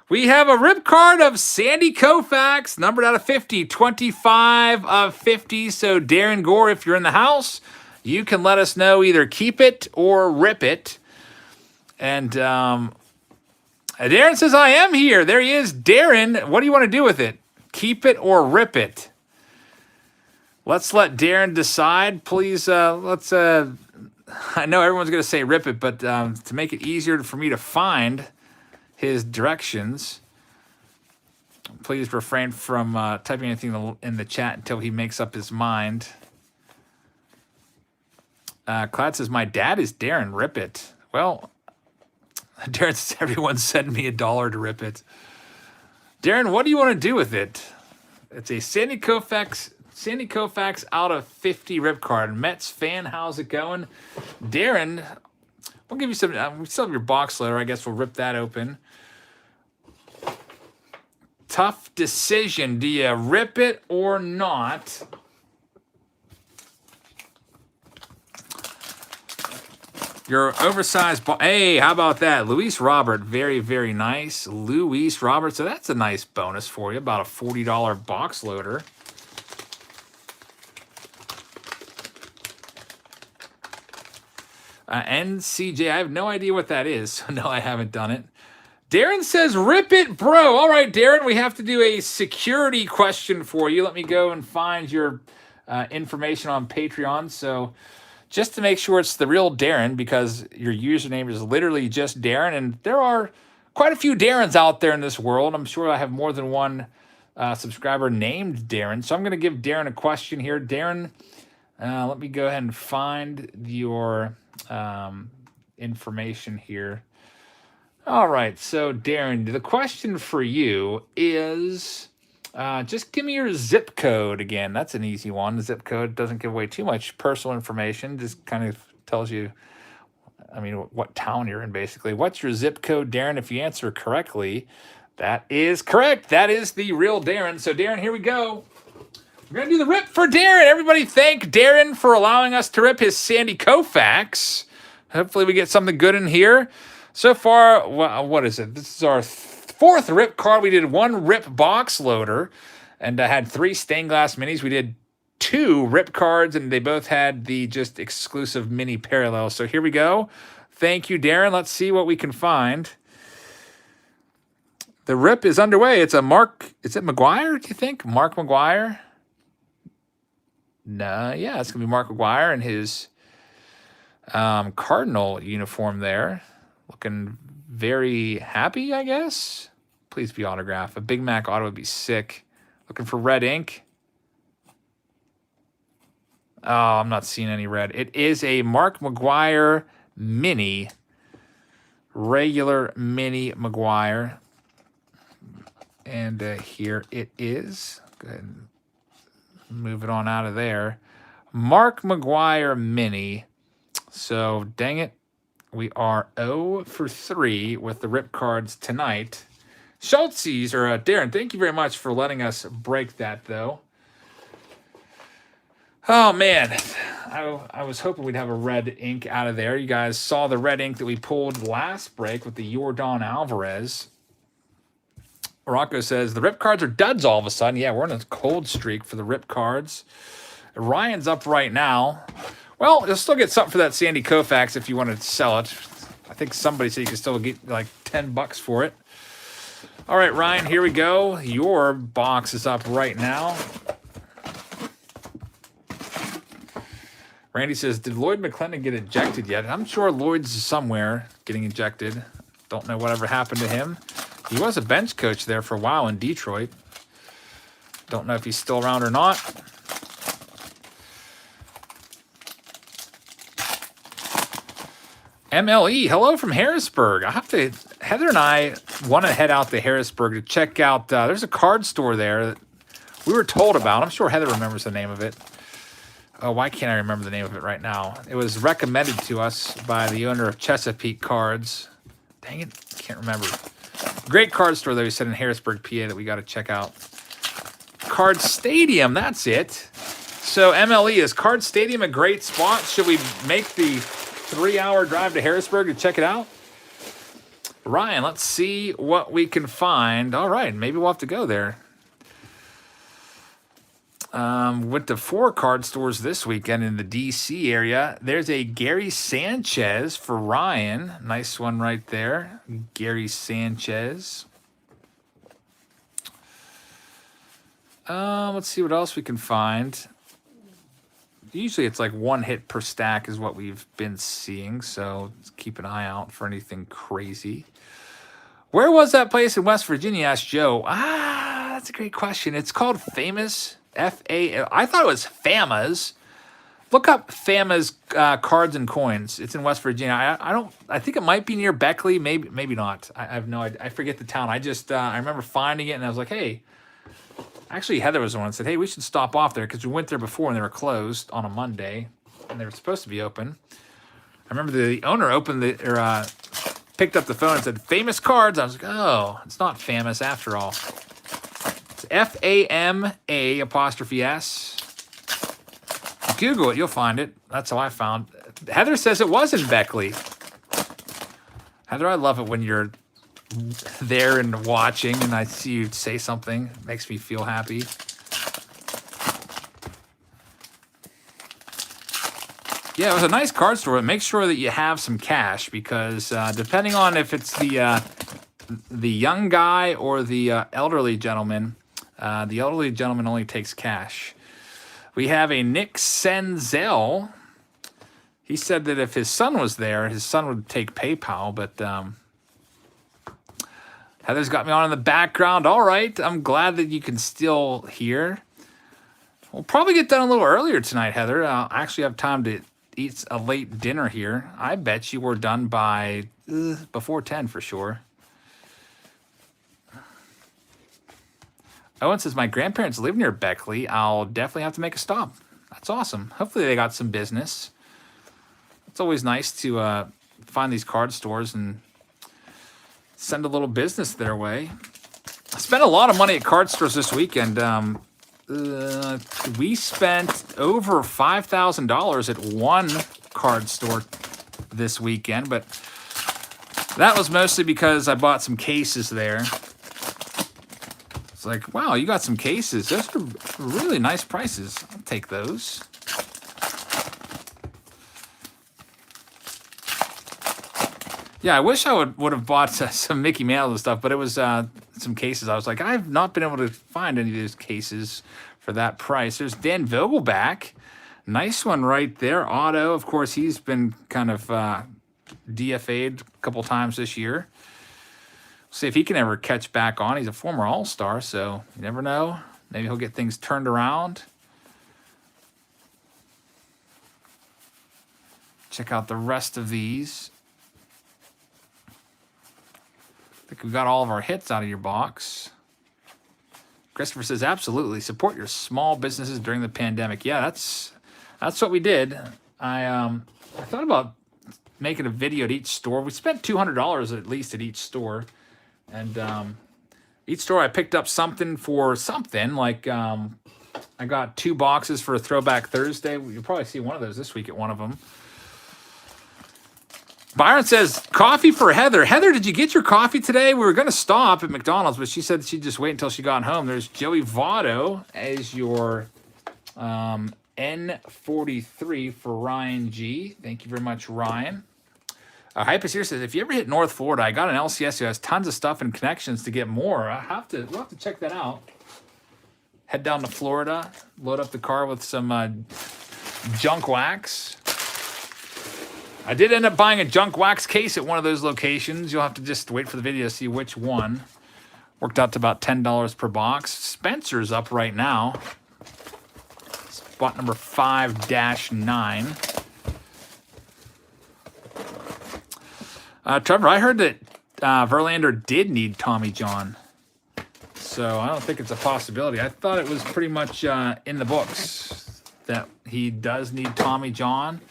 A: We have a rip card of Sandy Koufax, numbered out of 50, 25 of 50. So, Darren Gore, if you're in the house, you can let us know, either keep it or rip it. And Darren says, I am here. There he is. Darren, what do you want to do with it? Keep it or rip it? Let's let Darren decide. Please, let's... I know everyone's going to say rip it, but to make it easier for me to find his directions, please refrain from typing anything in the chat until he makes up his mind. Cloud says, my dad is Darren, rip it. Well, Darren says, everyone send me $1 to rip it. Darren, what do you want to do with it? It's a Sandy Koufax out of 50 rip card. Mets fan, how's it going? Darren, we'll give you some, we still have your box letter. I guess we'll rip that open. Tough decision. Do you rip it or not? Your oversized hey, how about that? Luis Robert, very, very nice. Luis Robert, so that's a nice bonus for you. About a $40 box loader. NCJ, I have no idea what that is, so no, I haven't done it. Darren says, rip it, bro. All right, Darren, we have to do a security question for you. Let me go and find your information on Patreon. So just to make sure it's the real Darren, because your username is literally just Darren, and there are quite a few Darrens out there in this world. I'm sure I have more than one subscriber named Darren. So I'm going to give Darren a question here. Darren, let me go ahead and find your information here. All right, so Darren, the question for you is, just give me your zip code again. That's an easy one. The zip code doesn't give away too much personal information, just kind of tells you, I mean, what town you're in, basically. What's your zip code, Darren? If you answer correctly, that is correct. That is the real Darren. So, Darren, here we go. We're going to do the rip for Darren. Everybody thank Darren for allowing us to rip his Sandy Koufax. Hopefully we get something good in here. So far, what is it? This is our fourth rip card. We did one rip box loader and had 3 stained glass minis. We did 2 rip cards, and they both had the just exclusive mini parallel. So here we go. Thank you, Darren. Let's see what we can find. The rip is underway. It's a Mark. Is it McGuire, do you think? Mark McGuire? No, yeah, it's going to be Mark McGuire in his Cardinal uniform there. Looking very happy, I guess. Please be autographed. A Big Mac auto would be sick. Looking for red ink. Oh, I'm not seeing any red. It is a Mark McGuire mini. Regular mini McGuire. And here it is. Go ahead and move it on out of there. Mark McGuire mini. So, dang it. We are 0 for 3 with the rip cards tonight. Schultzes, or Darren, thank you very much for letting us break that, though. Oh, man. I was hoping we'd have a red ink out of there. You guys saw the red ink that we pulled last break with the Yordan Alvarez. Rocco says, the rip cards are duds all of a sudden. Yeah, we're in a cold streak for the rip cards. Ryan's up right now. Well, you'll still get something for that Sandy Koufax if you want to sell it. I think somebody said you can still get like $10 for it. All right, Ryan, here we go. Your box is up right now. Randy says, did Lloyd McClendon get ejected yet? I'm sure Lloyd's somewhere getting ejected. Don't know whatever happened to him. He was a bench coach there for a while in Detroit. Don't know if he's still around or not. MLE, hello from Harrisburg. Heather and I want to head out to Harrisburg to check out, there's a card store there that we were told about. I'm sure Heather remembers the name of it. Oh, why can't I remember the name of it right now? It was recommended to us by the owner of Chesapeake Cards. Dang it, can't remember. Great card store, though, he said in Harrisburg, PA, that we got to check out. Card Stadium, that's it. So, MLE, is Card Stadium a great spot? Should we make the 3-hour drive to Harrisburg to check it out? Ryan, let's see what we can find. All right, maybe we'll have to go there. Went to 4 card stores this weekend in the D.C. area. There's a Gary Sanchez for Ryan. Nice one right there. Gary Sanchez. Let's see what else we can find. Usually it's like 1 hit per stack is what we've been seeing, so let's keep an eye out for anything crazy. Where was that place in West Virginia, asked Joe. That's a great question. It's called Famous, F-A... I thought it was Fama's. Look up Fama's Cards and Coins. It's in West Virginia. I think it might be near Beckley, maybe not. I have no idea. I forget the town. I remember finding it, and I was like, hey... Actually, Heather was the one that said, hey, we should stop off there because we went there before and they were closed on a Monday and they were supposed to be open. I remember the owner picked up the phone and said, Famous Cards. I was like, oh, it's not famous after all. It's F-A-M-A''S. Google it, you'll find it. That's how I found it. Heather says it was in Beckley. Heather, I love it when you're there and watching and I see you say something. It makes me feel happy. Yeah, it was a nice card store. Make sure that you have some cash because depending on if it's the young guy or the elderly gentleman, the elderly gentleman only takes cash. We have a Nick Senzel. He said that if his son was there, his son would take PayPal, but Heather's got me on in the background. All right, I'm glad that you can still hear. We'll probably get done a little earlier tonight, Heather. I'll actually have time to eat a late dinner here. I bet you we're done by before 10 for sure. Owen says, my grandparents live near Beckley. I'll definitely have to make a stop. That's awesome. Hopefully they got some business. It's always nice to find these card stores and send a little business their way. I spent a lot of money at card stores this weekend. We spent over $5,000 at one card store this weekend, but that was mostly because I bought some cases there. It's like, wow, you got some cases. Those are really nice prices. I'll take those. Yeah, I wish I would have bought some Mickey Mouse and stuff, but it was some cases. I was like, I've not been able to find any of those cases for that price. There's Dan Vogelback. Nice one right there. Auto, of course, he's been kind of DFA'd a couple times this year. See if he can ever catch back on. He's a former All-Star, so you never know. Maybe he'll get things turned around. Check out the rest of these. I think we've got all of our hits out of your box. Christopher says, absolutely. Support your small businesses during the pandemic. Yeah, that's what we did. I thought about making a video at each store. We spent $200 at least at each store. And each store I picked up something for something. Like I got 2 boxes for a Throwback Thursday. You'll probably see one of those this week at one of them. Byron says, coffee for Heather. Heather, did you get your coffee today? We were going to stop at McDonald's, but she said she'd just wait until she got home. There's Joey Votto as your N43 for Ryan G. Thank you very much, Ryan. Hypus here says, if you ever hit North Florida, I got an LCS who has tons of stuff and connections to get more. We'll have to check that out. Head down to Florida, load up the car with some junk wax. I did end up buying a junk wax case at one of those locations. You'll have to just wait for the video to see which one. Worked out to about $10 per box. Spencer's up right now. Spot number 5-9. Trevor, I heard that Verlander did need Tommy John. So I don't think it's a possibility. I thought it was pretty much in the books that he does need Tommy John.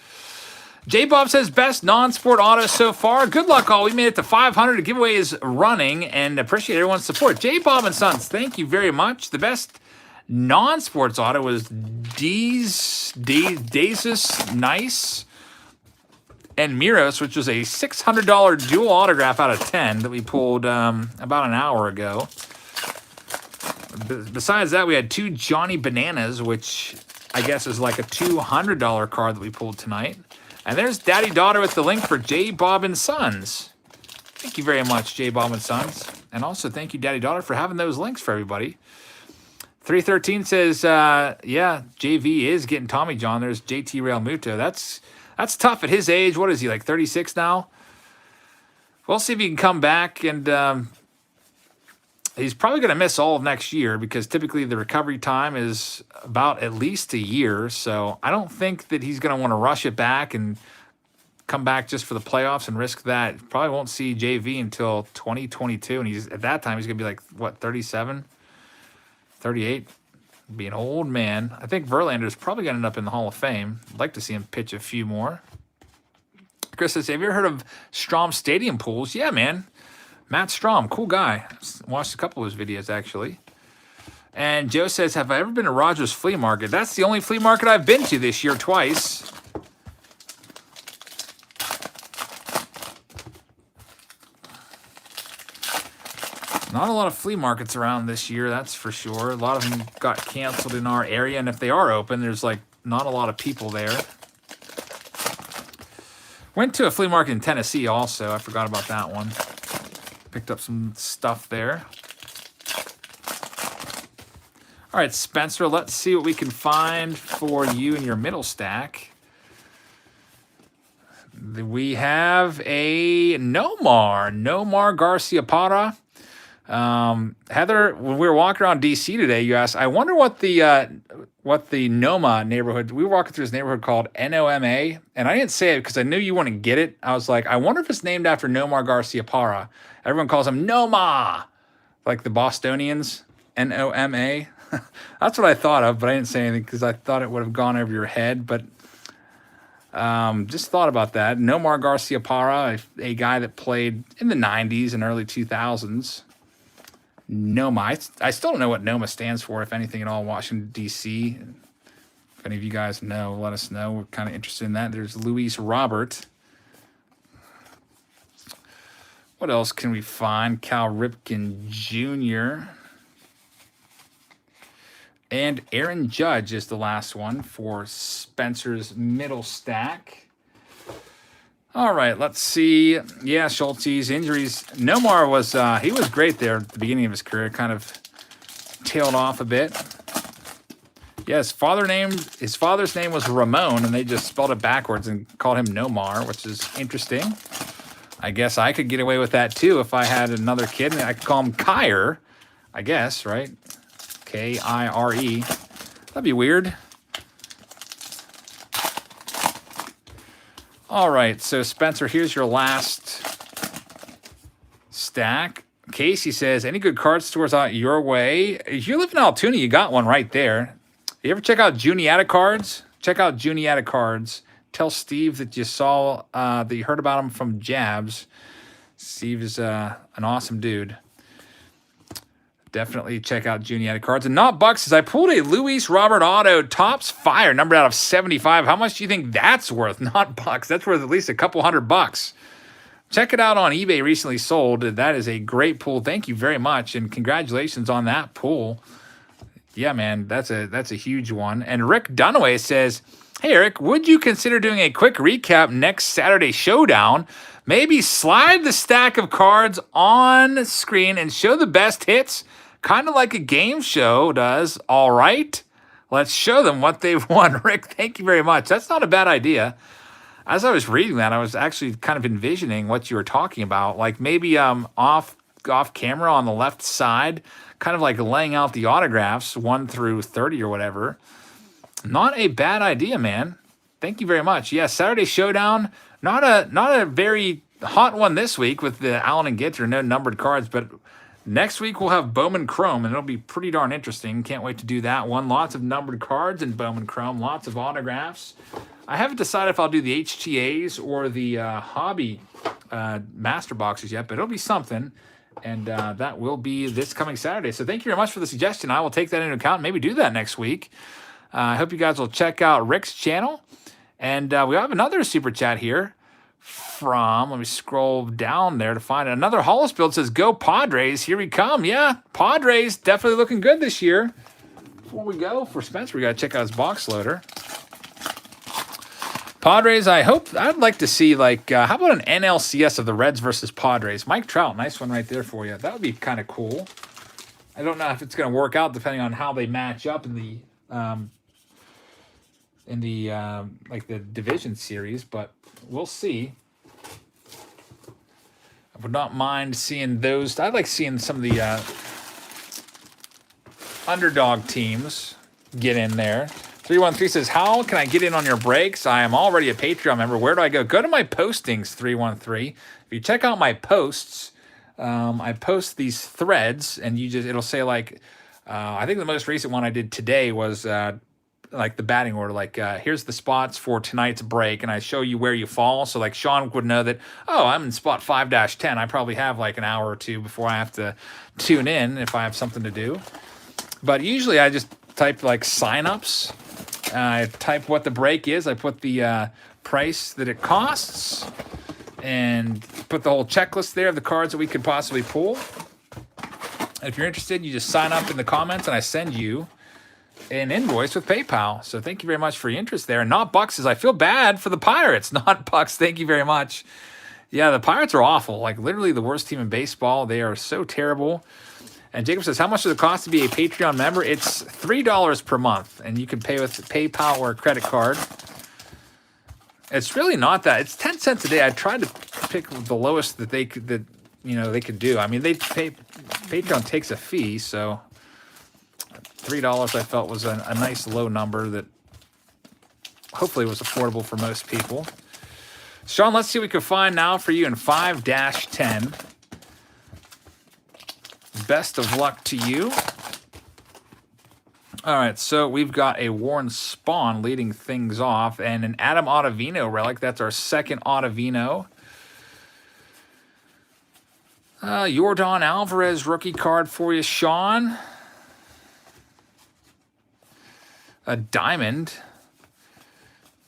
A: J Bob says, best non-sport auto so far. Good luck, all. We made it to 500. The giveaway is running, and appreciate everyone's support. J Bob and Sons, thank you very much. The best non-sports auto was Desus Nice and Miros, which was a $600 dual autograph out of 10 that we pulled about an hour ago. Besides that, we had 2 Johnny Bananas, which I guess is like a $200 card that we pulled tonight. And there's Daddy Daughter with the link for J Bob and Sons. Thank you very much, J Bob and Sons. And also thank you, Daddy Daughter, for having those links for everybody. 313 says, yeah, JV is getting Tommy John. There's JT Real Muto. That's tough at his age. What is he, like 36 now? We'll see if he can come back. And he's probably going to miss all of next year because typically the recovery time is about at least a year. So I don't think that he's going to want to rush it back and come back just for the playoffs and risk that. Probably won't see JV until 2022. And at that time, he's going to be like, what, 37, 38? Be an old man. I think Verlander's probably going to end up in the Hall of Fame. I'd like to see him pitch a few more. Chris says, have you ever heard of Strom Stadium Pools? Yeah, man. Matt Strom, cool guy. Watched a couple of his videos, actually. And Joe says, have I ever been to Rogers Flea Market? That's the only flea market I've been to this year twice. Not a lot of flea markets around this year, that's for sure. A lot of them got canceled in our area, and if they are open, there's like not a lot of people there. Went to a flea market in Tennessee also. I forgot about that one. Picked up some stuff there. All right, Spencer, let's see what we can find for you in your middle stack. We have a Nomar Garcia-Parra. Heather, when we were walking around DC today, you asked, I wonder what the Noma neighborhood, we were walking through this neighborhood called Noma, and I didn't say it because I knew you wouldn't get it. I was like, I wonder if it's named after Nomar Garcia-Parra. Everyone calls him Noma, like the Bostonians, Noma. That's what I thought of, but I didn't say anything because I thought it would have gone over your head, but just thought about that. Nomar Garcia-Parra, a guy that played in the 90s and early 2000s. NOMA. I still don't know what NOMA stands for, if anything at all. Washington, D.C. If any of you guys know, let us know. We're kind of interested in that. There's Luis Robert. What else can we find? Cal Ripken Jr. And Aaron Judge is the last one for Spencer's middle stack. All right, let's see. Yeah, Schulte's injuries. Nomar was, he was great there at the beginning of his career, kind of tailed off a bit. Yeah, his father's name was Ramon, and they just spelled it backwards and called him Nomar, which is interesting. I guess I could get away with that too if I had another kid. I could call him Kyer, I guess, right? K-I-R-E. That'd be weird. All right, so Spencer, here's your last stack. Casey says, any good card stores out your way? If you live in Altoona, you got one right there. You ever check out Juniata Cards? Check out Juniata Cards. Tell Steve that you saw, that you heard about him from Jabs. Steve is an awesome dude. Definitely check out Juniata Cards. And Not Buck says, I pulled a Luis Robert Auto Tops Fire, numbered out of 75. How much do you think that's worth? Not Bucks. That's worth at least a couple $100. Check it out on eBay, recently sold. That is a great pull. Thank you very much, and congratulations on that pull. Yeah, man, that's a huge one. And Rick Dunaway says, hey, Eric, would you consider doing a quick recap next Saturday showdown? Maybe slide the stack of cards on screen and show the best hits, kind of like a game show does. All right, let's show them what they've won. Rick, thank you very much. That's not a bad idea. As I was reading that, I was actually kind of envisioning what you were talking about, like maybe off camera on the left side, kind of like laying out the autographs 1 through 30 or whatever. Not a bad idea, man. Thank you very much. Yeah, Saturday Showdown, not a very hot one this week with the Allen and Ginter, no numbered cards, but next week we'll have Bowman Chrome, and it'll be pretty darn interesting. Can't wait to do that one. Lots of numbered cards in Bowman Chrome, lots of autographs. I haven't decided if I'll do the HTAs or the hobby master boxes yet, but it'll be something. And that will be this coming Saturday. So thank you very much for the suggestion. I will take that into account and maybe do that next week. I hope you guys will check out Rick's channel. And we have another super chat here from, let me scroll down there to find it. Another Hollis build says, go Padres, here we come. Yeah, Padres definitely looking good this year. Before we go, for Spencer, we got to check out his box loader. Padres, I'd like to see, like, how about an NLCS of the Reds versus Padres? Mike Trout, nice one right there for you. That would be kind of cool. I don't know if it's going to work out depending on how they match up in the like the division series, but we'll see. I would not mind seeing those. I'd like seeing some of the underdog teams get in there. 313 says, how can I get in on your breaks? I am already a Patreon member. Where do I go? Go to my postings, 313. If you check out my posts, I post these threads, and it'll say, like, I think the most recent one I did today was like the batting order, like here's the spots for tonight's break, and I show you where you fall. So like Sean would know that, oh, I'm in spot 5-10. I probably have like an hour or two before I have to tune in if I have something to do. But usually I just type like signups. I type what the break is. I put the price that it costs and put the whole checklist there of the cards that we could possibly pull. And if you're interested, you just sign up in the comments and I send you an invoice with PayPal. So thank you very much for your interest there. And Not Bucks says, I feel bad for the Pirates. Not Bucks, thank you very much. Yeah, the Pirates are awful. Like literally the worst team in baseball. They are so terrible. And Jacob says, how much does it cost to be a Patreon member? It's $3 per month, and you can pay with PayPal or a credit card. It's really not that. It's 10 cents a day. I tried to pick the lowest that they could do. I mean, Patreon takes a fee, so $3 I felt was a nice low number that hopefully was affordable for most people. Sean, let's see what we can find now for you in 5-10. Best of luck to you. All right, so we've got a Warren Spahn leading things off and an Adam Ottavino relic. That's our second Ottavino. Yordan Alvarez rookie card for you, Sean. A diamond.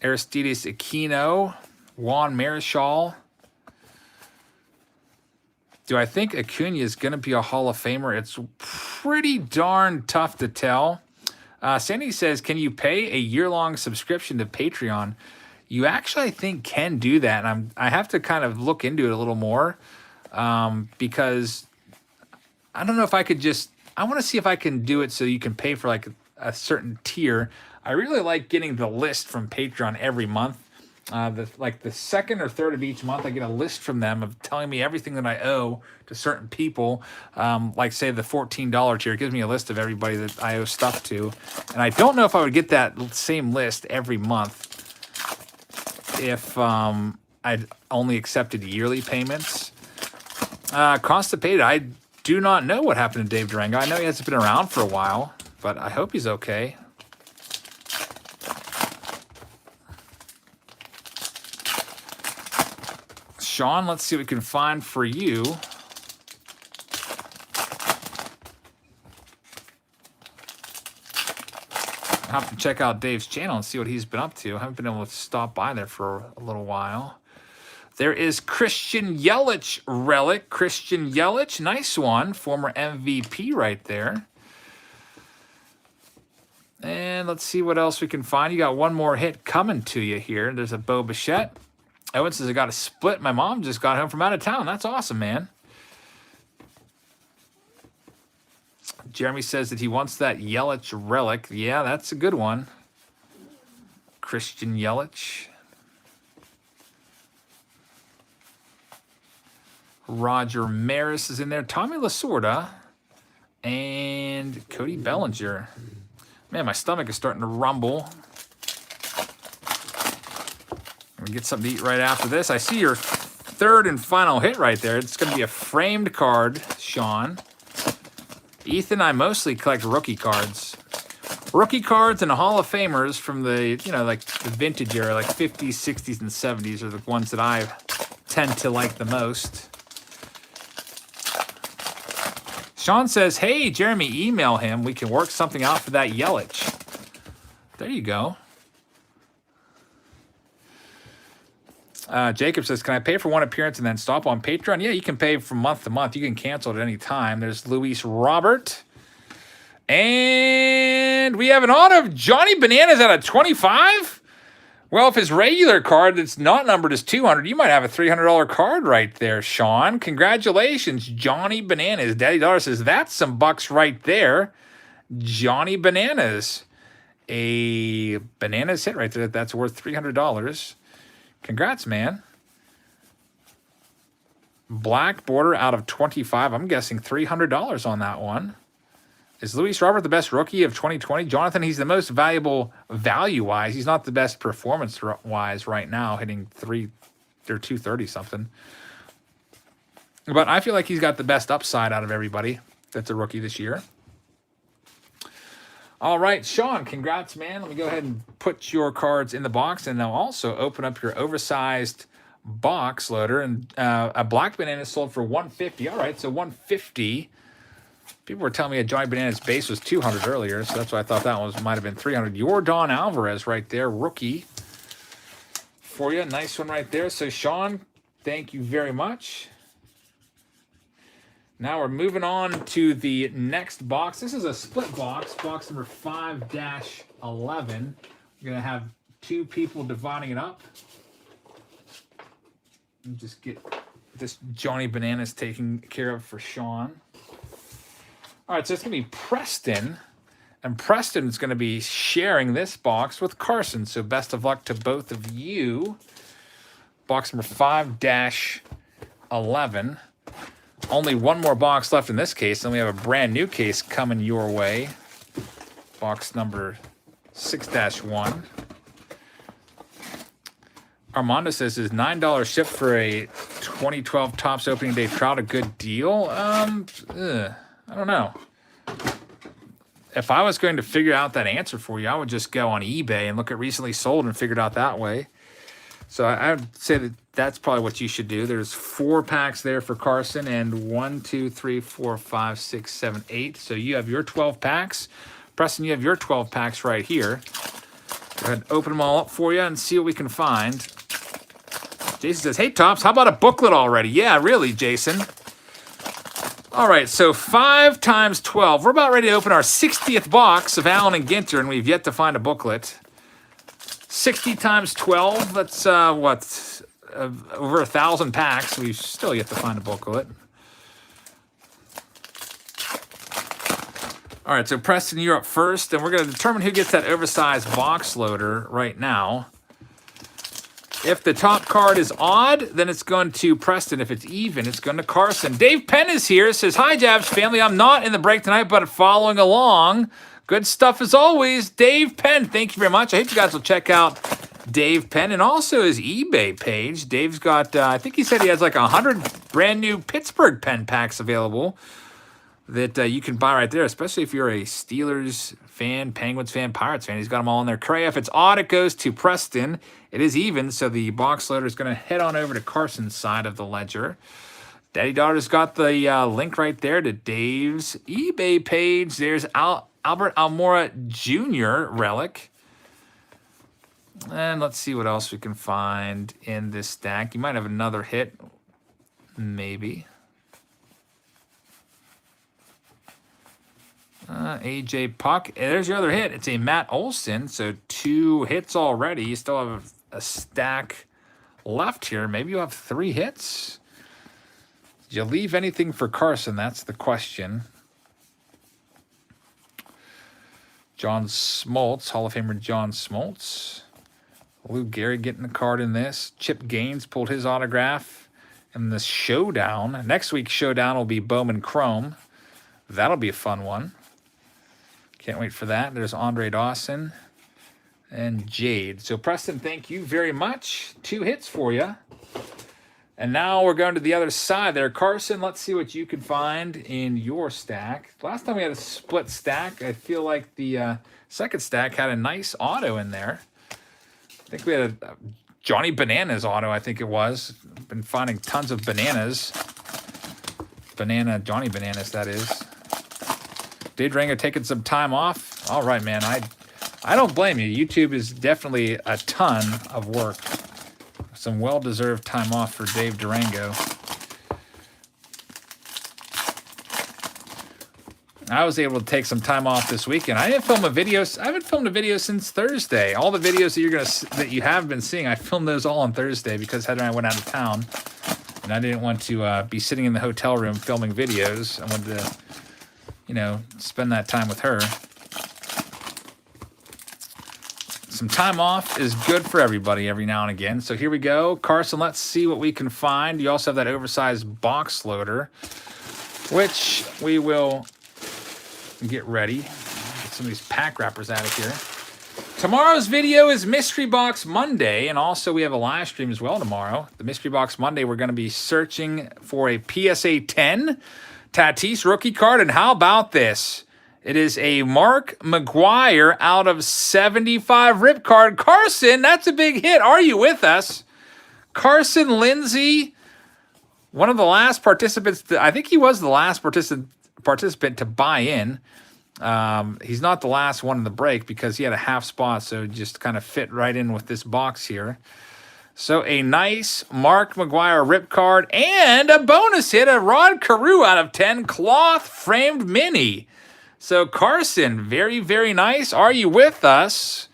A: Aristides Aquino. Juan Marichal. Do I think Acuna is going to be a Hall of Famer? It's pretty darn tough to tell. Sandy says, can you pay a year-long subscription to Patreon? You actually, I think, can do that. And I have to kind of look into it a little more because I don't know if I could just... I want to see if I can do it so you can pay for like a certain tier. I really like getting the list from Patreon every month. The second or third of each month, I get a list from them of telling me everything that I owe to certain people. Like say the $14 tier, it gives me a list of everybody that I owe stuff to. And I don't know if I would get that same list every month if I'd only accepted yearly payments. Constipated, I do not know what happened to Dave Durango. I know he hasn't been around for a while, but I hope he's okay. Sean, let's see what we can find for you. I'll have to check out Dave's channel and see what he's been up to. I haven't been able to stop by there for a little while. There is Christian Yelich relic. Christian Yelich, nice one. Former MVP right there. And let's see what else we can find. You got one more hit coming to you here. There's a Bo Bichette. Owen says, I got a split. My mom just got home from out of town. That's awesome, man. Jeremy says that he wants that Yelich relic. Yeah, that's a good one. Christian Yelich. Roger Maris is in there. Tommy Lasorda. And Cody Bellinger. Man, my stomach is starting to rumble. Get something to eat right after this. I see your third and final hit right there. It's going to be a framed card, Sean. Ethan, I mostly collect rookie cards. Rookie cards and Hall of Famers from the, like the vintage era, like 50s, 60s, and 70s are the ones that I tend to like the most. Sean says, hey, Jeremy, email him. We can work something out for that Yelich. There you go. Jacob says, can I pay for one appearance and then stop on Patreon? Yeah, you can pay from month to month. You can cancel at any time. There's Luis Robert. And we have an auto of Johnny Bananas out of 25. Well, if his regular card that's not numbered is 200, you might have a $300 card right there, Sean. Congratulations, Johnny Bananas. Daddy Dollar says, that's some bucks right there. Johnny Bananas. A Bananas hit right there. That's worth $300. Congrats, man. Black border out of 25. I'm guessing $300 on that one. Is Luis Robert the best rookie of 2020? Jonathan, he's the most valuable value-wise. He's not the best performance-wise right now, hitting 230 something. But I feel like he's got the best upside out of everybody that's a rookie this year. All right, Sean, congrats, man. Let me go ahead and put your cards in the box, and I'll also open up your oversized box loader. And a black banana sold for $150. All right, so $150. People were telling me a Johnny Bananas base was $200 earlier, so that's why I thought that one might have been $300. Yordan Alvarez right there, rookie for you. Nice one right there. So, Sean, thank you very much. Now we're moving on to the next box. This is a split box, box number 5-11. We're going to have two people dividing it up. And just get this Johnny Bananas taken care of for Sean. All right, so it's going to be Preston. And Preston is going to be sharing this box with Carson. So best of luck to both of you. Box number 5-11. Only one more box left in this case, and we have a brand new case coming your way. Box number 6-1. Armando says, is $9 shipped for a 2012 Topps opening day Trout a good deal? I don't know. If I was going to figure out that answer for you, I would just go on eBay and look at recently sold and figure it out that way. So I would say that that's probably what you should do. There's 4 packs there for Carson, and 1, 2, 3, 4, 5, 6, 7, 8. So you have your 12 packs. Preston, you have your 12 packs right here. Go ahead and open them all up for you and see what we can find. Jason says, hey, Tops, how about a booklet already? Yeah, really, Jason. All right, so 5 times 12. We're about ready to open our 60th box of Allen and Ginter, and we've yet to find a booklet. 60 times 12, that's over 1,000 packs. We've still yet to find a booklet. All right, so Preston, you're up first, and we're going to determine who gets that oversized box loader right now. If the top card is odd, then it's going to Preston. If it's even, it's going to Carson. Dave Penn is here. Says, hi, Jabs family. I'm not in the break tonight, but following along. Good stuff as always. Dave Penn, thank you very much. I hope you guys will check out Dave Penn and also his eBay page. Dave's got, I think he said he has like 100 brand new Pittsburgh Penn packs available that you can buy right there, especially if you're a Steelers fan, Penguins fan, Pirates fan. He's got them all in there. Cray, if it's odd, it goes to Preston. It is even, so the box loader is going to head on over to Carson's side of the ledger. Daddy Daughter's got the link right there to Dave's eBay page. There's Albert Almora Jr. relic. And let's see what else we can find in this stack. You might have another hit, maybe. AJ Puck. There's your other hit. It's a Matt Olson, so 2 hits already. You still have a stack left here. Maybe you have 3 hits. Did you leave anything for Carson? That's the question. John Smoltz, Hall of Famer John Smoltz. Lou Gehrig getting a card in this. Chip Gaines pulled his autograph in the showdown. Next week's showdown will be Bowman Chrome. That'll be a fun one. Can't wait for that. There's Andre Dawson and Jade. So, Preston, thank you very much. 2 hits for you. And now we're going to the other side there. Carson, let's see what you can find in your stack. Last time we had a split stack, I feel like the second stack had a nice auto in there. I think we had a Johnny Bananas auto, I think it was. Been finding tons of bananas. Johnny Bananas, that is. Dave Durango taking some time off. All right, man. I don't blame you. YouTube is definitely a ton of work. Some well-deserved time off for Dave Durango. I was able to take some time off this weekend. I didn't film a video. I haven't filmed a video since Thursday. All the videos that you have been seeing, I filmed those all on Thursday because Heather and I went out of town, and I didn't want to be sitting in the hotel room filming videos. I wanted to, spend that time with her. Some time off is good for everybody every now and again. So here we go. Carson, let's see what we can find. You also have that oversized box loader, which we will get ready. Get some of these pack wrappers out of here. Tomorrow's video is Mystery Box Monday, and also we have a live stream as well tomorrow. The Mystery Box Monday, we're going to be searching for a PSA 10 Tatis rookie card, and how about this? It is a Mark McGwire out of 75 rip card. Carson, that's a big hit. Are you with us? Carson Lindsay, one of the last participants. I think he was the last participant to buy in. He's not the last one in the break because he had a half spot, so it just kind of fit right in with this box here. So a nice Mark McGwire rip card and a bonus hit, a Rod Carew out of 10 cloth framed mini. So Carson, very, very nice. Are you with us?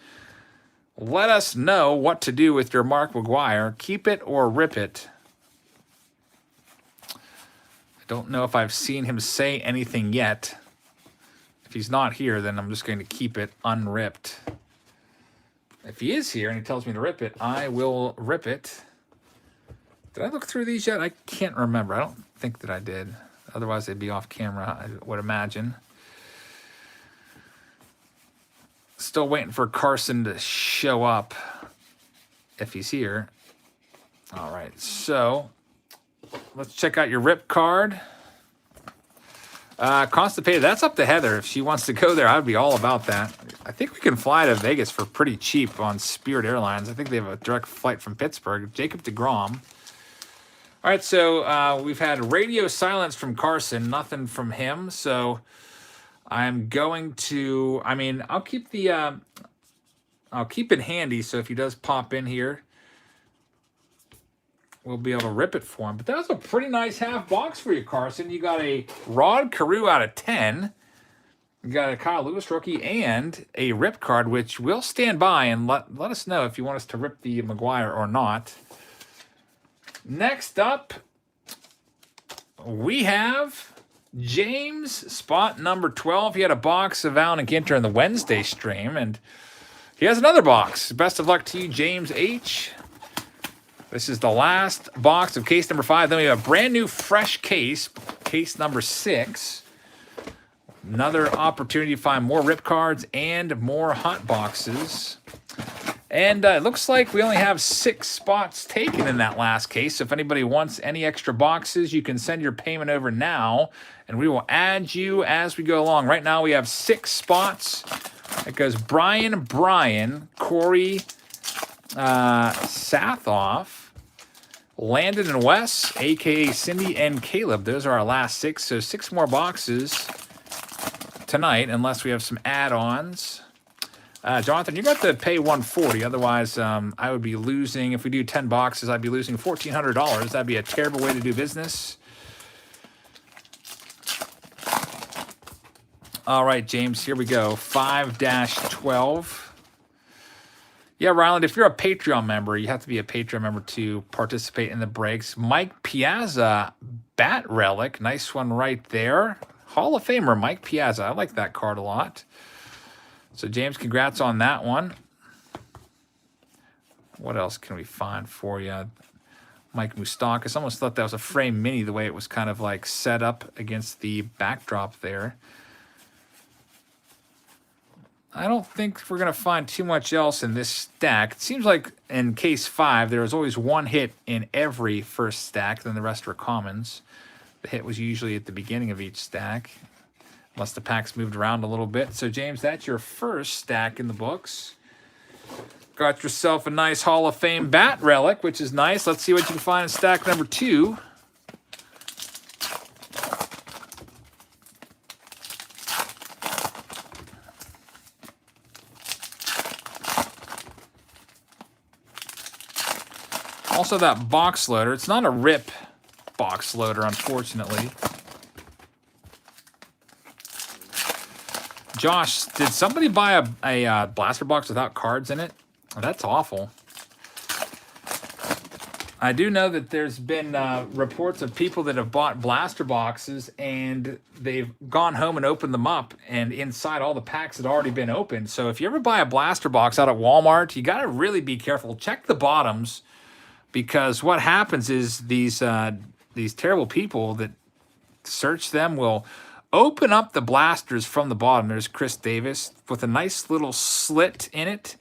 A: Let us know what to do with your Mark McGwire. Keep it or rip it. I don't know if I've seen him say anything yet. If he's not here, then I'm just going to keep it unripped. If he is here and he tells me to rip it, I will rip it. Did I look through these yet? I can't remember. I don't think that I did. Otherwise, they'd be off camera, I would imagine. Still waiting for Carson to show up if he's here. All right, so let's check out your rip card. Constipated, that's up to Heather. If she wants to go there, I'd be all about that. I think we can fly to Vegas for pretty cheap on Spirit Airlines. I think they have a direct flight from Pittsburgh. Jacob deGrom. All right, so we've had radio silence from Carson, nothing from him. So I'm going to, I mean, I'll keep it handy. So if he does pop in here, we'll be able to rip it for him. But that was a pretty nice half box for you, Carson. You got a Rod Carew out of 10. You got a Kyle Lewis rookie and a rip card, which will stand by and let us know if you want us to rip the McGuire or not. Next up, we have James, spot number 12. He had a box of Allen and Ginter in the Wednesday stream, and he has another box. Best of luck to you, James H. This is the last box of case number 5. Then we have a brand new fresh case, case number 6. Another opportunity to find more rip cards and more hot boxes. And it looks like we only have 6 spots taken in that last case. So if anybody wants any extra boxes, you can send your payment over now, and we will add you as we go along. Right now we have 6 spots. It goes Brian, Corey, Sathoff, Landon and Wes, a.k.a. Cindy and Caleb. Those are our last 6. So 6 more boxes tonight, unless we have some add-ons. Jonathan, you got to pay $140. Otherwise, I would be losing. If we do 10 boxes, I'd be losing $1,400. That'd be a terrible way to do business. All right, James, here we go. 5-12. Yeah, Ryland, if you're a Patreon member, you have to be a Patreon member to participate in the breaks. Mike Piazza, Bat Relic. Nice one right there. Hall of Famer, Mike Piazza. I like that card a lot. So, James, congrats on that one. What else can we find for you? Mike Moustakas. I almost thought that was a frame mini, the way it was kind of like set up against the backdrop there. I don't think we're going to find too much else in this stack. It seems like in case 5, there was always one hit in every first stack, then the rest were commons. The hit was usually at the beginning of each stack, unless the packs moved around a little bit. So, James, that's your first stack in the books. Got yourself a nice Hall of Fame Bat Relic, which is nice. Let's see what you can find in stack number 2. Also, that box loader. It's not a rip box loader, unfortunately. Josh, did somebody buy a blaster box without cards in it? Oh, that's awful. I do know that there's been reports of people that have bought blaster boxes and they've gone home and opened them up, and inside all the packs had already been opened. So if you ever buy a blaster box out at Walmart, you got to really be careful. Check the bottoms, because what happens is these terrible people that search them will open up the blasters from the bottom. There's Chris Davis with a nice little slit in it.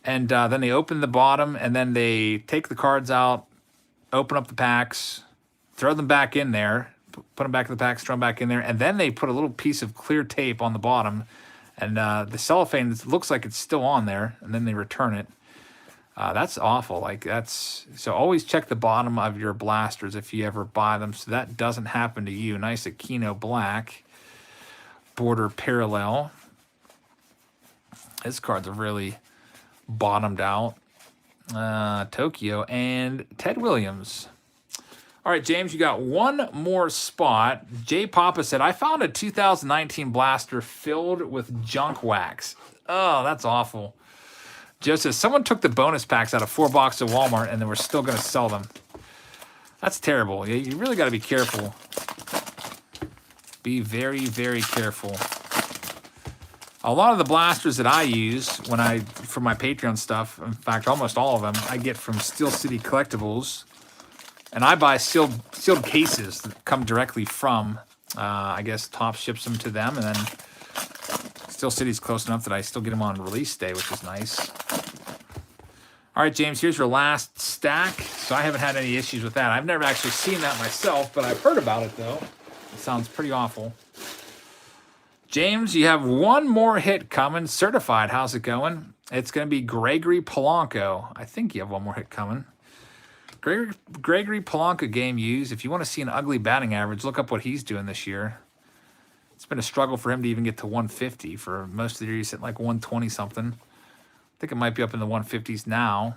A: And then they open the bottom, and then they take the cards out, open up the packs, throw them back in there, put them back in the packs, throw them back in there, and then they put a little piece of clear tape on the bottom, and the cellophane looks like it's still on there, and then they return it. That's awful. So always check the bottom of your blasters if you ever buy them, so that doesn't happen to you. Nice Aquino Black, border parallel. His cards are really bottomed out. Tokyo and Ted Williams. All right, James, you got one more spot. Jay Papa said, I found a 2019 blaster filled with junk wax. Oh, that's awful. Joe says, someone took the bonus packs out of 4 boxes at Walmart and they were still going to sell them. That's terrible. You really got to be careful. Be very, very careful. A lot of the blasters that I use for my Patreon stuff, in fact, almost all of them, I get from Steel City Collectibles. And I buy sealed cases that come directly from, I guess, Topps ships them to them. And then Steel City's close enough that I still get them on release day, which is nice. All right, James, here's your last stack. So I haven't had any issues with that. I've never actually seen that myself, but I've heard about it, though. It sounds pretty awful. James, you have one more hit coming. Certified. How's it going? It's going to be Gregory Polanco. I think you have one more hit coming. Gregory Polanco game used. If you want to see an ugly batting average, look up what he's doing this year. It's been a struggle for him to even get to 150. For most of the year, he's at like 120 something. I think it might be up in the 150s now.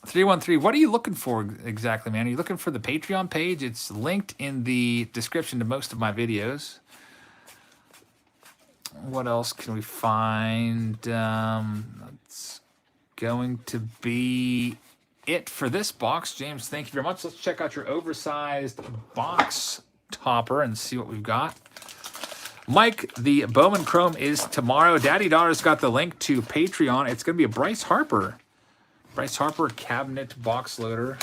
A: 313, what are you looking for exactly, man? Are you looking for the Patreon page? It's linked in the description to most of my videos. What else can we find? That's going to be it for this box. James, thank you very much. Let's check out your oversized box topper and see what we've got. Mike, the Bowman Chrome is tomorrow. Daddy Daughter's got the link to Patreon. It's going to be a Bryce Harper. Bryce Harper cabinet box loader.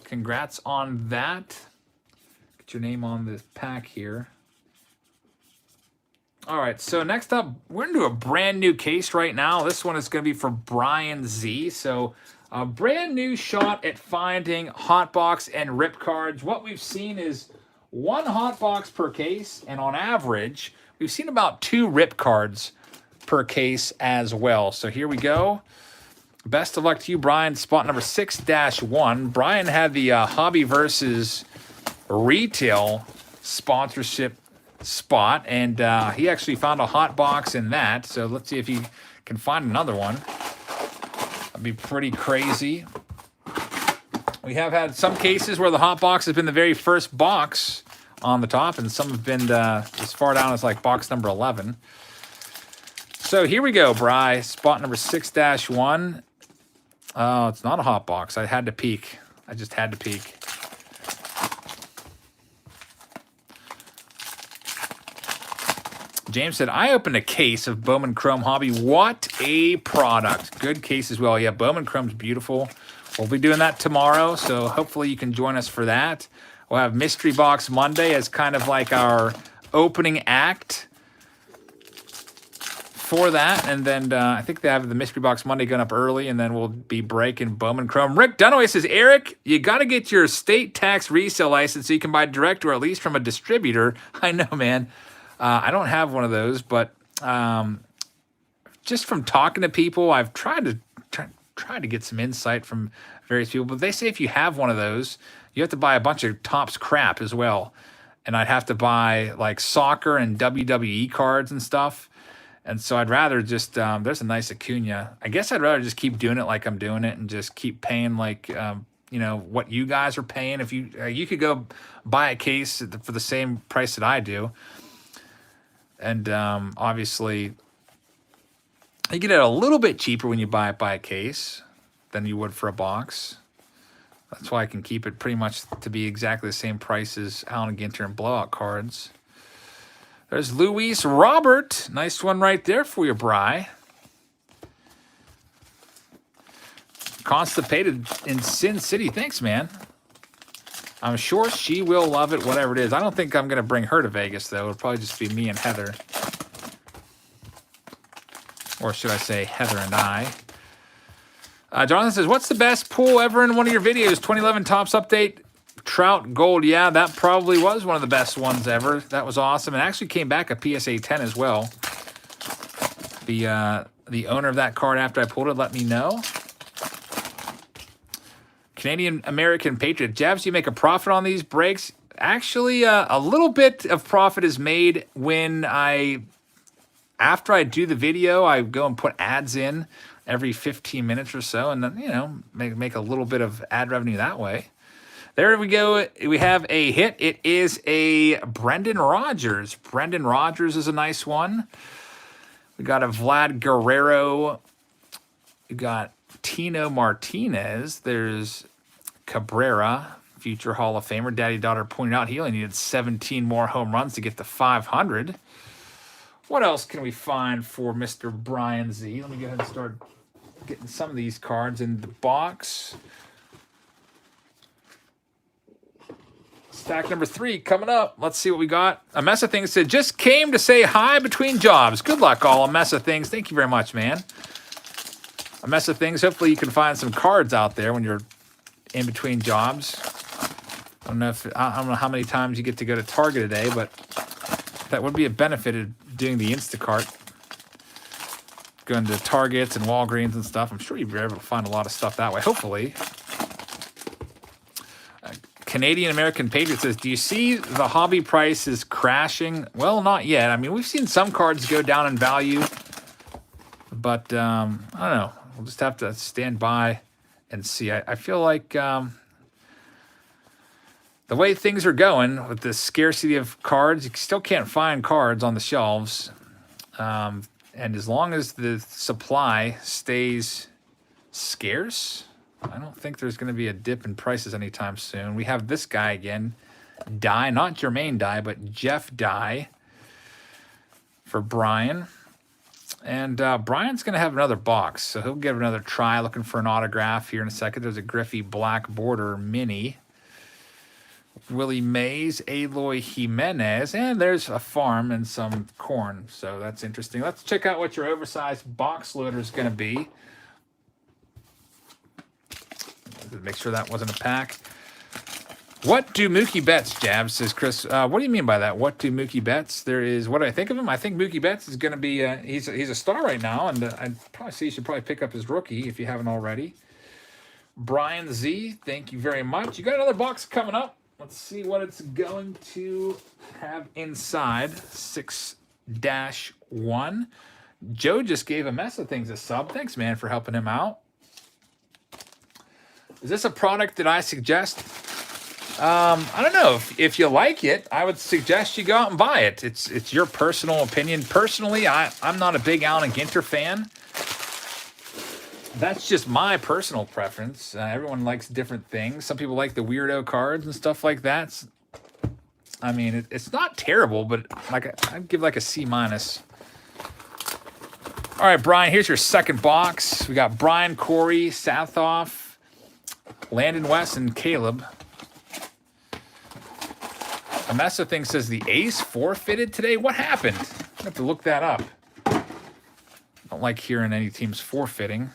A: Congrats on that. Get your name on this pack here. All right, so next up, we're into a brand new case right now. This one is going to be for Brian Z. So a brand new shot at finding hot box and rip cards. What we've seen is one hot box per case, and on average, we've seen about 2 rip cards per case as well. So here we go. Best of luck to you, Brian. Spot number 6-1. Brian had the Hobby versus Retail sponsorship spot, and he actually found a hot box in that. So let's see if he can find another one. That'd be pretty crazy. We have had some cases where the hot box has been the very first box on the top, and some have been as far down as like box number 11. So here we go, Bri. Spot number 6-1. Oh, it's not a hot box. I had to peek. I just had to peek. James said, I opened a case of Bowman Chrome Hobby. What a product. Good case as well. Yeah, Bowman Chrome's beautiful. We'll be doing that tomorrow, so hopefully you can join us for that. We'll have Mystery Box Monday as kind of like our opening act for that. And then I think they have the Mystery Box Monday going up early, and then we'll be breaking Bowman Chrome. Rick Dunaway says, Eric, you got to get your state tax resale license so you can buy direct or at least from a distributor. I know, man. I don't have one of those, but just from talking to people, I've tried to get some insight from various people. But they say if you have one of those, you have to buy a bunch of Topps crap as well. And I'd have to buy like soccer and WWE cards and stuff. And so I'd rather just, there's a nice Acuna. I guess I'd rather just keep doing it like I'm doing it and just keep paying like, you know, what you guys are paying. If you could go buy a case for the same price that I do. And obviously, you get it a little bit cheaper when you buy it by a case than you would for a box. That's why I can keep it pretty much to be exactly the same price as Allen Ginter and blowout cards. There's Luis Robert. Nice one right there for you, Bri. Constipated in Sin City. Thanks, man. I'm sure she will love it, whatever it is. I don't think I'm going to bring her to Vegas, though. It'll probably just be me and Heather. Or should I say Heather and I. Jonathan says, what's the best pull ever in one of your videos? 2011 Topps Update, Trout Gold. Yeah, that probably was one of the best ones ever. That was awesome. And actually came back a PSA 10 as well. The owner of that card, after I pulled it, let me know. Canadian American Patriot. Jabs, you make a profit on these breaks? Actually, a little bit of profit is made when after I do the video, I go and put ads in every 15 minutes or so, and then, you know, make a little bit of ad revenue that way. There we go. We have a hit. It is a Brendan Rodgers. Brendan Rodgers is a nice one. We got a Vlad Guerrero. We got Tino Martinez. There's Cabrera, future Hall of Famer. Daddy Daughter pointed out he only needed 17 more home runs to get to 500. What else can we find for Mr. Brian Z? Let me go ahead and start getting some of these cards in the box. Stack number 3 coming up. Let's see what we got. A Mess of Things said, just came to say hi between jobs. Good luck, all. A Mess of Things. Thank you very much, man. A Mess of Things. Hopefully you can find some cards out there when you're in between jobs. I don't know how many times you get to go to Target a day, but That would be a benefit of doing the Instacart. Going to Targets and Walgreens and stuff. I'm sure you'd be able to find a lot of stuff that way, hopefully. Canadian-American Patriot says, do you see the hobby price is crashing? Well, not yet. I mean, we've seen some cards go down in value. But, I don't know. We'll just have to stand by and see. I feel like the way things are going with the scarcity of cards, you still can't find cards on the shelves. And as long as the supply stays scarce, I don't think there's going to be a dip in prices anytime soon. We have this guy again, Dye, not Jermaine Dye, but Jeff Dye for Brian. And Brian's going to have another box, so he'll give another try looking for an autograph here in a second. There's a Griffey Black Border Mini. Willie Mays, Eloy Jimenez, and there's a farm and some corn, so that's interesting. Let's check out what your oversized box loader is going to be. Make sure that wasn't a pack. What do Mookie Betts, Jab, says Chris. What do you mean by that? What do Mookie Betts? There is, what do I think of him? I think Mookie Betts is going to be, he's a star right now, and I'd probably say you should probably pick up his rookie if you haven't already. Brian Z, thank you very much. You got another box coming up. Let's see what it's going to have inside. 6-1. Joe just gave a mess of things a sub. Thanks, man, for helping him out. Is this a product that I suggest? I don't know. If you like it, I would suggest you go out and buy it. It's your personal opinion. Personally, I'm not a big Allen Ginter fan. That's just my personal preference. Everyone likes different things. Some people like the weirdo cards and stuff like that. I mean, it's not terrible, but like I'd give like a C-. All right, Brian, here's your second box. We got Brian, Corey, Sathoff, Landon West, and Caleb. A Mesa thing says the ace forfeited today. What happened? I have to look that up. I don't like hearing any teams forfeiting.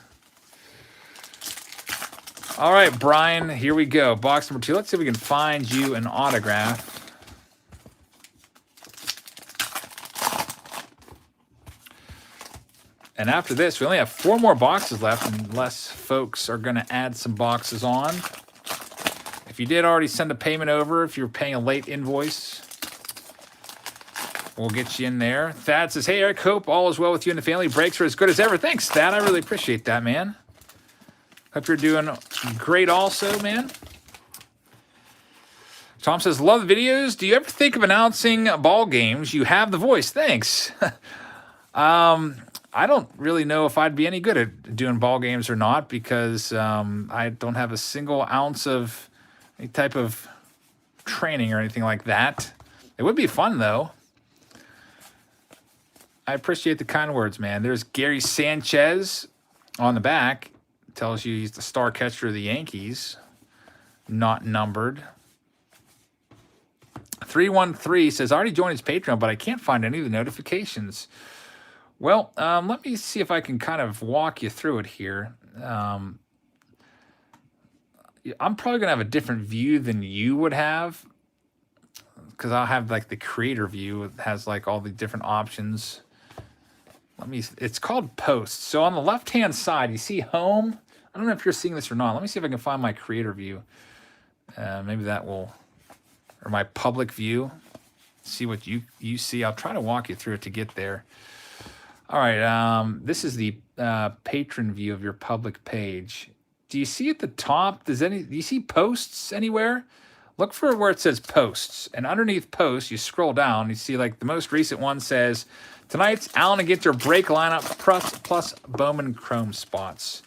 A: All right, Brian, here we go. Box number 2. Let's see if we can find you an autograph. And after this, we only have 4 more boxes left unless folks are going to add some boxes on. If you did already send a payment over, if you're paying a late invoice, we'll get you in there. Thad says, hey, Eric, hope all is well with you and the family. Breaks are as good as ever. Thanks, Thad. I really appreciate that, man. Hope you're doing great also, man. Tom says, love the videos. Do you ever think of announcing ball games? You have the voice. Thanks. I don't really know if I'd be any good at doing ball games or not because I don't have a single ounce of any type of training or anything like that. It would be fun, though. I appreciate the kind words, man. There's Gary Sanchez on the back. Tells you he's the star catcher of the Yankees. Not numbered. 313 says, I already joined his Patreon, but I can't find any of the notifications. Well, let me see if I can kind of walk you through it here. I'm probably going to have a different view than you would have because I'll have like the creator view. It has like all the different options. It's called posts. So on the left-hand side, you see home. I don't know if you're seeing this or not. Let me see if I can find my creator view. Maybe that will, or my public view. See what you see. I'll try to walk you through it to get there. All right, this is the patron view of your public page. Do you see at the top, do you see posts anywhere? Look for where it says posts. And underneath posts, you scroll down, you see like the most recent one says, tonight's Allen and Ginter break lineup plus Bowman Chrome spots.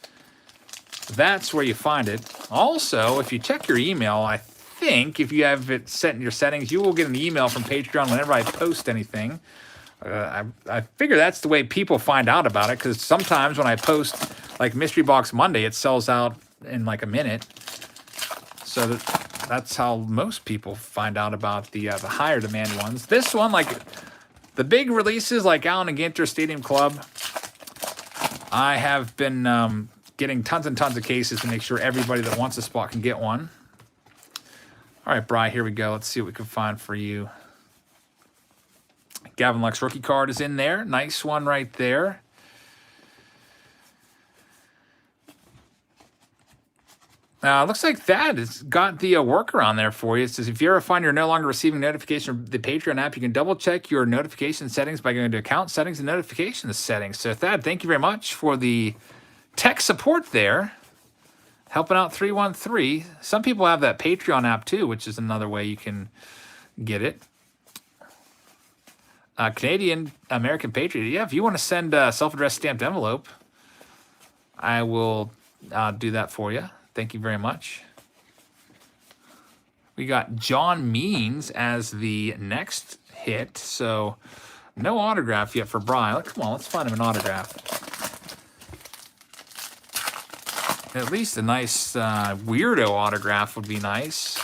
A: That's where you find it. Also, if you check your email, I think if you have it set in your settings, you will get an email from Patreon whenever I post anything. I figure that's the way people find out about it because sometimes when I post like Mystery Box Monday, it sells out in like a minute. So that's how most people find out about the higher demand ones. This one, like the big releases like Allen and Ginter Stadium Club, I have been getting tons and tons of cases to make sure everybody that wants a spot can get one. All right, Bri, here we go. Let's see what we can find for you. Gavin Lux rookie card is in there. Nice one right there. Looks like that has got the worker on there for you. It says, if you ever find you're no longer receiving notification from the Patreon app, you can double check your notification settings by going to account settings and notification settings. So Thad, thank you very much for the tech support there. Helping out 313. Some people have that Patreon app too, which is another way you can get it. Canadian American Patriot. Yeah, if you want to send a self-addressed stamped envelope, I will do that for you. Thank you very much. We got John Means as the next hit. So no autograph yet for Brian. Come on, let's find him an autograph. At least a nice weirdo autograph would be nice.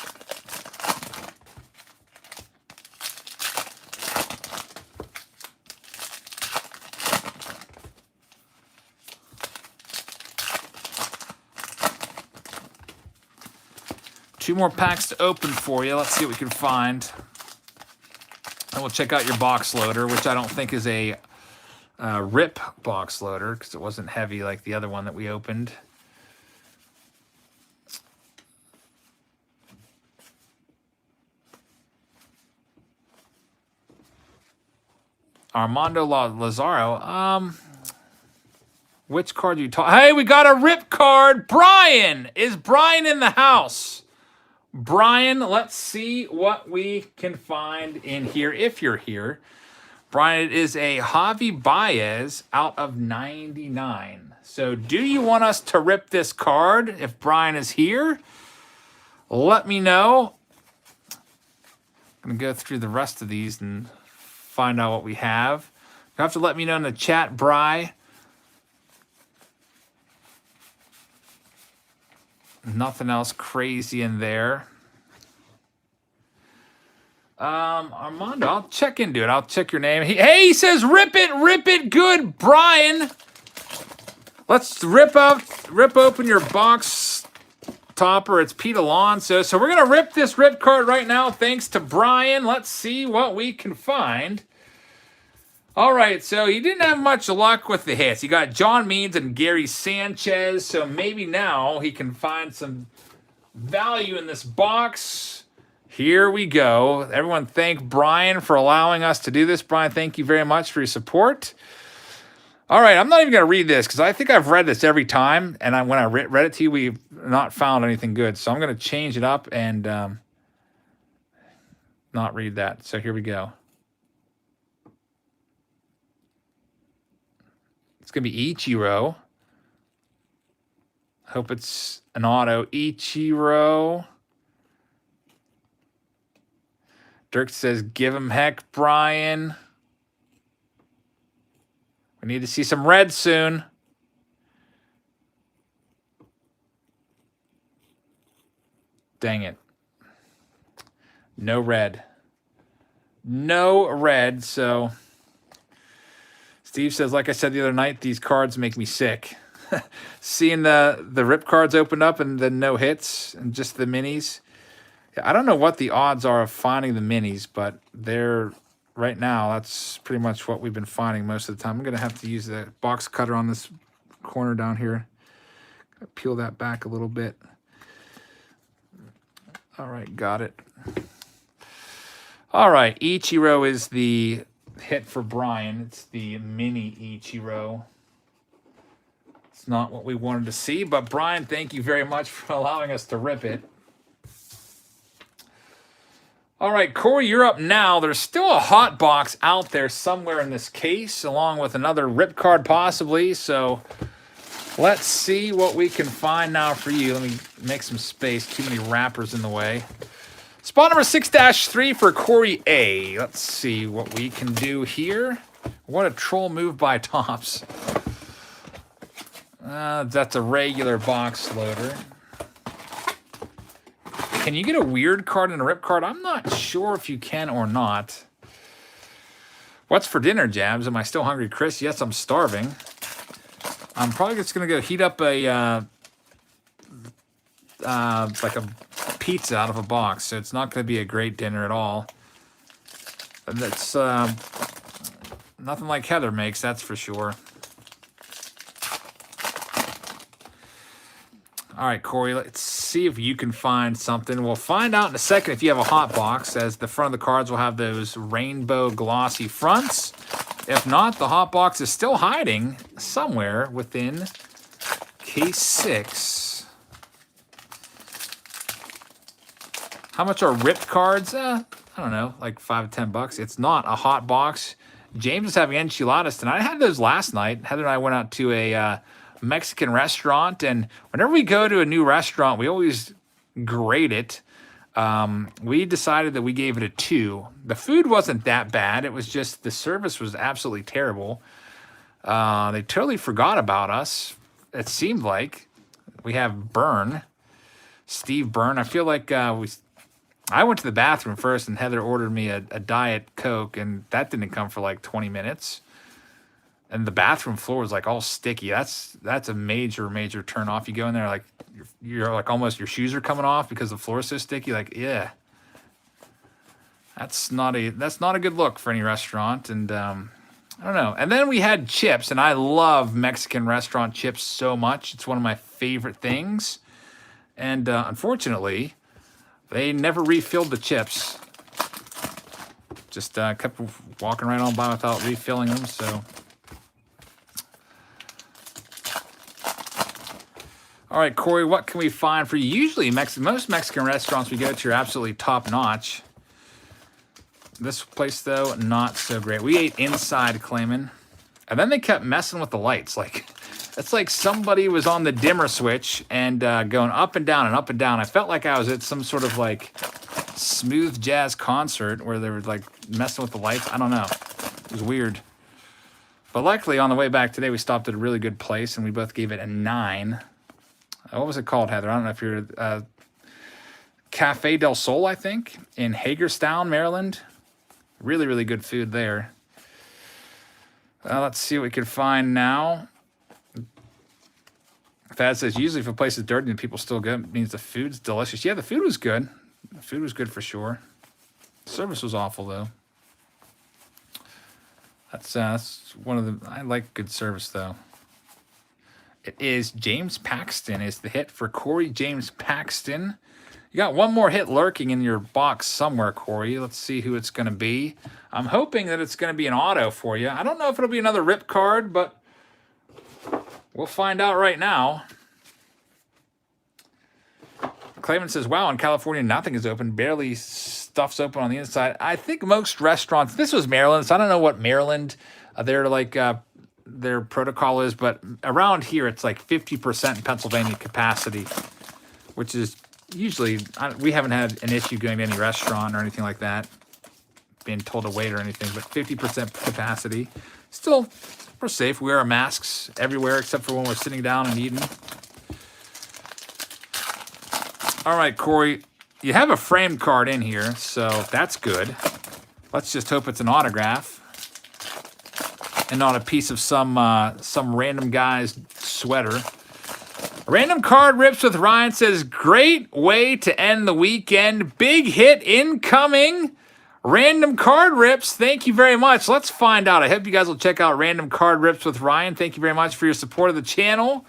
A: Two more packs to open for you. Let's see what we can find. And we'll check out your box loader, which I don't think is a rip box loader because it wasn't heavy like the other one that we opened. Armando Lazaro. Which card are you talking? Hey, we got a rip card. Brian. Is Brian in the house? Brian, let's see what we can find in here if you're here. Brian, it is a Javi Baez out of 99. So do you want us to rip this card if Brian is here? Let me know. I'm going to go through the rest of these and find out what we have. You have to let me know in the chat, Bri. Nothing else crazy in there. Armando, I'll check into it. I'll check your name. He says, rip it good, Brian. Let's rip open your box topper. It's Pete Alonso. So we're going to rip this rip card right now thanks to Brian. Let's see what we can find. All right, so he didn't have much luck with the hits. He got John Means and Gary Sanchez, so maybe now he can find some value in this box. Here we go. Everyone thank Brian for allowing us to do this. Brian, thank you very much for your support. All right, I'm not even going to read this because I think I've read this every time, and when I read it to you, we've not found anything good. So I'm going to change it up and not read that. So here we go. It's going to be Ichiro. Hope it's an auto. Ichiro. Dirk says, give him heck, Brian. We need to see some red soon. Dang it. No red. No red, so... Steve says, like I said the other night, these cards make me sick. Seeing the rip cards opened up and then no hits and just the minis. I don't know what the odds are of finding the minis, but they're right now, that's pretty much what we've been finding most of the time. I'm going to have to use the box cutter on this corner down here. Peel that back a little bit. All right, got it. All right, Ichiro is the hit for Brian. It's the mini Ichiro. It's not what we wanted to see, but Brian, thank you very much for allowing us to rip it. All right, Corey, you're up now. There's still a hot box out there somewhere in this case, along with another rip card possibly. So let's see what we can find now for you. Let me make some space. Too many wrappers in the way. Spot number 6-3 for Corey A. Let's see what we can do here. What a troll move by Topps. That's a regular box loader. Can you get a weird card and a rip card? I'm not sure if you can or not. What's for dinner, Jabs? Am I still hungry, Chris? Yes, I'm starving. I'm probably just going to go heat up a like a pizza out of a box, so it's not going to be a great dinner at all. Let's Nothing like Heather makes, that's for sure. All right, Corey, let's see if you can find something. We'll find out in a second if you have a hot box, as the front of the cards will have those rainbow glossy fronts. If not, the hot box is still hiding somewhere within case 6. How much are ripped cards? I don't know, like $5 to $10. It's not a hot box. James is having enchiladas tonight. I had those last night. Heather and I went out to a Mexican restaurant, and whenever we go to a new restaurant, we always grade it. We decided that we gave it a 2. The food wasn't that bad. It was just the service was absolutely terrible. They totally forgot about us. It seemed like. We have Byrne, Steve Byrne. I feel like I went to the bathroom first, and Heather ordered me a Diet Coke, and that didn't come for like 20 minutes. And the bathroom floor was like all sticky. That's a major turn off. You go in there like you're like almost your shoes are coming off because the floor is so sticky. Like, yeah, that's not a good look for any restaurant. And I don't know. And then we had chips, and I love Mexican restaurant chips so much. It's one of my favorite things. And unfortunately, they never refilled the chips. Just kept walking right on by without refilling them. So. All right, Corey, what can we find for you? Usually, most Mexican restaurants we go to are absolutely top-notch. This place, though, not so great. We ate inside, Clayman, and then they kept messing with the lights. Like, it's like somebody was on the dimmer switch and going up and down and up and down. I felt like I was at some sort of, like, smooth jazz concert where they were, like, messing with the lights. I don't know. It was weird. But luckily, on the way back today, we stopped at a really good place, and we both gave it a 9. What was it called, Heather? I don't know if you're Cafe del Sol, I think, in Hagerstown, Maryland. Really good food there. Let's see what we can find now. Thad says, usually if a place is dirty and people still go, it means the food's delicious. Yeah, the food was good. The food was good for sure. Service was awful, though. That's one of the... I like good service, though. It is James Paxton is the hit for Corey James Paxton. You got one more hit lurking in your box somewhere, Corey. Let's see who it's going to be. I'm hoping that it's going to be an auto for you. I don't know if it'll be another rip card, but we'll find out right now. Clayman says, wow, in California, nothing is open. Barely stuff's open on the inside. I think most restaurants, this was Maryland, so I don't know what Maryland, they're like... their protocol is, but around here it's like 50% in Pennsylvania capacity, which is usually, we haven't had an issue going to any restaurant or anything like that, being told to wait or anything, but 50% capacity. Still, we're safe. We wear our masks everywhere except for when we're sitting down and eating. All right, Corey, you have a framed card in here, so that's good. Let's just hope it's an autograph. And not a piece of some random guy's sweater. Random card rips with Ryan says, great way to end the weekend. Big hit incoming. Random card rips. Thank you very much. Let's find out. I hope you guys will check out Random Card Rips with Ryan. Thank you very much for your support of the channel.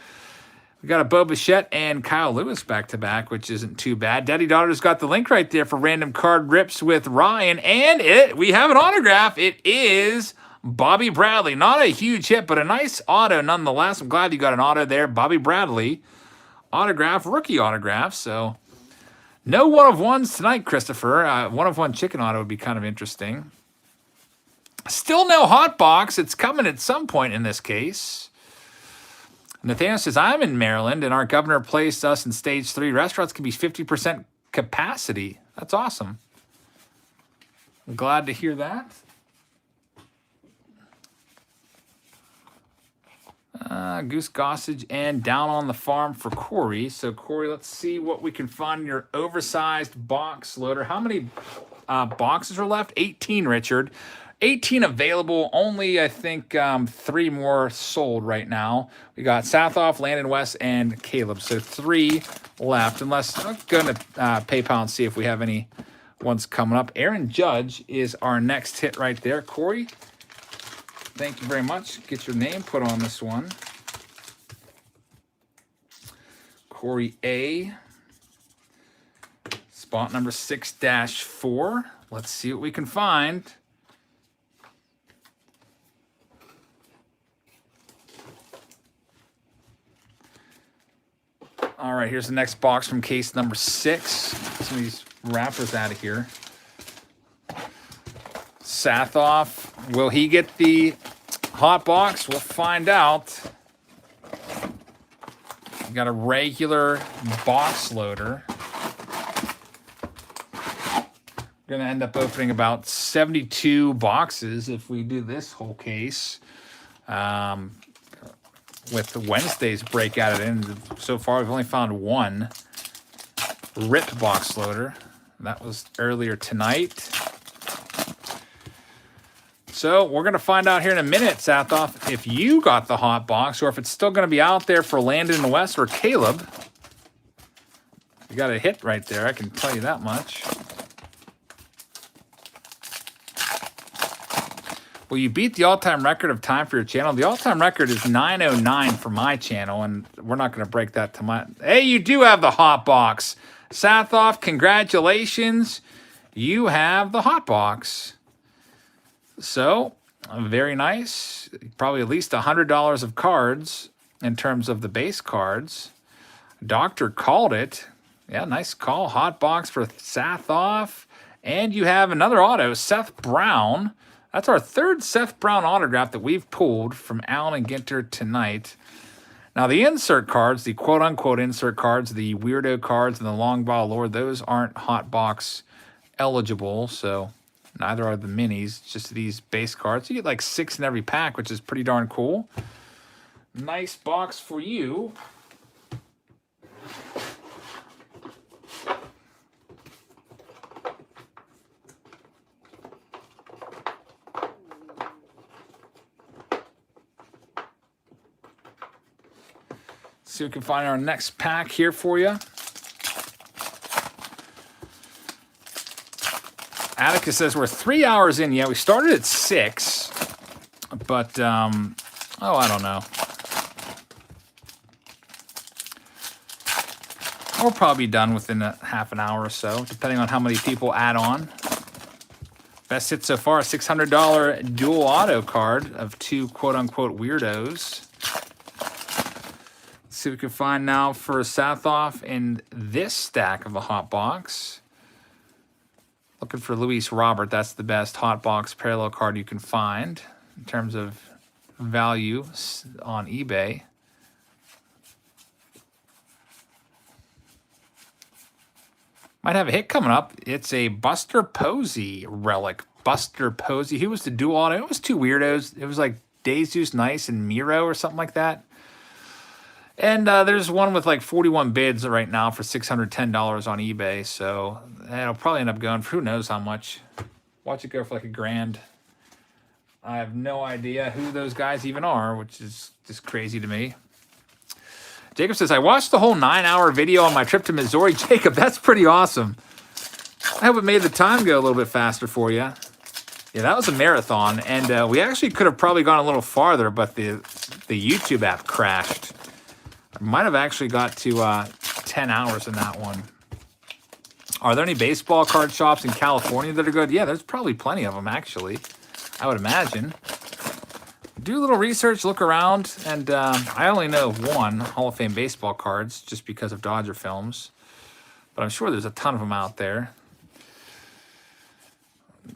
A: We got a Bo Bichette and Kyle Lewis back-to-back, which isn't too bad. Daddy Daughter's got the link right there for Random Card Rips with Ryan. And we have an autograph. It is... Bobby Bradley. Not a huge hit, but a nice auto nonetheless. I'm glad you got an auto there. Bobby Bradley. Autograph, rookie autograph. So, no one-of-ones tonight, Christopher. One-of-one chicken auto would be kind of interesting. Still no hot box. It's coming at some point in this case. Nathaniel says, I'm in Maryland, and our governor placed us in stage 3. Restaurants can be 50% capacity. That's awesome. I'm glad to hear that. Goose Gossage and Down on the Farm for Corey. So, Corey, let's see what we can find in your oversized box loader. How many boxes are left? 18, Richard. 18 available. Only, I think, 3 more sold right now. We got Sathoff, Landon West, and Caleb. So 3 left. Unless I'm going to PayPal and see if we have any ones coming up. Aaron Judge is our next hit right there. Corey, Thank you very much. Get your name put on this one. Corey A. Spot number 6-4. Let's see what we can find. All right, here's the next box from case number 6. Some of these wrappers out of here. Sathoff, will he get the hot box? We'll find out. We got a regular box loader. We're going to end up opening about 72 boxes if we do this whole case. With Wednesday's break at it, and so far we've only found one ripped box loader. That was earlier tonight. So we're going to find out here in a minute, Sathoff, if you got the hot box or if it's still going to be out there for Landon and Wes or Caleb. You got a hit right there, I can tell you that much. Well, you beat the all-time record of time for your channel. The all-time record is 9:09 for my channel, and we're not going to break that to my... Hey, you do have the hot box. Sathoff, congratulations. You have the hot box. So, very nice. Probably at least $100 of cards in terms of the base cards. Doctor called it. Yeah, nice call. Hot box for Sathoff. And you have another auto, Seth Brown. That's our third Seth Brown autograph that we've pulled from Allen and Ginter tonight. Now, the insert cards, the quote-unquote insert cards, the weirdo cards and the long ball lore, those aren't hot box eligible, so neither are the minis, just these base cards. You get like 6 in every pack, which is pretty darn cool. Nice box for you. See if we can find our next pack here for you. Atticus says we're 3 hours in. Yeah, we started at 6, but oh, I don't know. We'll probably be done within a half an hour or so, depending on how many people add on. Best hit so far, a $600 dual auto card of 2 quote-unquote weirdos. See what we can find now for Sathoff in this stack of a hot box. Looking for Luis Robert. That's the best hot box parallel card you can find in terms of value on eBay. Might have a hit coming up. It's a Buster Posey relic. Buster Posey. Who was the dual auto? It was 2 weirdos. It was like Jesus Nice and Miro or something like that. And there's one with like 41 bids right now for $610 on eBay. So it'll probably end up going for who knows how much. Watch it go for like $1,000. I have no idea who those guys even are, which is just crazy to me. Jacob says, I watched the whole 9-hour video on my trip to Missouri. Jacob, that's pretty awesome. I hope it made the time go a little bit faster for you. Yeah, that was a marathon. And we actually could have probably gone a little farther, but the YouTube app crashed. Might have actually got to 10 hours in that one. Are there any baseball card shops in California that are good? Yeah, there's probably plenty of them, actually. I would imagine. Do a little research, look around, and I only know of one Hall of Fame baseball cards just because of Dodger films. But I'm sure there's a ton of them out there.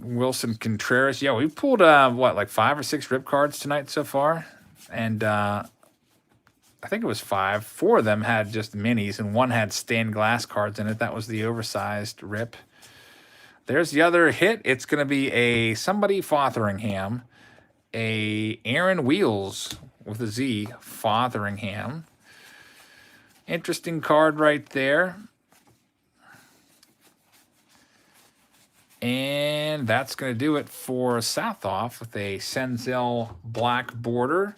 A: Wilson Contreras. Yeah, we pulled, what, like 5 or 6 rip cards tonight so far? And I think it was 5. 4 of them had just minis, and 1 had stained glass cards in it. That was the oversized rip. There's the other hit. It's going to be a somebody Fotheringham. A Aaron Wheels with a Z, Fotheringham. Interesting card right there. And that's going to do it for Sathoff with a Senzel black border.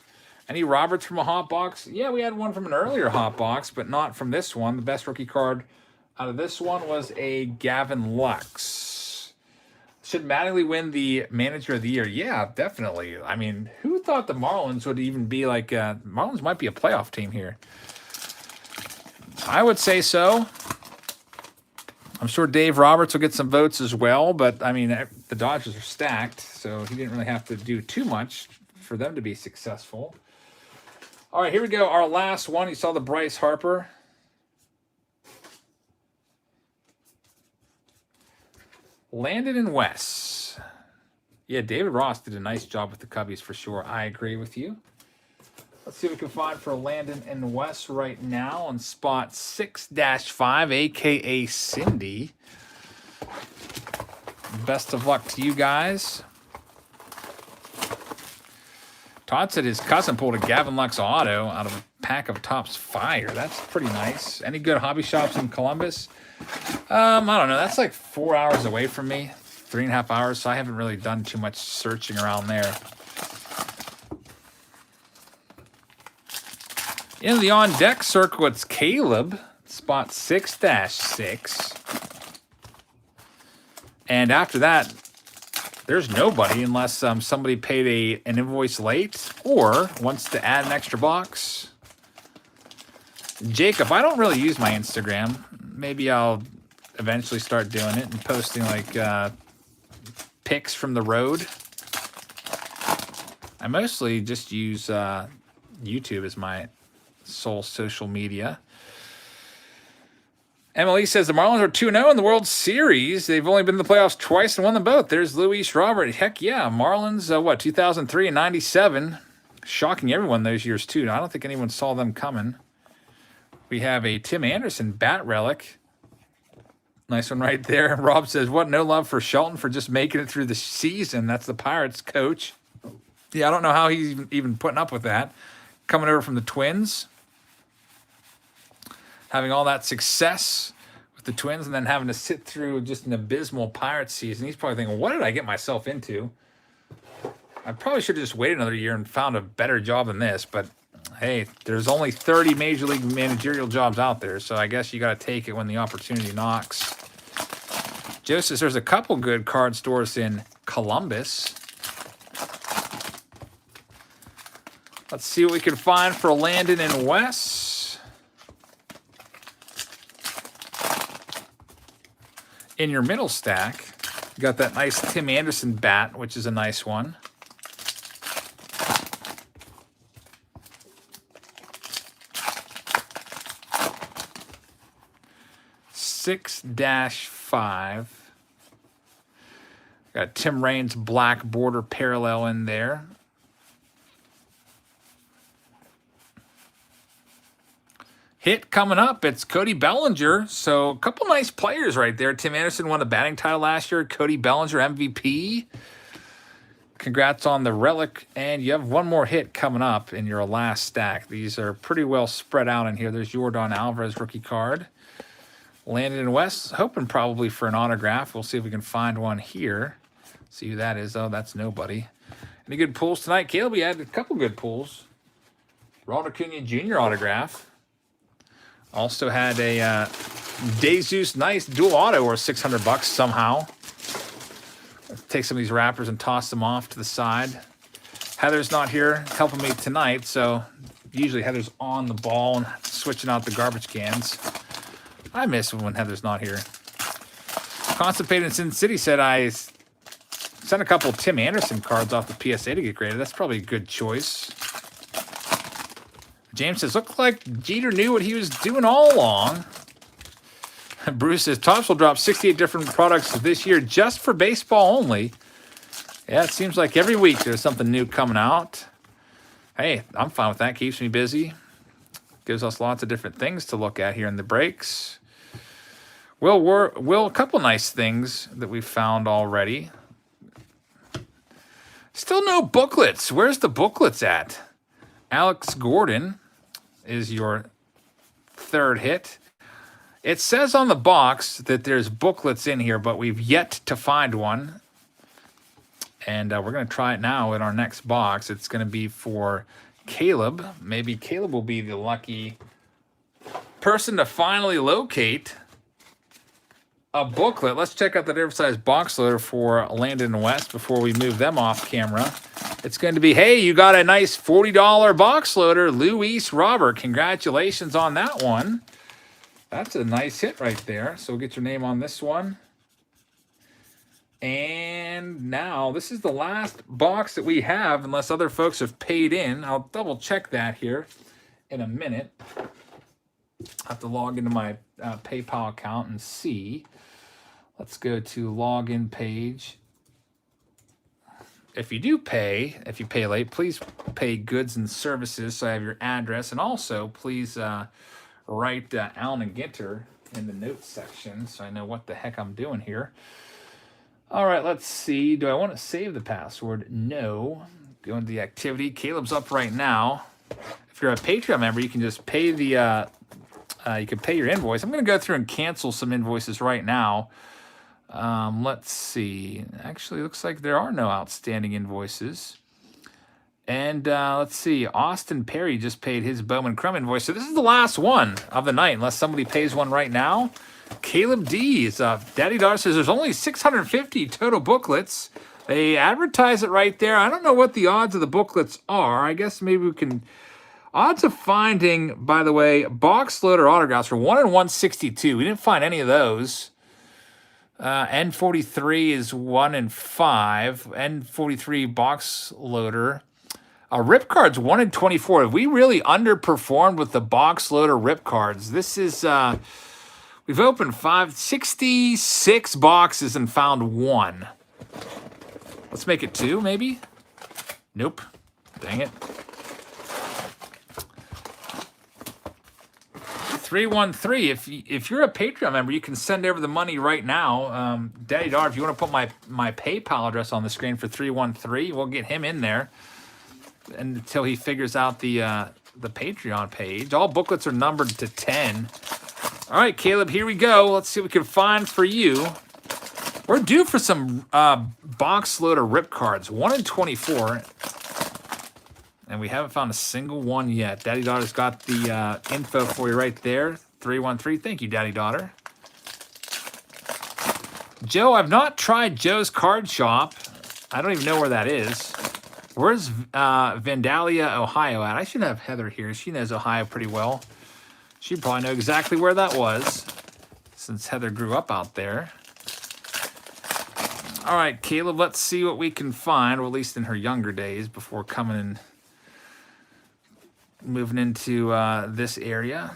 A: Any Roberts from a hot box? Yeah, we had one from an earlier hot box, but not from this one. The best rookie card out of this one was a Gavin Lux. Should Mattingly win the Manager of the Year? Yeah, definitely. I mean, who have thought the Marlins would even be like, Marlins might be a playoff team here. I would say so. I'm sure Dave Roberts will get some votes as well, but I mean, the Dodgers are stacked, so he didn't really have to do too much for them to be successful. All right, here we go. Our last one. You saw the Bryce Harper. Landon and Wes. Yeah, David Ross did a nice job with the Cubbies for sure. I agree with you. Let's see what we can find for Landon and Wes right now on spot 6-5, a.k.a. Cindy. Best of luck to you guys. Todd said his cousin pulled a Gavin Lux auto out of a pack of Topps Fire. That's pretty nice. Any good hobby shops in Columbus? I don't know. That's like 4 hours away from me. 3.5 hours, so I haven't really done too much searching around there. In the on-deck circle, it's Caleb, spot 6-6. And after that, there's nobody unless somebody paid an invoice late or wants to add an extra box. Jacob, I don't really use my Instagram. Maybe I'll eventually start doing it and posting like pics from the road. I mostly just use YouTube as my sole social media. Emily says the Marlins are 2-0 in the World Series. They've only been in the playoffs twice and won them both. There's Luis Robert. Heck yeah. Marlins, 2003 and 97. Shocking everyone those years, too. I don't think anyone saw them coming. We have a Tim Anderson bat relic. Nice one right there. Rob says, what? No love for Shelton for just making it through the season. That's the Pirates coach. Yeah, I don't know how he's even putting up with that. Coming over from the Twins. Having all that success with the Twins and then having to sit through just an abysmal Pirates season. He's probably thinking, what did I get myself into? I probably should have just waited another year and found a better job than this. But, hey, there's only 30 Major League managerial jobs out there. So I guess you got to take it when the opportunity knocks. Joe says there's a couple good card stores in Columbus. Let's see what we can find for Landon and Wes. In your middle stack, you got that nice Tim Anderson bat, which is a nice one. (6-5). Got Tim Raines black border parallel in there. Hit coming up, it's Cody Bellinger. So a couple nice players right there. Tim Anderson won the batting title last year. Cody Bellinger, MVP. Congrats on the relic. And you have one more hit coming up in your last stack. These are pretty well spread out in here. There's Yordan Alvarez rookie card. Landon and Wes, hoping probably for an autograph. We'll see if we can find one here. See who that is. Oh, that's nobody. Any good pulls tonight? Caleb, we had a couple good pulls. Ronald Acuna Jr. autograph. Also had a DeJesus nice dual auto or $600 somehow. Let's take some of these wrappers and toss them off to the side. Heather's not here helping me tonight, so usually Heather's on the ball and switching out the garbage cans. I miss when Heather's not here. Constipated in Sin City said I sent a couple of Tim Anderson cards off the PSA to get graded. That's probably a good choice. James says, looked like Jeter knew what he was doing all along. Bruce says, Topps will drop 68 different products this year just for baseball only. Yeah, it seems like every week there's something new coming out. Hey, I'm fine with that. Keeps me busy. Gives us lots of different things to look at here in the breaks. Will, a couple nice things that we've found already. Still no booklets. Where's the booklets at? Alex Gordon is your third hit. It says on the box that there's booklets in here, but we've yet to find one. And we're going to try it now in our next box. It's going to be for Caleb. Maybe Caleb will be the lucky person to finally locate a booklet. Let's check out the different size box loader for Landon and West before we move them off camera. It's going to be, hey, you got a nice $40 box loader, Luis Robert. Congratulations on that one. That's a nice hit right there. So we'll get your name on this one. And now this is the last box that we have, unless other folks have paid in. I'll double check that here in a minute. I have to log into my PayPal account and see. Let's go to login page. If you pay late, please pay goods and services so I have your address. And also, please write Alan and Ginter in the notes section so I know what the heck I'm doing here. All right, let's see. Do I want to save the password? No. Go into the activity. Caleb's up right now. If you're a Patreon member, you can just pay the you can pay your invoice. I'm going to go through and cancel some invoices right now. Let's see. Actually, looks like there are no outstanding invoices. And let's see. Austin Perry just paid his Bowman Crum invoice. So this is the last one of the night, unless somebody pays one right now. Caleb D is Daddy Daughter says there's only 650 total booklets. They advertise it right there. I don't know what the odds of the booklets are. I guess maybe we can... Odds of finding, by the way, box loader autographs were 1 in 162. We didn't find any of those. N43 is 1 in 5. N43 box loader. Rip cards 1 in 24. We really underperformed with the box loader rip cards. This is we've opened 66 boxes and found 1. Let's make it 2, maybe. Nope. Dang it. 313. If you're a Patreon member, you can send over the money right now. Daddy Dar, if you want to put my PayPal address on the screen for 313, we'll get him in there until he figures out the Patreon page. All booklets are numbered to 10. All right, Caleb, here we go. Let's see what we can find for you. We're due for some box loader rip cards. 1 in 24. And we haven't found a single one yet. Daddy Daughter's got the info for you right there. 313. Thank you, Daddy Daughter. Joe, I've not tried Joe's Card Shop. I don't even know where that is. Where's Vandalia, Ohio at? I should have Heather here. She knows Ohio pretty well. She'd probably know exactly where that was, since Heather grew up out there. All right, Caleb, let's see what we can find, or at least in her younger days, before coming and moving into this area.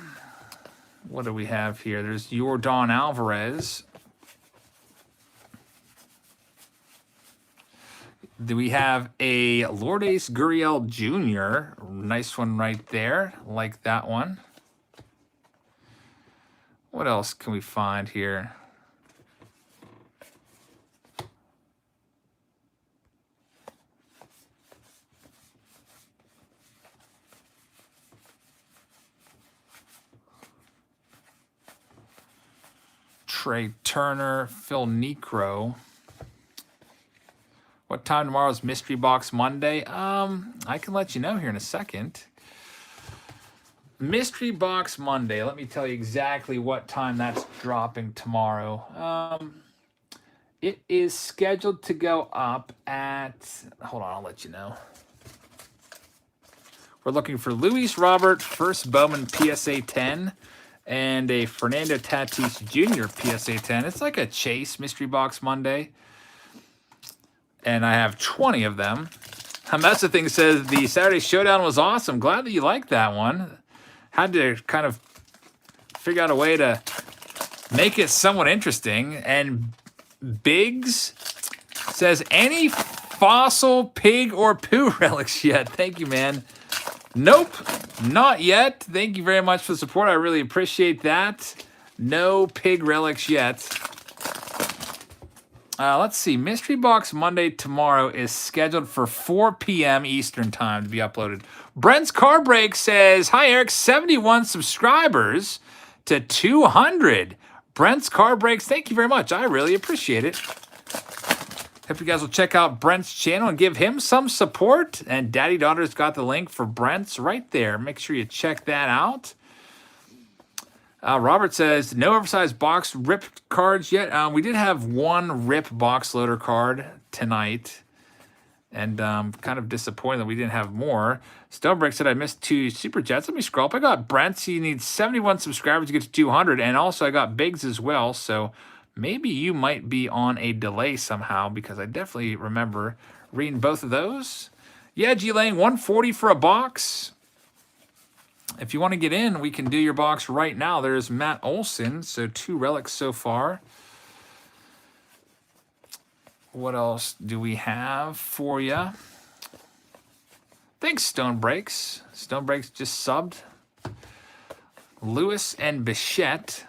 A: What do we have here? There's Yordan Alvarez. Do we have a Lourdes Gurriel Jr.? Nice one right there. Like that one. What else can we find here? Trey Turner, Phil Necro. What time tomorrow's Mystery Box Monday? I can let you know here in a second. Mystery Box Monday. Let me tell you exactly what time that's dropping tomorrow. It is scheduled to go up at... Hold on, I'll let you know. We're looking for Luis Robert, first Bowman PSA 10, and a Fernando Tatis Jr. PSA 10. It's like a Chase Mystery Box Monday. And I have 20 of them. That's the thing, says the Saturday Showdown was awesome. Glad that you liked that one. Had to kind of figure out a way to make it somewhat interesting. And Biggs says, any fossil pig or poo relics yet? Thank you, man. Nope, not yet. Thank you very much for the support. I really appreciate that. No pig relics yet. Let's see. Mystery Box Monday tomorrow is scheduled for 4 p.m. Eastern Time to be uploaded. Brent's Car Break says, hi, Eric. 71 subscribers to 200. Brent's Car Breaks, thank you very much. I really appreciate it. Hope you guys will check out Brent's channel and give him some support. And Daddy Daughter's got the link for Brent's right there. Make sure you check that out. Robert says, no oversized box rip cards yet. We did have one rip box loader card tonight. And kind of disappointed that we didn't have more. Stonebreak said I missed 2 Super Chats. Let me scroll up. I got Brent. He needs 71 subscribers to get to 200. And also I got Biggs as well. So maybe you might be on a delay somehow because I definitely remember reading both of those. Yeah, G-Lang, 140 for a box. If you want to get in, we can do your box right now. There's Matt Olson. So 2 relics so far. What else do we have for you? Thanks, Stonebreaks. Stonebreaks just subbed. Lewis and Bichette.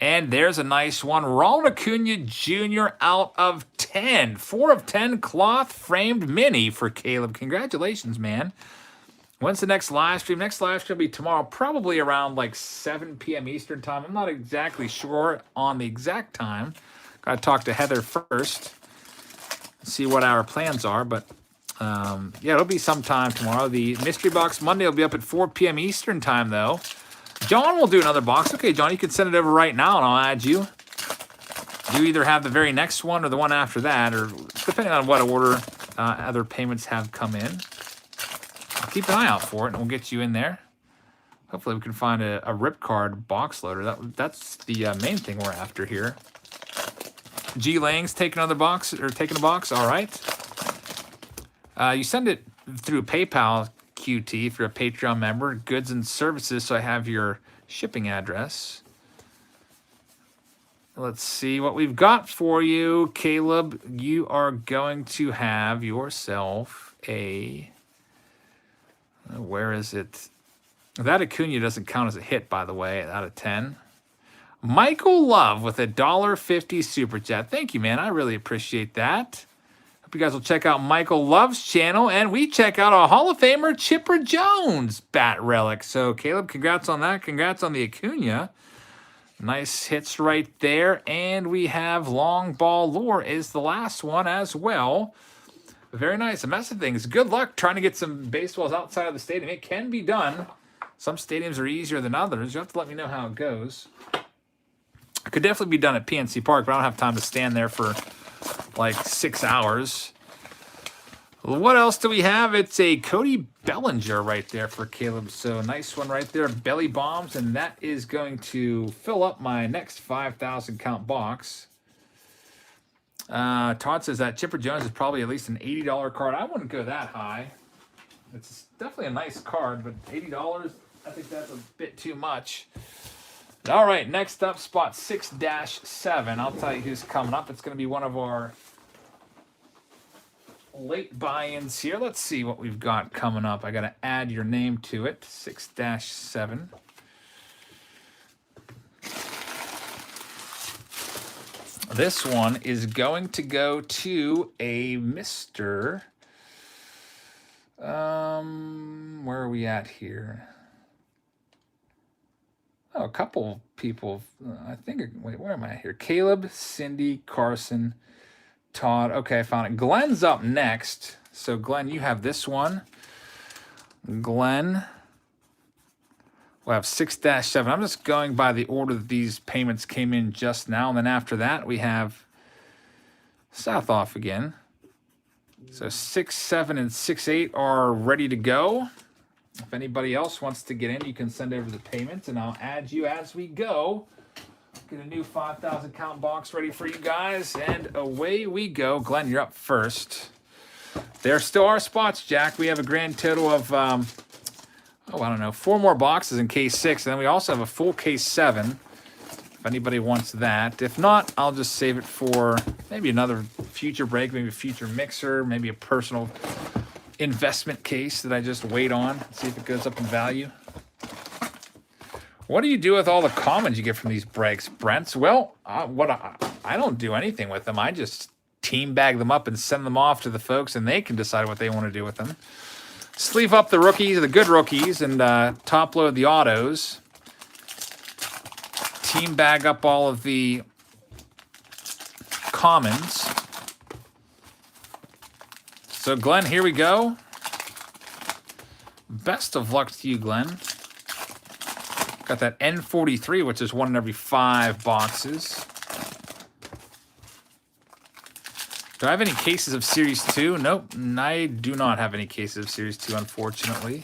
A: And there's a nice one. Ronald Acuna Jr. out of 10. 4 of 10 cloth framed mini for Caleb. Congratulations, man. When's the next live stream? Next live stream will be tomorrow, probably around like 7 p.m. Eastern time. I'm not exactly sure on the exact time. Got to talk to Heather first, see what our plans are. But, yeah, it'll be sometime tomorrow. The Mystery Box Monday will be up at 4 p.m. Eastern time, though. John will do another box. Okay, John, you can send it over right now, and I'll add you. You either have the very next one or the one after that, or depending on what order other payments have come in. I'll keep an eye out for it, and we'll get you in there. Hopefully we can find a rip card box loader. That's the main thing we're after here. G Lang's taking another box or taking a box. All right. You send it through PayPal QT if you're a Patreon member. Goods and services. So I have your shipping address. Let's see what we've got for you, Caleb. You are going to have yourself a. Where is it? That Acuna doesn't count as a hit, by the way, out of 10. Michael Love with a $1.50 Super Chat. Thank you, man. I really appreciate that. Hope you guys will check out Michael Love's channel. And we check out a Hall of Famer, Chipper Jones bat relic. So, Caleb, congrats on that. Congrats on the Acuna. Nice hits right there. And we have Long Ball Lore is the last one as well. Very nice. And that's the thing is good luck trying to get some baseballs outside of the stadium. It can be done. Some stadiums are easier than others. You have to let me know how it goes. It could definitely be done at PNC Park, but I don't have time to stand there for like 6 hours. What else do we have? It's a Cody Bellinger right there for Caleb. So nice one right there. Belly bombs, and that is going to fill up my next 5,000 count box. Todd says that Chipper Jones is probably at least an $80 card. I wouldn't go that high. It's definitely a nice card, but $80, I think that's a bit too much. All right, next up, spot 6-7. I'll tell you who's coming up. It's going to be one of our late buy-ins here. Let's see what we've got coming up. I got to add your name to it, 6-7. This one is going to go to a Mr. Where are we at here? Oh, a couple people. I think. Wait, where am I here? Caleb, Cindy, Carson, Todd. Okay, I found it. Glenn's up next. So, Glenn, you have this one. Glenn. We'll have 6-7. I'm just going by the order that these payments came in just now. And then after that, we have South off again. So 6, 7, and 6, 8 are ready to go. If anybody else wants to get in, you can send over the payments, and I'll add you as we go. Get a new 5,000 count box ready for you guys, and away we go. Glenn, you're up first. There still are spots, Jack. We have a grand total of, I don't know, 4 more boxes in case 6, and then we also have a full case 7. If anybody wants that. If not, I'll just save it for maybe another future break, maybe a future mixer, maybe a personal investment case that I just wait on, see if it goes up in value. What do you do with all the commons you get from these breaks, Brents? Well, I don't do anything with them. I just team bag them up and send them off to the folks, and they can decide what they want to do with them. Sleeve up the rookies, the good rookies, and top load the autos. Team bag up all of the commons. So, Glenn, here we go. Best of luck to you, Glenn. Got that N43, which is 1 in every 5 boxes. Do I have any cases of Series 2? Nope, I do not have any cases of Series 2, unfortunately.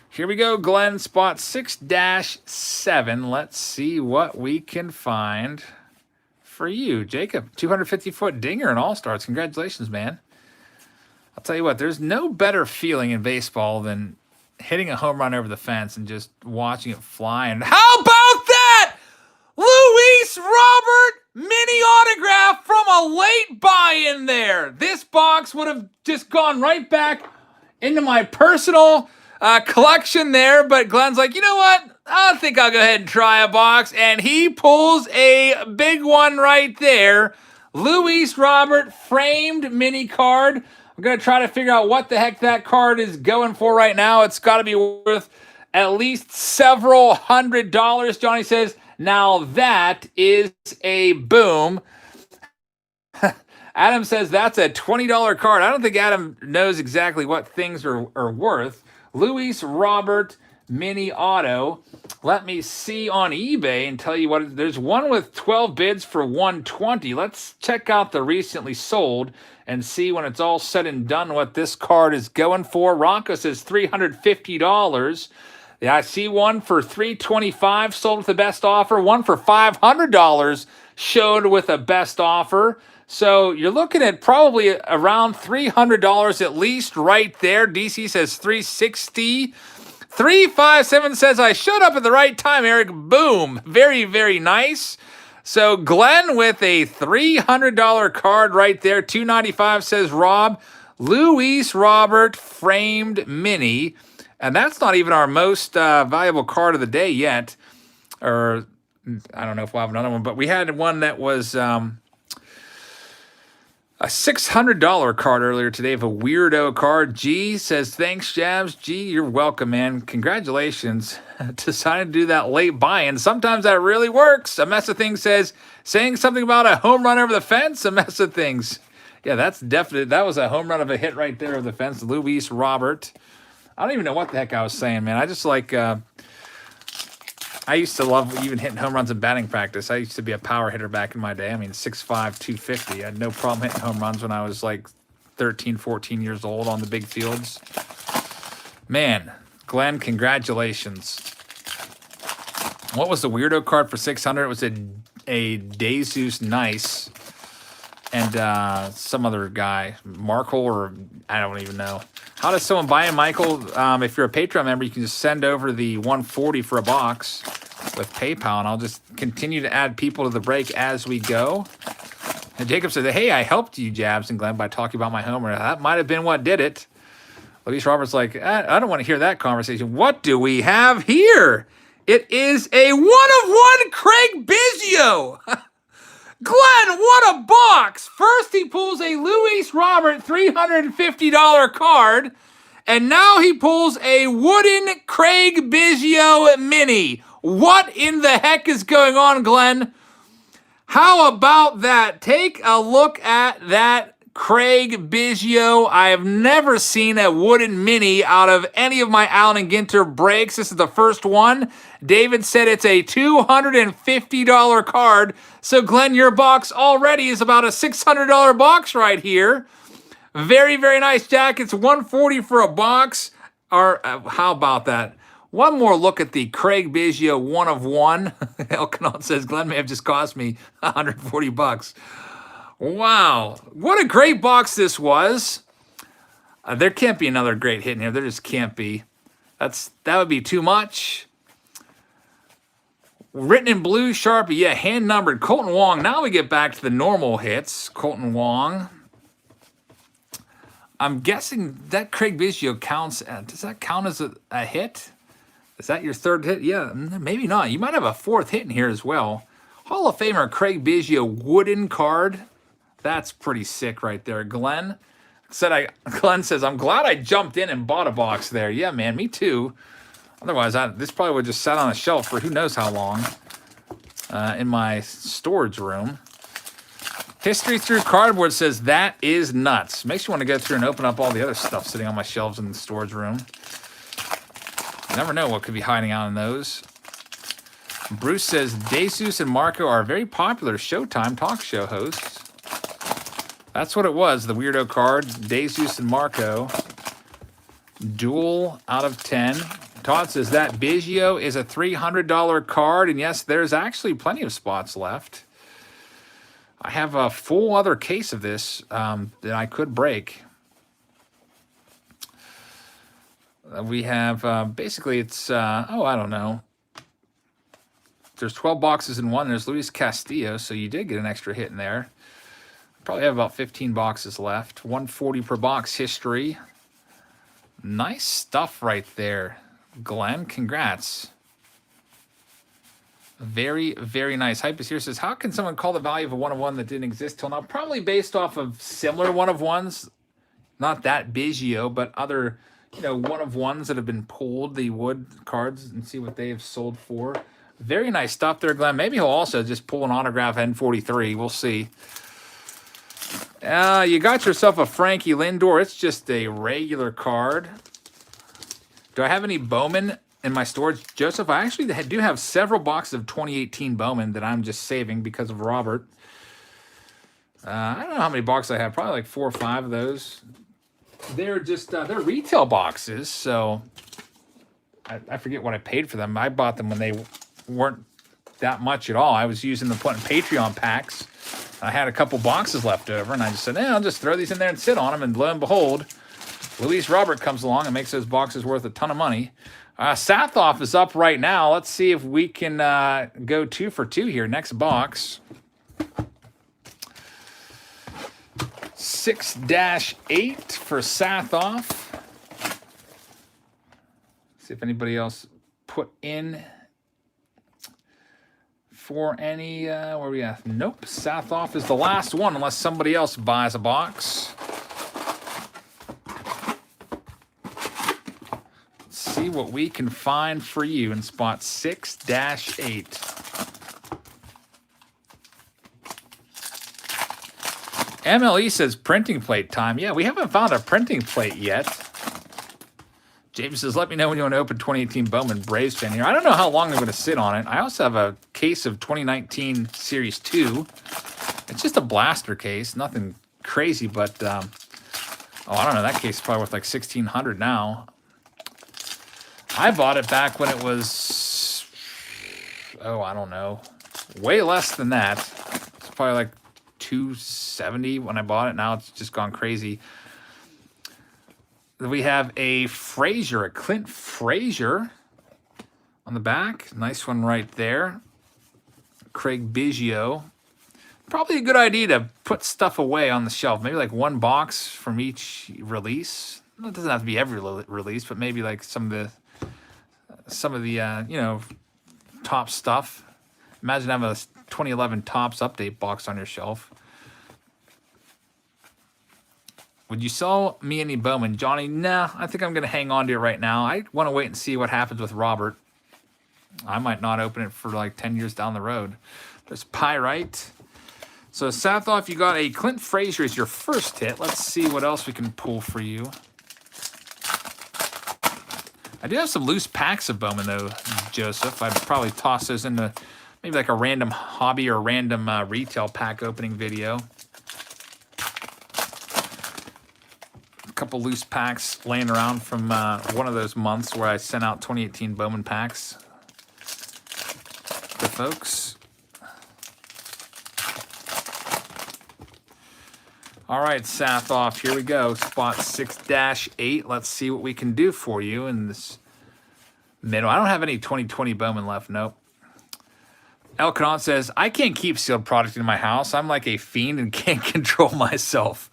A: Here we go, Glenn, spot 6-7. Let's see what we can find for you. Jacob, 250-foot dinger in All-Stars. Congratulations, man. I'll tell you what, there's no better feeling in baseball than hitting a home run over the fence and just watching it fly. And how about that? Luis Robert mini autograph from a late buy-in there. This box would have just gone right back into my personal collection there, but Glenn's like, you know what? I think I'll go ahead and try a box, and he pulls a big one right there. Luis Robert framed mini card. I'm going to try to figure out what the heck that card is going for right now. It's got to be worth at least several $100. Johnny says, now that is a boom. Adam says that's a $20 card. I don't think Adam knows exactly what things are worth. Luis Robert mini auto. Let me see on eBay and tell you what. There's one with 12 bids for $120. Let's check out the recently sold and see when it's all said and done what this card is going for. Rocco says $350. Yeah, I see one for $325 sold with the best offer. One for $500 showed with a best offer. So you're looking at probably around $300 at least right there. DC says $360. 357 says, I showed up at the right time, Eric. Boom. Very, very nice. So Glenn with a $300 card right there. $295 says Rob. Luis Robert framed mini. And that's not even our most valuable card of the day yet. Or I don't know if we'll have another one. But we had one that was a $600 card earlier today of a weirdo card. G says, thanks, Jabs. G, you're welcome, man. Congratulations. Decided to do that late buy-in. Sometimes that really works. A Mess of Things says, saying something about a home run over the fence. A Mess of Things. Yeah, that's definitely, that was a home run of a hit right there over the fence. Luis Robert. I don't even know what the heck I was saying, man. I just like, I used to love even hitting home runs in batting practice. I used to be a power hitter back in my day. I mean, 6'5", 250. I had no problem hitting home runs when I was like 13, 14 years old on the big fields. Man, Glenn, congratulations. What was the weirdo card for $600? It was a Jesus Nice and some other guy, Markle, or I don't even know. How does someone buy in, Michael? If you're a Patreon member, you can just send over the $140 for a box with PayPal, and I'll just continue to add people to the break as we go. And Jacob said, hey, I helped you, Jabs and Glenn, by talking about my homer. That might have been what did it. Luis Robert's like, I don't want to hear that conversation. What do we have here? It is a one-of-one Craig Biggio. Glenn, what a box! First, he pulls a Luis Robert $350 card, and now he pulls a wooden Craig Biggio mini. What in the heck is going on, Glenn? How about that? Take a look at that Craig Biggio. I have never seen a wooden mini out of any of my Allen and Ginter breaks. This is the first one. David said it's a $250 card. So, Glenn, your box already is about a $600 box right here. Very, very nice, Jack. It's $140 for a box. Or how about that? One more look at the Craig Biggio one-of-one. Elkanon says, Glenn may have just cost me $140. Wow. What a great box this was. There can't be another great hit in here. There just can't be. That would be too much. Written in blue, Sharpie. Yeah, hand-numbered. Colton Wong. Now we get back to the normal hits. Colton Wong. I'm guessing that Craig Biggio counts. Does that count as a hit? Is that your third hit? Yeah, maybe not. You might have a fourth hit in here as well. Hall of Famer Craig Biggio wooden card. That's pretty sick right there. Glenn says, I'm glad I jumped in and bought a box there. Yeah, man, me too. Otherwise, this probably would just sat on a shelf for who knows how long in my storage room. History Through Cardboard says, that is nuts. Makes you want to go through and open up all the other stuff sitting on my shelves in the storage room. You never know what could be hiding out in those. Bruce says, Jesus and Marco are very popular Showtime talk show hosts. That's what it was, the weirdo card. Jesus and Marco. Duel out of 10. Todd says that Biggio is a $300 card. And yes, there's actually plenty of spots left. I have a full other case of this that I could break. We have, basically it's, I don't know. There's 12 boxes in one. There's Luis Castillo, so you did get an extra hit in there. Probably have about 15 boxes left. 140 per box history. Nice stuff right there, Glenn. Congrats. Very, very nice. Hypus here says, how can someone call the value of a one-of-one that didn't exist till now? Probably based off of similar one-of-ones. Not that Biggio, but other, one-of-ones that have been pulled, the wood cards, and see what they have sold for. Very nice stuff there, Glenn. Maybe he'll also just pull an autograph N43. We'll see. You got yourself a Frankie Lindor. It's just a regular card. Do I have any Bowman in my storage, Joseph? I actually do have several boxes of 2018 Bowman that I'm just saving because of Robert. I don't know how many boxes I have. Probably like 4 or 5 of those. They're just they're retail boxes, so I forget what I paid for them. I bought them when they weren't that much at all. I was using them putting Patreon packs. I had a couple boxes left over, and I just said, I'll just throw these in there and sit on them, and lo and behold, Luis Robert comes along and makes those boxes worth a ton of money. Sathoff is up right now. Let's see if we can go 2 for 2 here. Next box. 6-8 for Sathoff. See if anybody else put in for any, where are we at? Nope, Sathoff is the last one unless somebody else buys a box. Let's see what we can find for you in spot 6-8. MLE says printing plate time. Yeah, we haven't found a printing plate yet. James says, let me know when you want to open 2018 Bowman Braves fan here. I don't know how long they're going to sit on it. I also have a case of 2019 Series 2. It's just a blaster case. Nothing crazy, but, I don't know. That case is probably worth like $1,600 now. I bought it back when it was, I don't know. Way less than that. It's probably like $270 when I bought it. Now it's just gone crazy. We have a Frazier, a Clint Frazier on the back. Nice one right there. Craig Biggio. Probably a good idea to put stuff away on the shelf. Maybe like 1 box from each release. It doesn't have to be every release, but maybe like some of the top stuff. Imagine having a 2011 Topps update box on your shelf. Would you sell me any Bowman? Johnny, nah, I think I'm going to hang on to it right now. I want to wait and see what happens with Robert. I might not open it for like 10 years down the road. There's Pyrite. So, Sathoff, you got a Clint Frazier as your first hit. Let's see what else we can pull for you. I do have some loose packs of Bowman, though, Joseph. I'd probably toss those into maybe like a random hobby or random retail pack opening video. Couple loose packs laying around from one of those months where I sent out 2018 Bowman packs to folks. All right, Sathoff, here we go. Spot 6-8. Let's see what we can do for you in this middle. I don't have any 2020 Bowman left. Nope. El Canon says, I can't keep sealed product in my house. I'm like a fiend and can't control myself.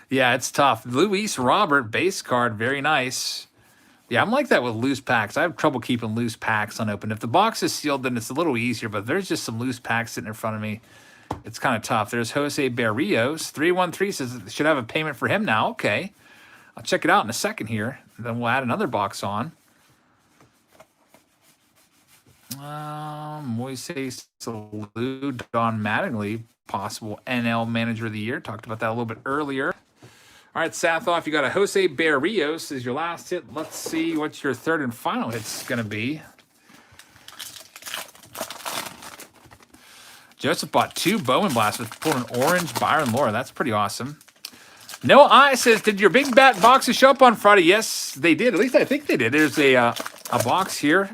A: Yeah, it's tough. Luis Robert, base card, very nice. Yeah, I'm like that with loose packs. I have trouble keeping loose packs unopened. If the box is sealed, then it's a little easier, but there's just some loose packs sitting in front of me. It's kind of tough. There's Jose Berrios. 313 says, should have a payment for him now. Okay. I'll check it out in a second here. Then we'll add another box on. Moises Salud, Don Mattingly, possible NL Manager of the Year. Talked about that a little bit earlier. All right, Sathoff, you got a Jose Berrios as your last hit. Let's see what your third and final hit's going to be. Joseph bought 2 Bowman Blasters, pulled an orange Byron Laura. That's pretty awesome. Noah I says, did your big bat boxes show up on Friday? Yes, they did. At least I think they did. There's a box here.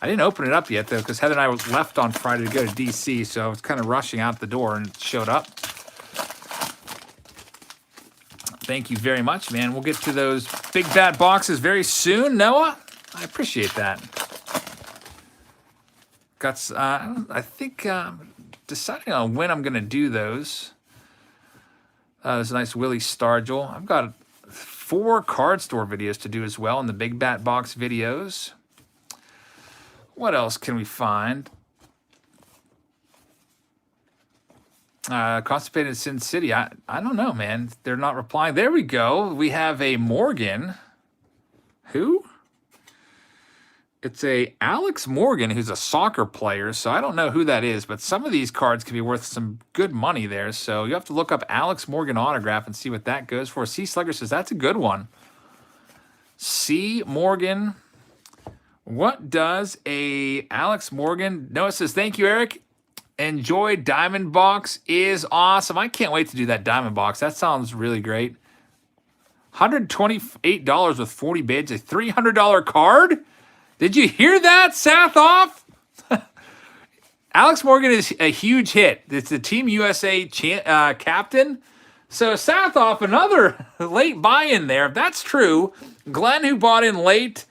A: I didn't open it up yet, though, because Heather and I was left on Friday to go to D.C., so I was kind of rushing out the door and it showed up. Thank you very much, man. We'll get to those big bat boxes very soon, Noah. I appreciate that. Got, I think, deciding on when I'm going to do those. There's a nice Willie Stargell. I've got 4 card store videos to do as well in the big bat box videos. What else can we find? Constipated Sin City. I don't know, man. They're not replying. There we go. We have a Morgan. Who? It's a Alex Morgan, who's a soccer player, so I don't know who that is, but some of these cards could be worth some good money there, so you have to look up Alex Morgan autograph and see what that goes for. C. Slugger says, that's a good one. C. Morgan. What does a Alex Morgan... Noah says, thank you, Eric. Enjoy Diamond Box is awesome. I can't wait to do that Diamond Box. That sounds really great. $128 with 40 bids, a $300 card? Did you hear that, Sathoff? Alex Morgan is a huge hit. It's the Team USA captain. So Sathoff, another late buy-in there. If that's true, Glenn, who bought in late,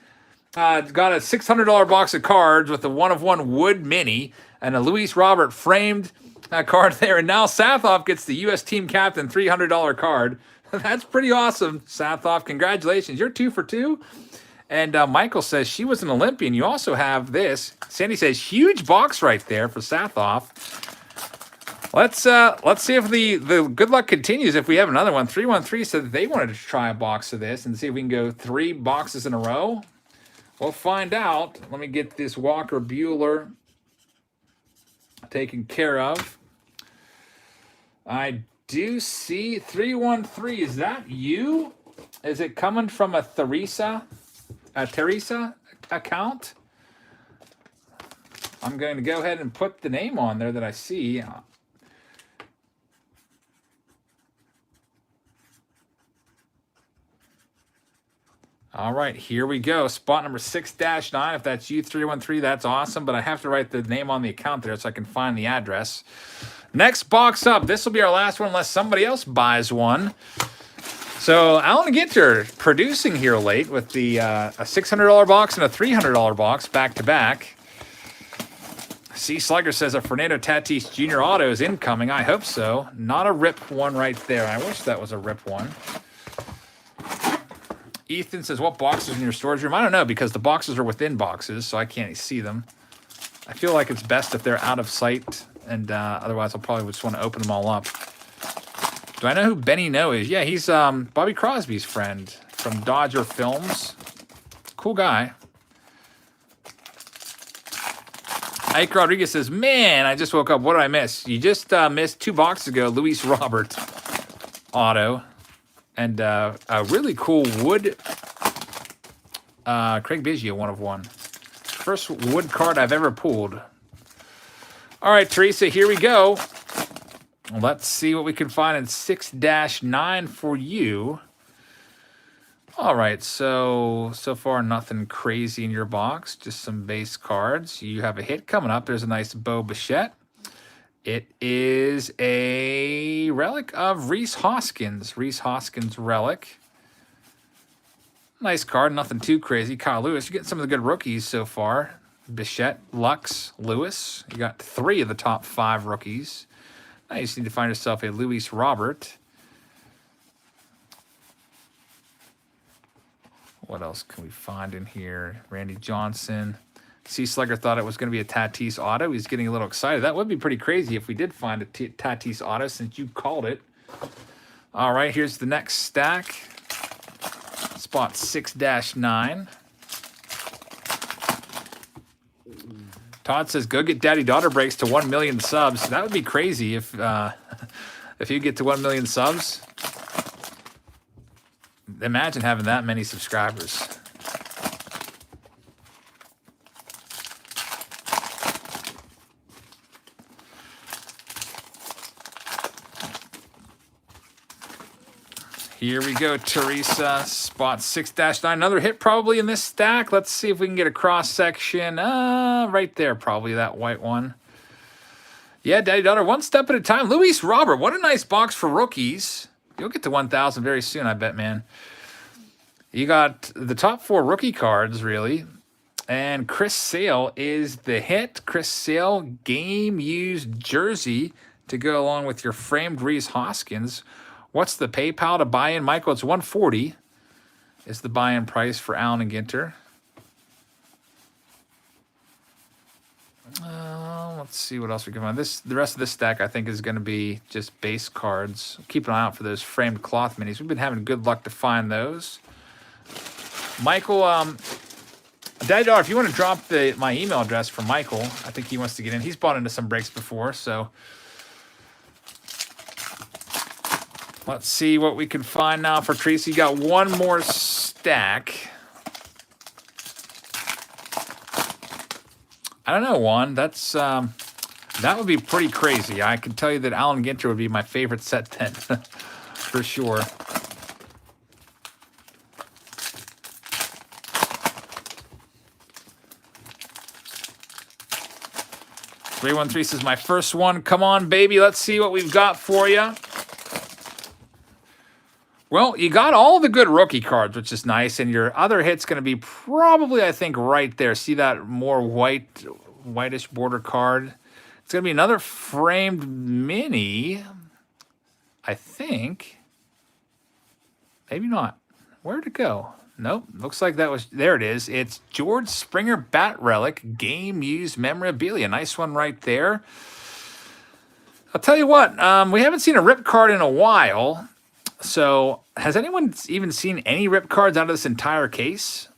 A: got a $600 box of cards with a 1-of-1 wood mini and a Luis Robert framed card there. And now Sathoff gets the U.S. team captain $300 card. That's pretty awesome, Sathoff. Congratulations. You're 2 for 2. And Michael says she was an Olympian. You also have this. Sandy says huge box right there for Sathoff. Let's see if the good luck continues. If we have another one, 313 said that they wanted to try a box of this and see if we can go 3 boxes in a row. We'll find out. Let me get this Walker Buehler taken care of. I do see 313. Is that you? Is it coming from a Teresa account? I'm going to go ahead and put the name on there that I see. All right, here we go. Spot number 6-9. If that's you, 313, that's awesome. But I have to write the name on the account there so I can find the address. Next box up. This will be our last one unless somebody else buys one. So Alan Ginter producing here late with the a $600 box and a $300 box back-to-back. C. Slugger says a Fernando Tatis Jr. auto is incoming. I hope so. Not a rip one right there. I wish that was a rip one. Ethan says, what boxes in your storage room? I don't know, because the boxes are within boxes, so I can't see them. I feel like it's best if they're out of sight, and otherwise I'll probably just want to open them all up. Do I know who Benny No is? Yeah, he's Bobby Crosby's friend from Dodger Films. Cool guy. Ike Rodriguez says, man, I just woke up. What did I miss? You just missed 2 boxes ago, Luis Robert auto. And a really cool wood Craig Biggio 1-of-1. First wood card I've ever pulled. All right, Teresa, here we go. Let's see what we can find in 6-9 for you. All right, so far nothing crazy in your box, just some base cards. You have a hit coming up. There's a nice Bo Bichette. It is a relic of Rhys Hoskins. Rhys Hoskins relic. Nice card, nothing too crazy. Kyle Lewis, you're getting some of the good rookies so far. Bichette, Lux, Lewis. You got 3 of the top 5 rookies. Now you just need to find yourself a Luis Robert. What else can we find in here? Randy Johnson. C. Slugger thought it was going to be a Tatis auto. He's getting a little excited. That would be pretty crazy if we did find a Tatis auto since you called it. All right, here's the next stack. Spot 6-9. Todd says, go get daddy-daughter breaks to 1 million subs. That would be crazy if you get to 1 million subs. Imagine having that many subscribers. Here we go, Teresa. Spot 6-9. Another hit probably in this stack. Let's see if we can get a cross section. Right there, probably that white one. Yeah, Daddy Daughter, one step at a time. Luis Robert, what a nice box for rookies. You'll get to 1,000 very soon, I bet, man. You got the top 4 rookie cards, really. And Chris Sale is the hit. Chris Sale, game-used jersey to go along with your framed Reese Hoskins. What's the PayPal to buy in, Michael? It's $140 is the buy-in price for Allen and Ginter. Let's see what else we can find. The rest of this stack, I think, is going to be just base cards. Keep an eye out for those framed cloth minis. We've been having good luck to find those. Michael, Daddy Daughter, if you want to drop my email address for Michael, I think he wants to get in. He's bought into some breaks before, so let's see what we can find now for Tracy. You got one more stack. I don't know, Juan. That's that would be pretty crazy. I can tell you that Allen Ginter would be my favorite set then, for sure. "313 says, my first one. Come on, baby. Let's see what we've got for you. Well, you got all the good rookie cards, which is nice. And your other hit's going to be probably, I think, right there. See that more whitish border card? It's going to be another framed mini, I think. Maybe not. Where'd it go? Nope. Looks like that was... There it is. It's George Springer Bat Relic Game-Used Memorabilia. Nice one right there. I'll tell you what. We haven't seen a rip card in a while. So, has anyone even seen any rip cards out of this entire case?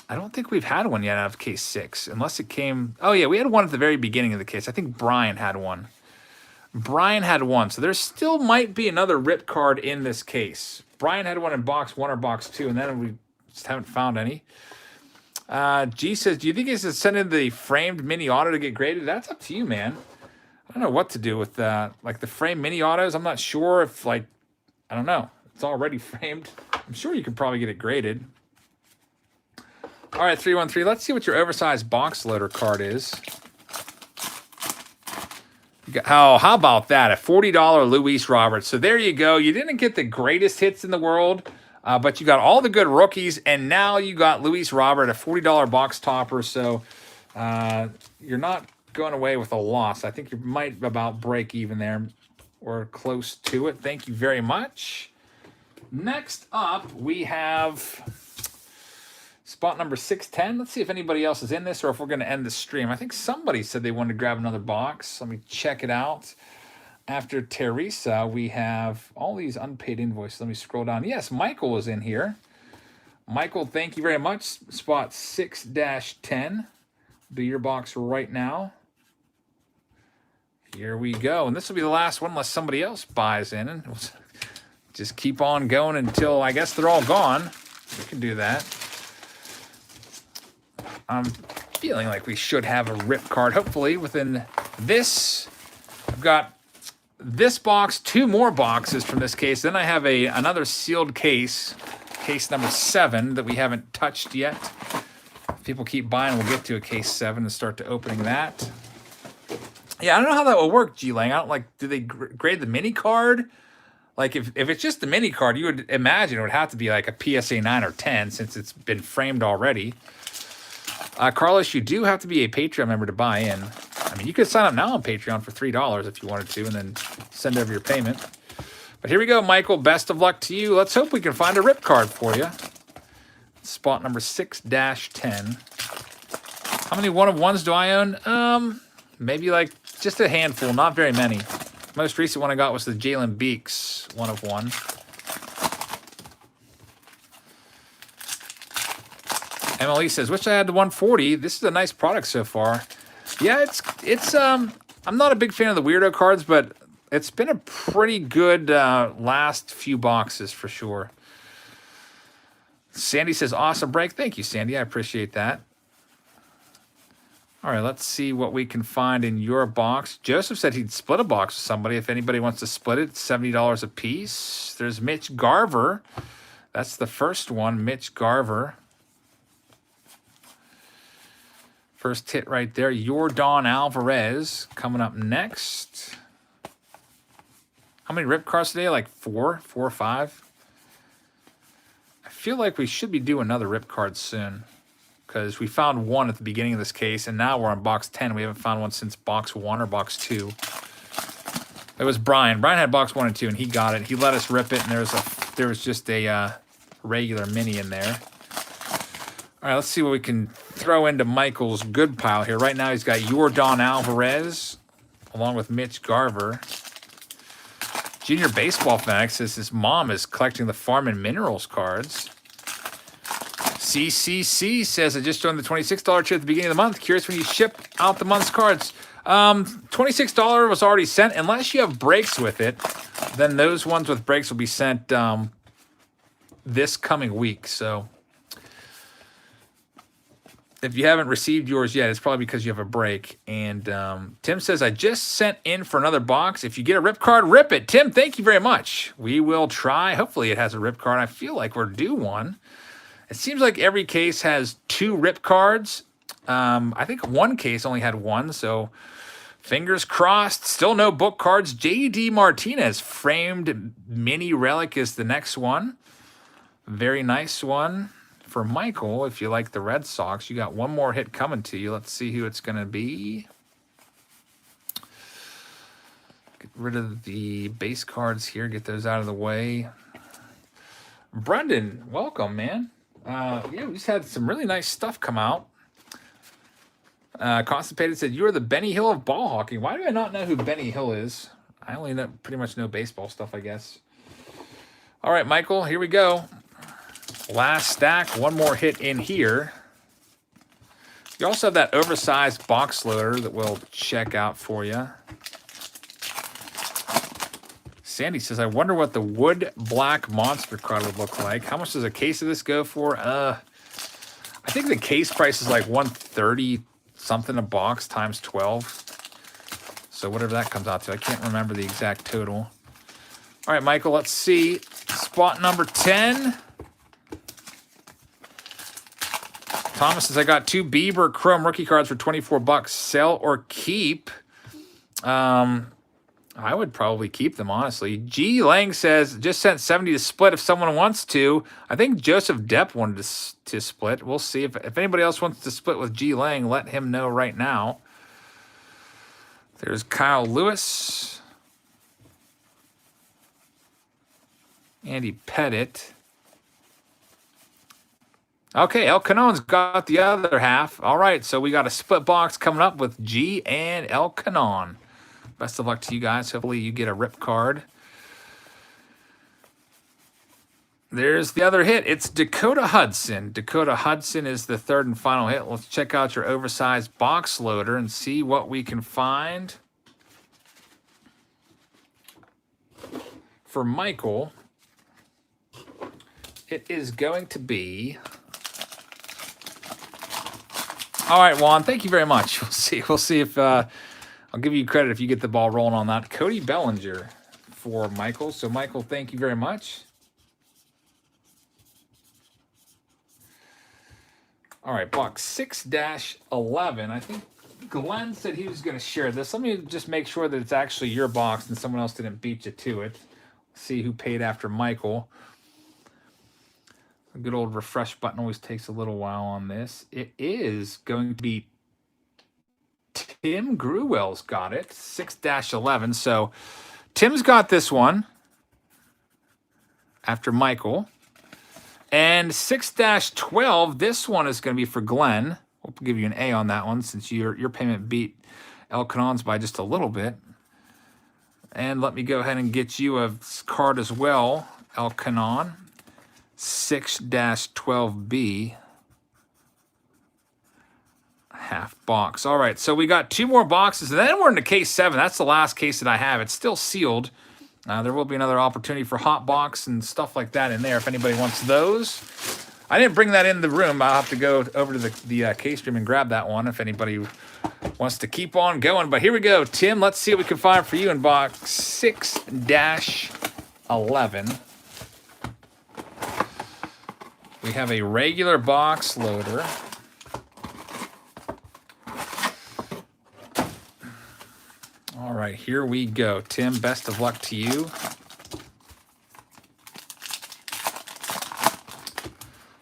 A: I don't think we've had one yet out of case 6. Unless it came... Oh, yeah. We had one at the very beginning of the case. I think Brian had one. Brian had one. So, there still might be another rip card in this case. Brian had one in box 1 or box 2, and then we just haven't found any. G says, do you think he should send in the framed mini auto to get graded? That's up to you, man. I don't know what to do with that. Like the framed mini autos, I'm not sure if, like, I don't know. It's already framed. I'm sure you could probably get it graded. All right, 313. Let's see what your oversized box loader card is. How about that? A $40 Luis Roberts. So there you go. You didn't get the greatest hits in the world, but you got all the good rookies, and now you got Luis Robert, a $40 box topper. So you're not going away with a loss. I think you might about break even there or close to it. Thank you very much. Next up, we have spot number 610. Let's see if anybody else is in this or if we're going to end the stream. I think somebody said they wanted to grab another box. Let me check it out. After Teresa, we have all these unpaid invoices. Let me scroll down. Yes, Michael is in here. Michael, thank you very much. Spot 6-10. Do your box right now. Here we go. And this will be the last one unless somebody else buys in. And we'll just keep on going until I guess they're all gone. We can do that. I'm feeling like we should have a rip card, hopefully, within this. I've got this box, 2 more boxes from this case. Then I have another sealed case, case number 7, that we haven't touched yet. If people keep buying, we'll get to a case 7 and start to opening that. Yeah, I don't know how that will work, G-Lang. I don't like, do they grade the mini card? Like, if it's just the mini card, you would imagine it would have to be like a PSA 9 or 10 since it's been framed already. Carlos, you do have to be a Patreon member to buy in. I mean, you could sign up now on Patreon for $3 if you wanted to and then send over your payment. But here we go, Michael. Best of luck to you. Let's hope we can find a rip card for you. Spot number 6-10. How many 1-of-1s do I own? Maybe like just a handful, not very many. Most recent one I got was the Jalen Beeks 1-of-1. MLE says, wish I had the 140. This is a nice product so far. Yeah, it's I'm not a big fan of the weirdo cards, but it's been a pretty good last few boxes for sure. Sandy says, awesome break. Thank you, Sandy. I appreciate that. All right, let's see what we can find in your box. Joseph said he'd split a box with somebody. If anybody wants to split it, it's $70 a piece. There's Mitch Garver. That's the first one, Mitch Garver. First hit right there. Yordan Alvarez coming up next. How many rip cards today? Like four or five? I feel like we should be doing another rip card soon, because we found one at the beginning of this case, and now we're on box 10. We haven't found one since box 1 or box 2. It was Brian. Brian had box 1 and 2, and he got it. He let us rip it, and there was just a regular mini in there. All right, let's see what we can throw into Michael's good pile here. Right now he's got Yordan Alvarez along with Mitch Garver. Junior Baseball Fanatic says his mom is collecting the Farm and Minerals cards. CCC says, I just joined the $26 tier at the beginning of the month. Curious when you ship out the month's cards. $26 was already sent. Unless you have breaks with it, then those ones with breaks will be sent this coming week. So if you haven't received yours yet, it's probably because you have a break. And Tim says, I just sent in for another box. If you get a rip card, rip it. Tim, thank you very much. We will try. Hopefully it has a rip card. I feel like we're due one. It seems like every case has 2 rip cards. I think one case only had 1, so fingers crossed. Still no book cards. J.D. Martinez, framed mini relic is the next one. Very nice one for Michael. If you like the Red Sox, you got one more hit coming to you. Let's see who it's going to be. Get rid of the base cards here. Get those out of the way. Brendan, welcome, man. Yeah, we just had some really nice stuff come out. Constipated said, you are the Benny Hill of ball hawking. Why do I not know who Benny Hill is? I only pretty much know baseball stuff, I guess. All right, Michael, here we go. Last stack, one more hit in here. You also have that oversized box loader that we'll check out for you. Sandy says, I wonder what the wood black monster card would look like. How much does a case of this go for? I think the case price is like $130 something a box times 12. So whatever that comes out to. I can't remember the exact total. All right, Michael, let's see. Spot number 10. Thomas says, I got 2 Bieber Chrome rookie cards for $24. Sell or keep? I would probably keep them, honestly. G. Lang says, just sent 70 to split if someone wants to. I think Joseph Depp wanted to split. We'll see. If anybody else wants to split with G. Lang, let him know right now. There's Kyle Lewis. Andy Pettit. Okay, El Canon's got the other half. All right, so we got a split box coming up with G and El Canon. Best of luck to you guys. Hopefully you get a rip card. There's the other hit. It's Dakota Hudson. Dakota Hudson is the third and final hit. Let's check out your oversized box loader and see what we can find. For Michael, it is going to be... All right, Juan, thank you very much. We'll see if... I'll give you credit if you get the ball rolling on that. Cody Bellinger for Michael. So, Michael, thank you very much. All right, box 6-11. I think Glenn said he was going to share this. Let me just make sure that it's actually your box and someone else didn't beat you to it. See who paid after Michael. A good old refresh button always takes a little while on this. It is going to be Tim Gruwell's got it, 6-11. So Tim's got this one after Michael. And 6-12, this one is going to be for Glenn. We'll give you an A on that one since your payment beat El Canon's by just a little bit. And let me go ahead and get you a card as well, El Canon. 6-12B. Half box. All right, so we got 2 more boxes, and then we're into case 7. That's the last case that I have. It's still sealed. There will be another opportunity for hot box and stuff like that in there if anybody wants those. I didn't bring that in the room. I'll have to go over to the case room and grab that one if anybody wants to keep on going. But here we go, Tim. Let's see what we can find for you in box 6-11. We have a regular box loader. All right, here we go. Tim, best of luck to you.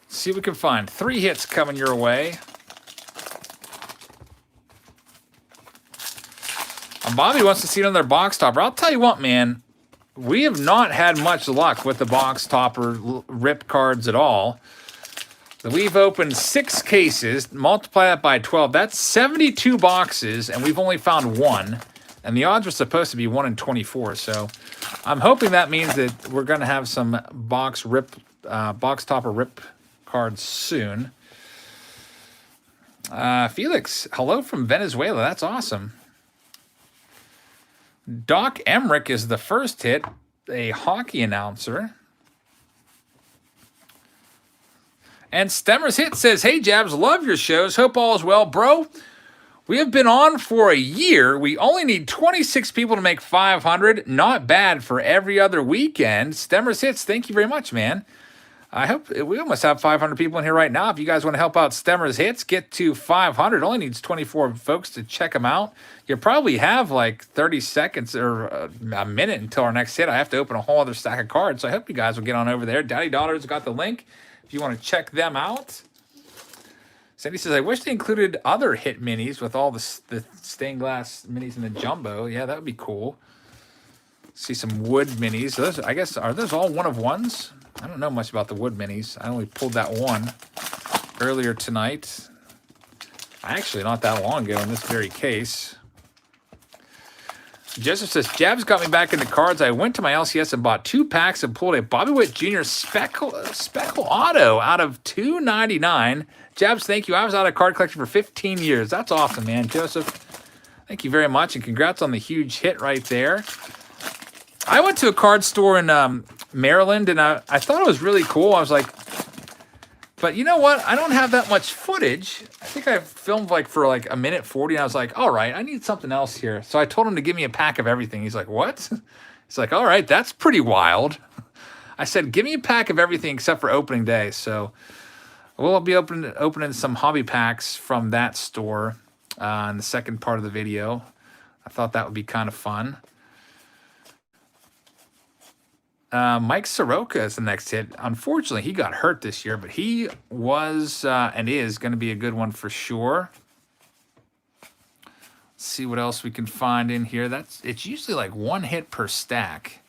A: Let's see what we can find. 3 hits coming your way. Bobby wants to see another box topper. I'll tell you what, man. We have not had much luck with the box topper rip cards at all. We've opened 6 cases. Multiply that by 12. That's 72 boxes, and we've only found 1. And the odds were supposed to be 1 in 24. So I'm hoping that means that we're going to have some box topper rip cards soon. Felix, hello from Venezuela. That's awesome. Doc Emmerich is the first hit, a hockey announcer. And Stemmer's Hit says, hey, Jabs, love your shows. Hope all is well. Bro, we have been on for a year. We only need 26 people to make 500. Not bad for every other weekend. Stemmer's Hits, thank you very much, man. I hope we almost have 500 people in here right now. If you guys want to help out Stemmer's Hits, get to 500. Only needs 24 folks to check them out. You probably have like 30 seconds or a minute until our next hit. I have to open a whole other stack of cards. So I hope you guys will get on over there. Daddy Daughter's got the link if you want to check them out. Sandy says, I wish they included other hit minis with all the stained glass minis in the jumbo. Yeah, that would be cool. See some wood minis. Those, I guess, are those all one of ones? I don't know much about the wood minis. I only pulled that one earlier tonight. Actually, not that long ago in this very case. Joseph says, Jabs got me back into cards. I went to my LCS and bought 2 packs and pulled a Bobby Witt Jr. Speckle Auto out of $2.99. Jabs, thank you. I was out of card collection for 15 years. That's awesome, man. Joseph, thank you very much, and congrats on the huge hit right there. I went to a card store in Maryland, and I thought it was really cool. I was like, but you know what? I don't have that much footage. I think I filmed for a minute 40, and I was like, all right, I need something else here. So I told him to give me a pack of everything. He's like, what? He's like, all right, that's pretty wild. I said, give me a pack of everything except for opening day. So we'll be opening some hobby packs from that store in the second part of the video. I thought that would be kind of fun. Mike Soroka is the next hit. Unfortunately, he got hurt this year, but he was and is going to be a good one for sure. Let's see what else we can find in here. It's usually like 1 hit per stack.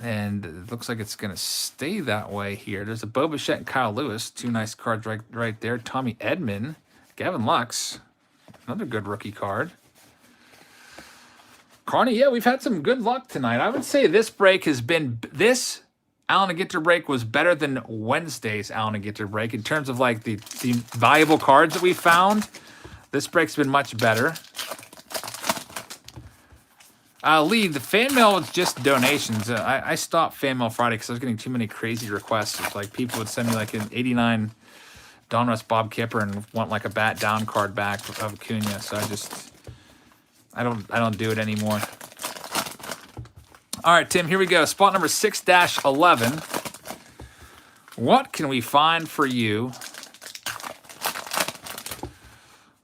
A: And it looks like it's going to stay that way here. There's a Bo Bichette and Kyle Lewis. 2 nice cards right there. Tommy Edman, Gavin Lux, another good rookie card. Carney, yeah, we've had some good luck tonight. I would say this Allen and Ginter break was better than Wednesday's Allen and Ginter break in terms of the valuable cards that we found. This break's been much better. Lee, the fan mail was just donations. I stopped fan mail Friday because I was getting too many crazy requests. It's like people would send me an 89 Donruss Bob Kipper and want a bat down card back of Acuna. So I don't do it anymore. All right, Tim, here we go. Spot number 6-11. What can we find for you?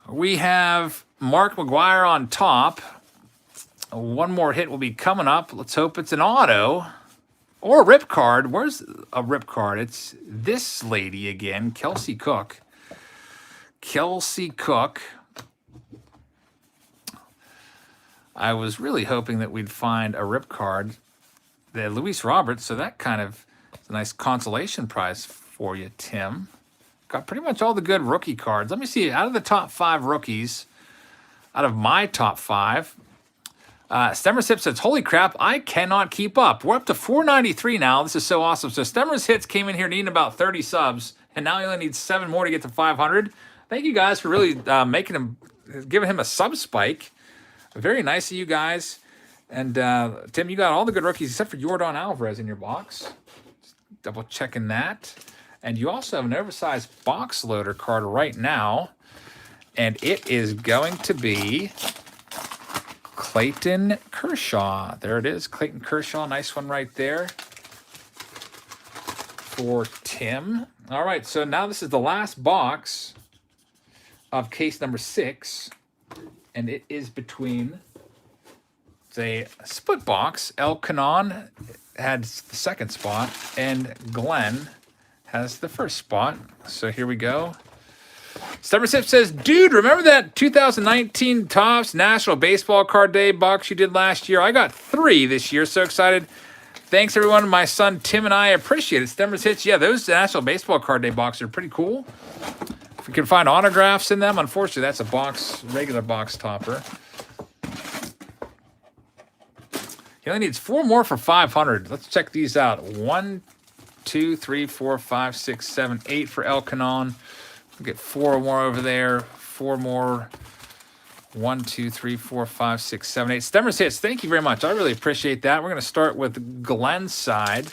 A: We have Mark McGwire on top. One more hit will be coming up. Let's hope it's an auto or a rip card. Where's a rip card? It's this lady again, Kelsey Cook. Kelsey Cook. I was really hoping that we'd find a rip card. The Luis Roberts, so that kind of is a nice consolation prize for you, Tim. Got pretty much all the good rookie cards. Let me see, out of the top 5 rookies, out of my top 5, Stemmer's Hits says, holy crap, I cannot keep up. We're up to 493 now. This is so awesome. So Stemmer's Hits came in here needing about 30 subs, and now he only needs 7 more to get to 500. Thank you guys for really giving him a sub spike. Very nice of you guys. And Tim, you got all the good rookies except for Yordan Alvarez in your box. double checking that. And you also have an oversized box loader card right now. And it is going to be Clayton Kershaw. There it is, Clayton Kershaw. Nice one right there for Tim. All right, so now this is the last box of case number 6. And it is between, it's a split box. El Canon had the second spot, and Glenn has the first spot. So here we go. Stubborn Sip says, dude, remember that 2019 Topps National Baseball Card Day box you did last year? I got 3 this year. So excited. Thanks, everyone. My son Tim and I appreciate it. Stubborn Hits, yeah, those National Baseball Card Day boxes are pretty cool. If we can find autographs in them, unfortunately, that's a box, regular box topper. He only needs 4 more for 500. Let's check these out. 1, 2, 3, 4, 5, 6, 7, 8 for El Canon. We'll get 4 more over there. 4 more. 1, 2, 3, 4, 5, 6, 7, 8. Stemmers Hits, thank you very much. I really appreciate that. We're going to start with Glenn's side.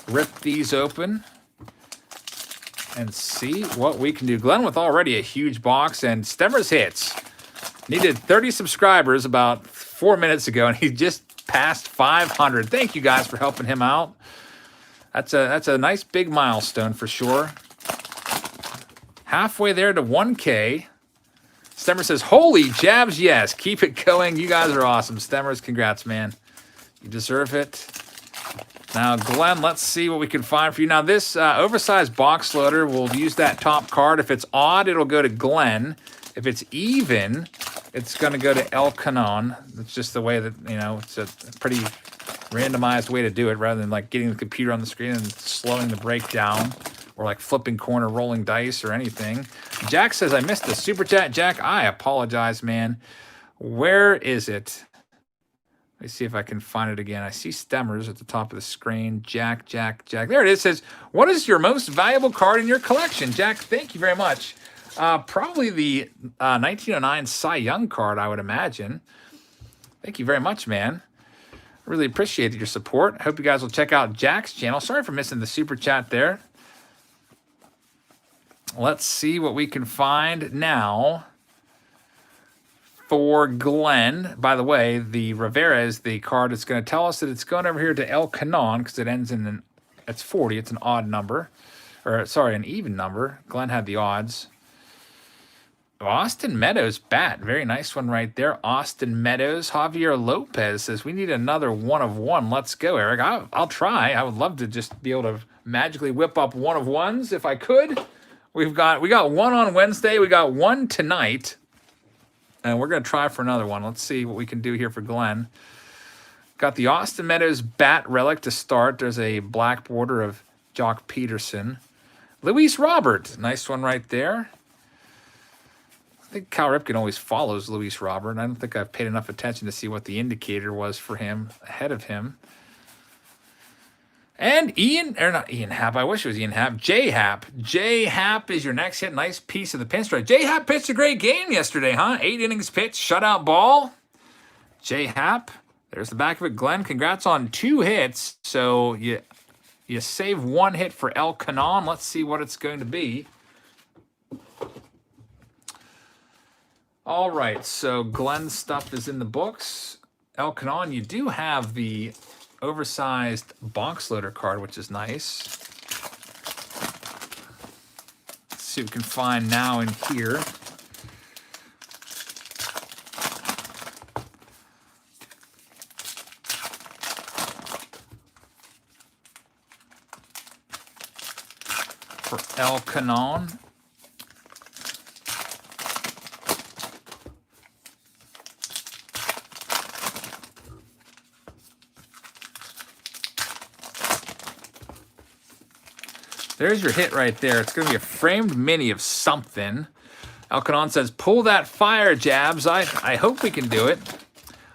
A: Rip these open and see what we can do. Glenn with already a huge box, and Stemmers Hits needed 30 subscribers about 4 minutes ago, and he just passed 500. Thank you guys for helping him out. That's a nice big milestone for sure. Halfway there to 1K. Stemmer says, holy jabs, yes. Keep it going. You guys are awesome. Stemmers, congrats, man. You deserve it. Now, Glenn, let's see what we can find for you. Now, this oversized box loader, we'll use that top card. If it's odd, it'll go to Glenn. If it's even, it's going to go to El Canon. That's just the way that, you know, it's a pretty randomized way to do it rather than like getting the computer on the screen and slowing the break down or like flipping corner, rolling dice or anything. Jack says, I missed the super chat. Jack, I apologize, man. Where is it? Let me see if I can find it again. I see Stemmers at the top of the screen. Jack. There it is. It says, what is your most valuable card in your collection? Jack, thank you very much. Probably the 1909 Cy Young card, I would imagine. Thank you very much, man. I really appreciate your support. I hope you guys will check out Jack's channel. Sorry for missing the super chat there. Let's see what we can find now for Glenn. By the way, the Rivera is the card that's going to tell us that it's going over here to El Canon because it ends in it's 40. It's an odd number. Or, sorry, an even number. Glenn had the odds. Austin Meadows bat. Very nice one right there. Austin Meadows. Javier Lopez says, we need another 1 of 1. Let's go, Eric. I'll try. I would love to just be able to magically whip up 1 of 1s if I could. We got 1 on Wednesday. We got 1 tonight. And we're going to try for another one. Let's see what we can do here for Glenn. Got the Austin Meadows bat relic to start. There's a black border of Jock Peterson. Luis Robert. Nice one right there. I think Cal Ripken always follows Luis Robert. I don't think I've paid enough attention to see what the indicator was for him ahead of him. And not Ian Happ. I wish it was Ian Happ. J Happ. J Happ is your next hit. Nice piece of the pinstripe. J Happ pitched a great game yesterday, huh? 8 innings pitched, shutout ball. J Happ. There's the back of it. Glenn, congrats on 2 hits. So you save 1 hit for El Canon. Let's see what it's going to be. All right, so Glenn's stuff is in the books. El Canon, you do have the oversized box loader card, which is nice. Let's see what we can find now in here. For El Canon. There's your hit right there. It's going to be a framed mini of something. El Canon says, pull that fire, Jabs. I hope we can do it.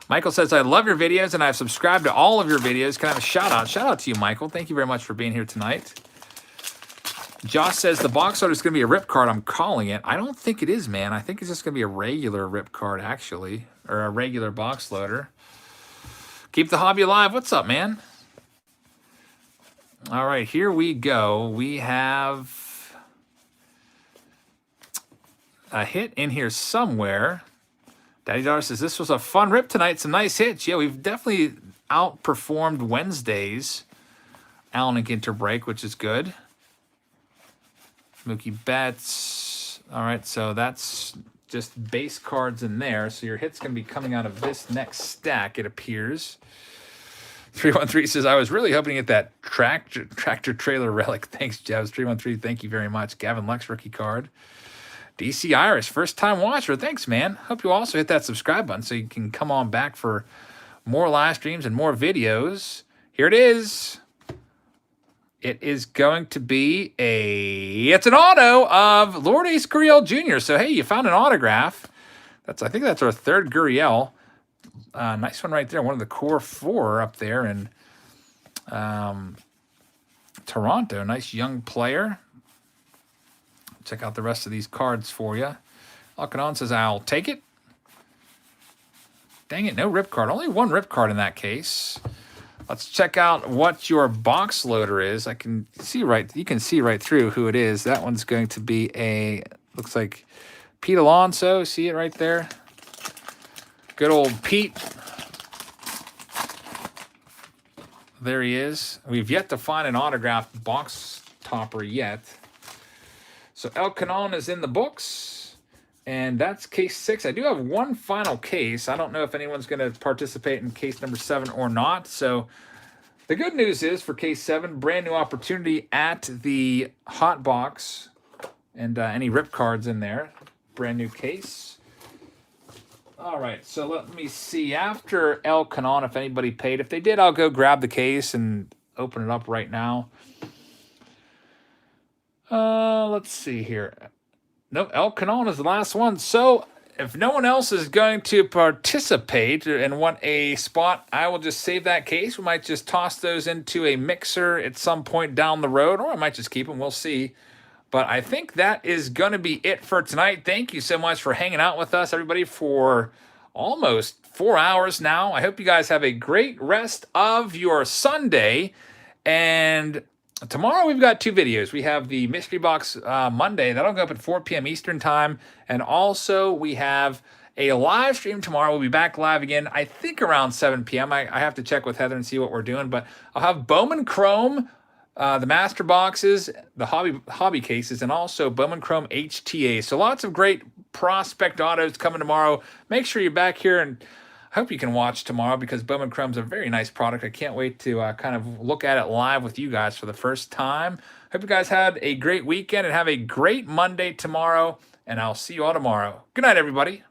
A: Michael says, I love your videos, and I've subscribed to all of your videos. Can I have a shout-out? Shout-out to you, Michael. Thank you very much for being here tonight. Josh says, the box order is going to be a rip card. I'm calling it. I don't think it is, man. I think it's just going to be a regular rip card, actually, or a regular box loader. Keep the hobby alive. What's up, man? All right, here we go. We have a hit in here somewhere. Daddy Daughter says, this was a fun rip tonight. Some nice hits. Yeah, we've definitely outperformed Wednesday's Allen and Ginter break, which is good. Mookie Betts. All right, so that's just base cards in there. So your hit's going to be coming out of this next stack, it appears. 313 says, I was really hoping to get that tractor trailer relic. Thanks, Jebs. 313, thank you very much. Gavin Lux, rookie card. DC Iris, first time watcher. Thanks, man. Hope you also hit that subscribe button so you can come on back for more live streams and more videos. Here it is. It is going to be it's an auto of Lourdes Gurriel Jr. So, hey, you found an autograph. I think that's our third Gurriel. Nice one right there. One of the core four up there in Toronto. Nice young player. Check out the rest of these cards for you. Alcanon says, I'll take it. Dang it, no rip card. Only one rip card in that case. Let's check out what your box loader is. You can see right through who it is. That one's going to be looks like Pete Alonso. See it right there? Good old Pete. There he is. We've yet to find an autographed box topper yet. So El Canon is in the books, and that's case 6. I do have one final case. I don't know if anyone's going to participate in case number 7 or not. So the good news is for case 7, brand new opportunity at the hot box, and any rip cards in there. Brand new case. All right, so let me see. After El Canon, if anybody paid. If they did, I'll go grab the case and open it up right now. Let's see here. Nope, El Canon is the last one. So if no one else is going to participate and want a spot, I will just save that case. We might just toss those into a mixer at some point down the road, or I might just keep them. We'll see. But I think that is going to be it for tonight. Thank you so much for hanging out with us, everybody, for almost 4 hours now. I hope you guys have a great rest of your Sunday. And tomorrow we've got 2 videos. We have the Mystery Box Monday. That'll go up at 4 p.m. Eastern Time. And also we have a live stream tomorrow. We'll be back live again, I think around 7 p.m. I have to check with Heather and see what we're doing. But I'll have Bowman Chrome, the Master Boxes, the hobby cases, and also Bowman Chrome HTA. So lots of great prospect autos coming tomorrow. Make sure you're back here, and I hope you can watch tomorrow because Bowman Chrome's a very nice product. I can't wait to kind of look at it live with you guys for the first time. Hope you guys had a great weekend and have a great Monday tomorrow, and I'll see you all tomorrow. Good night, everybody.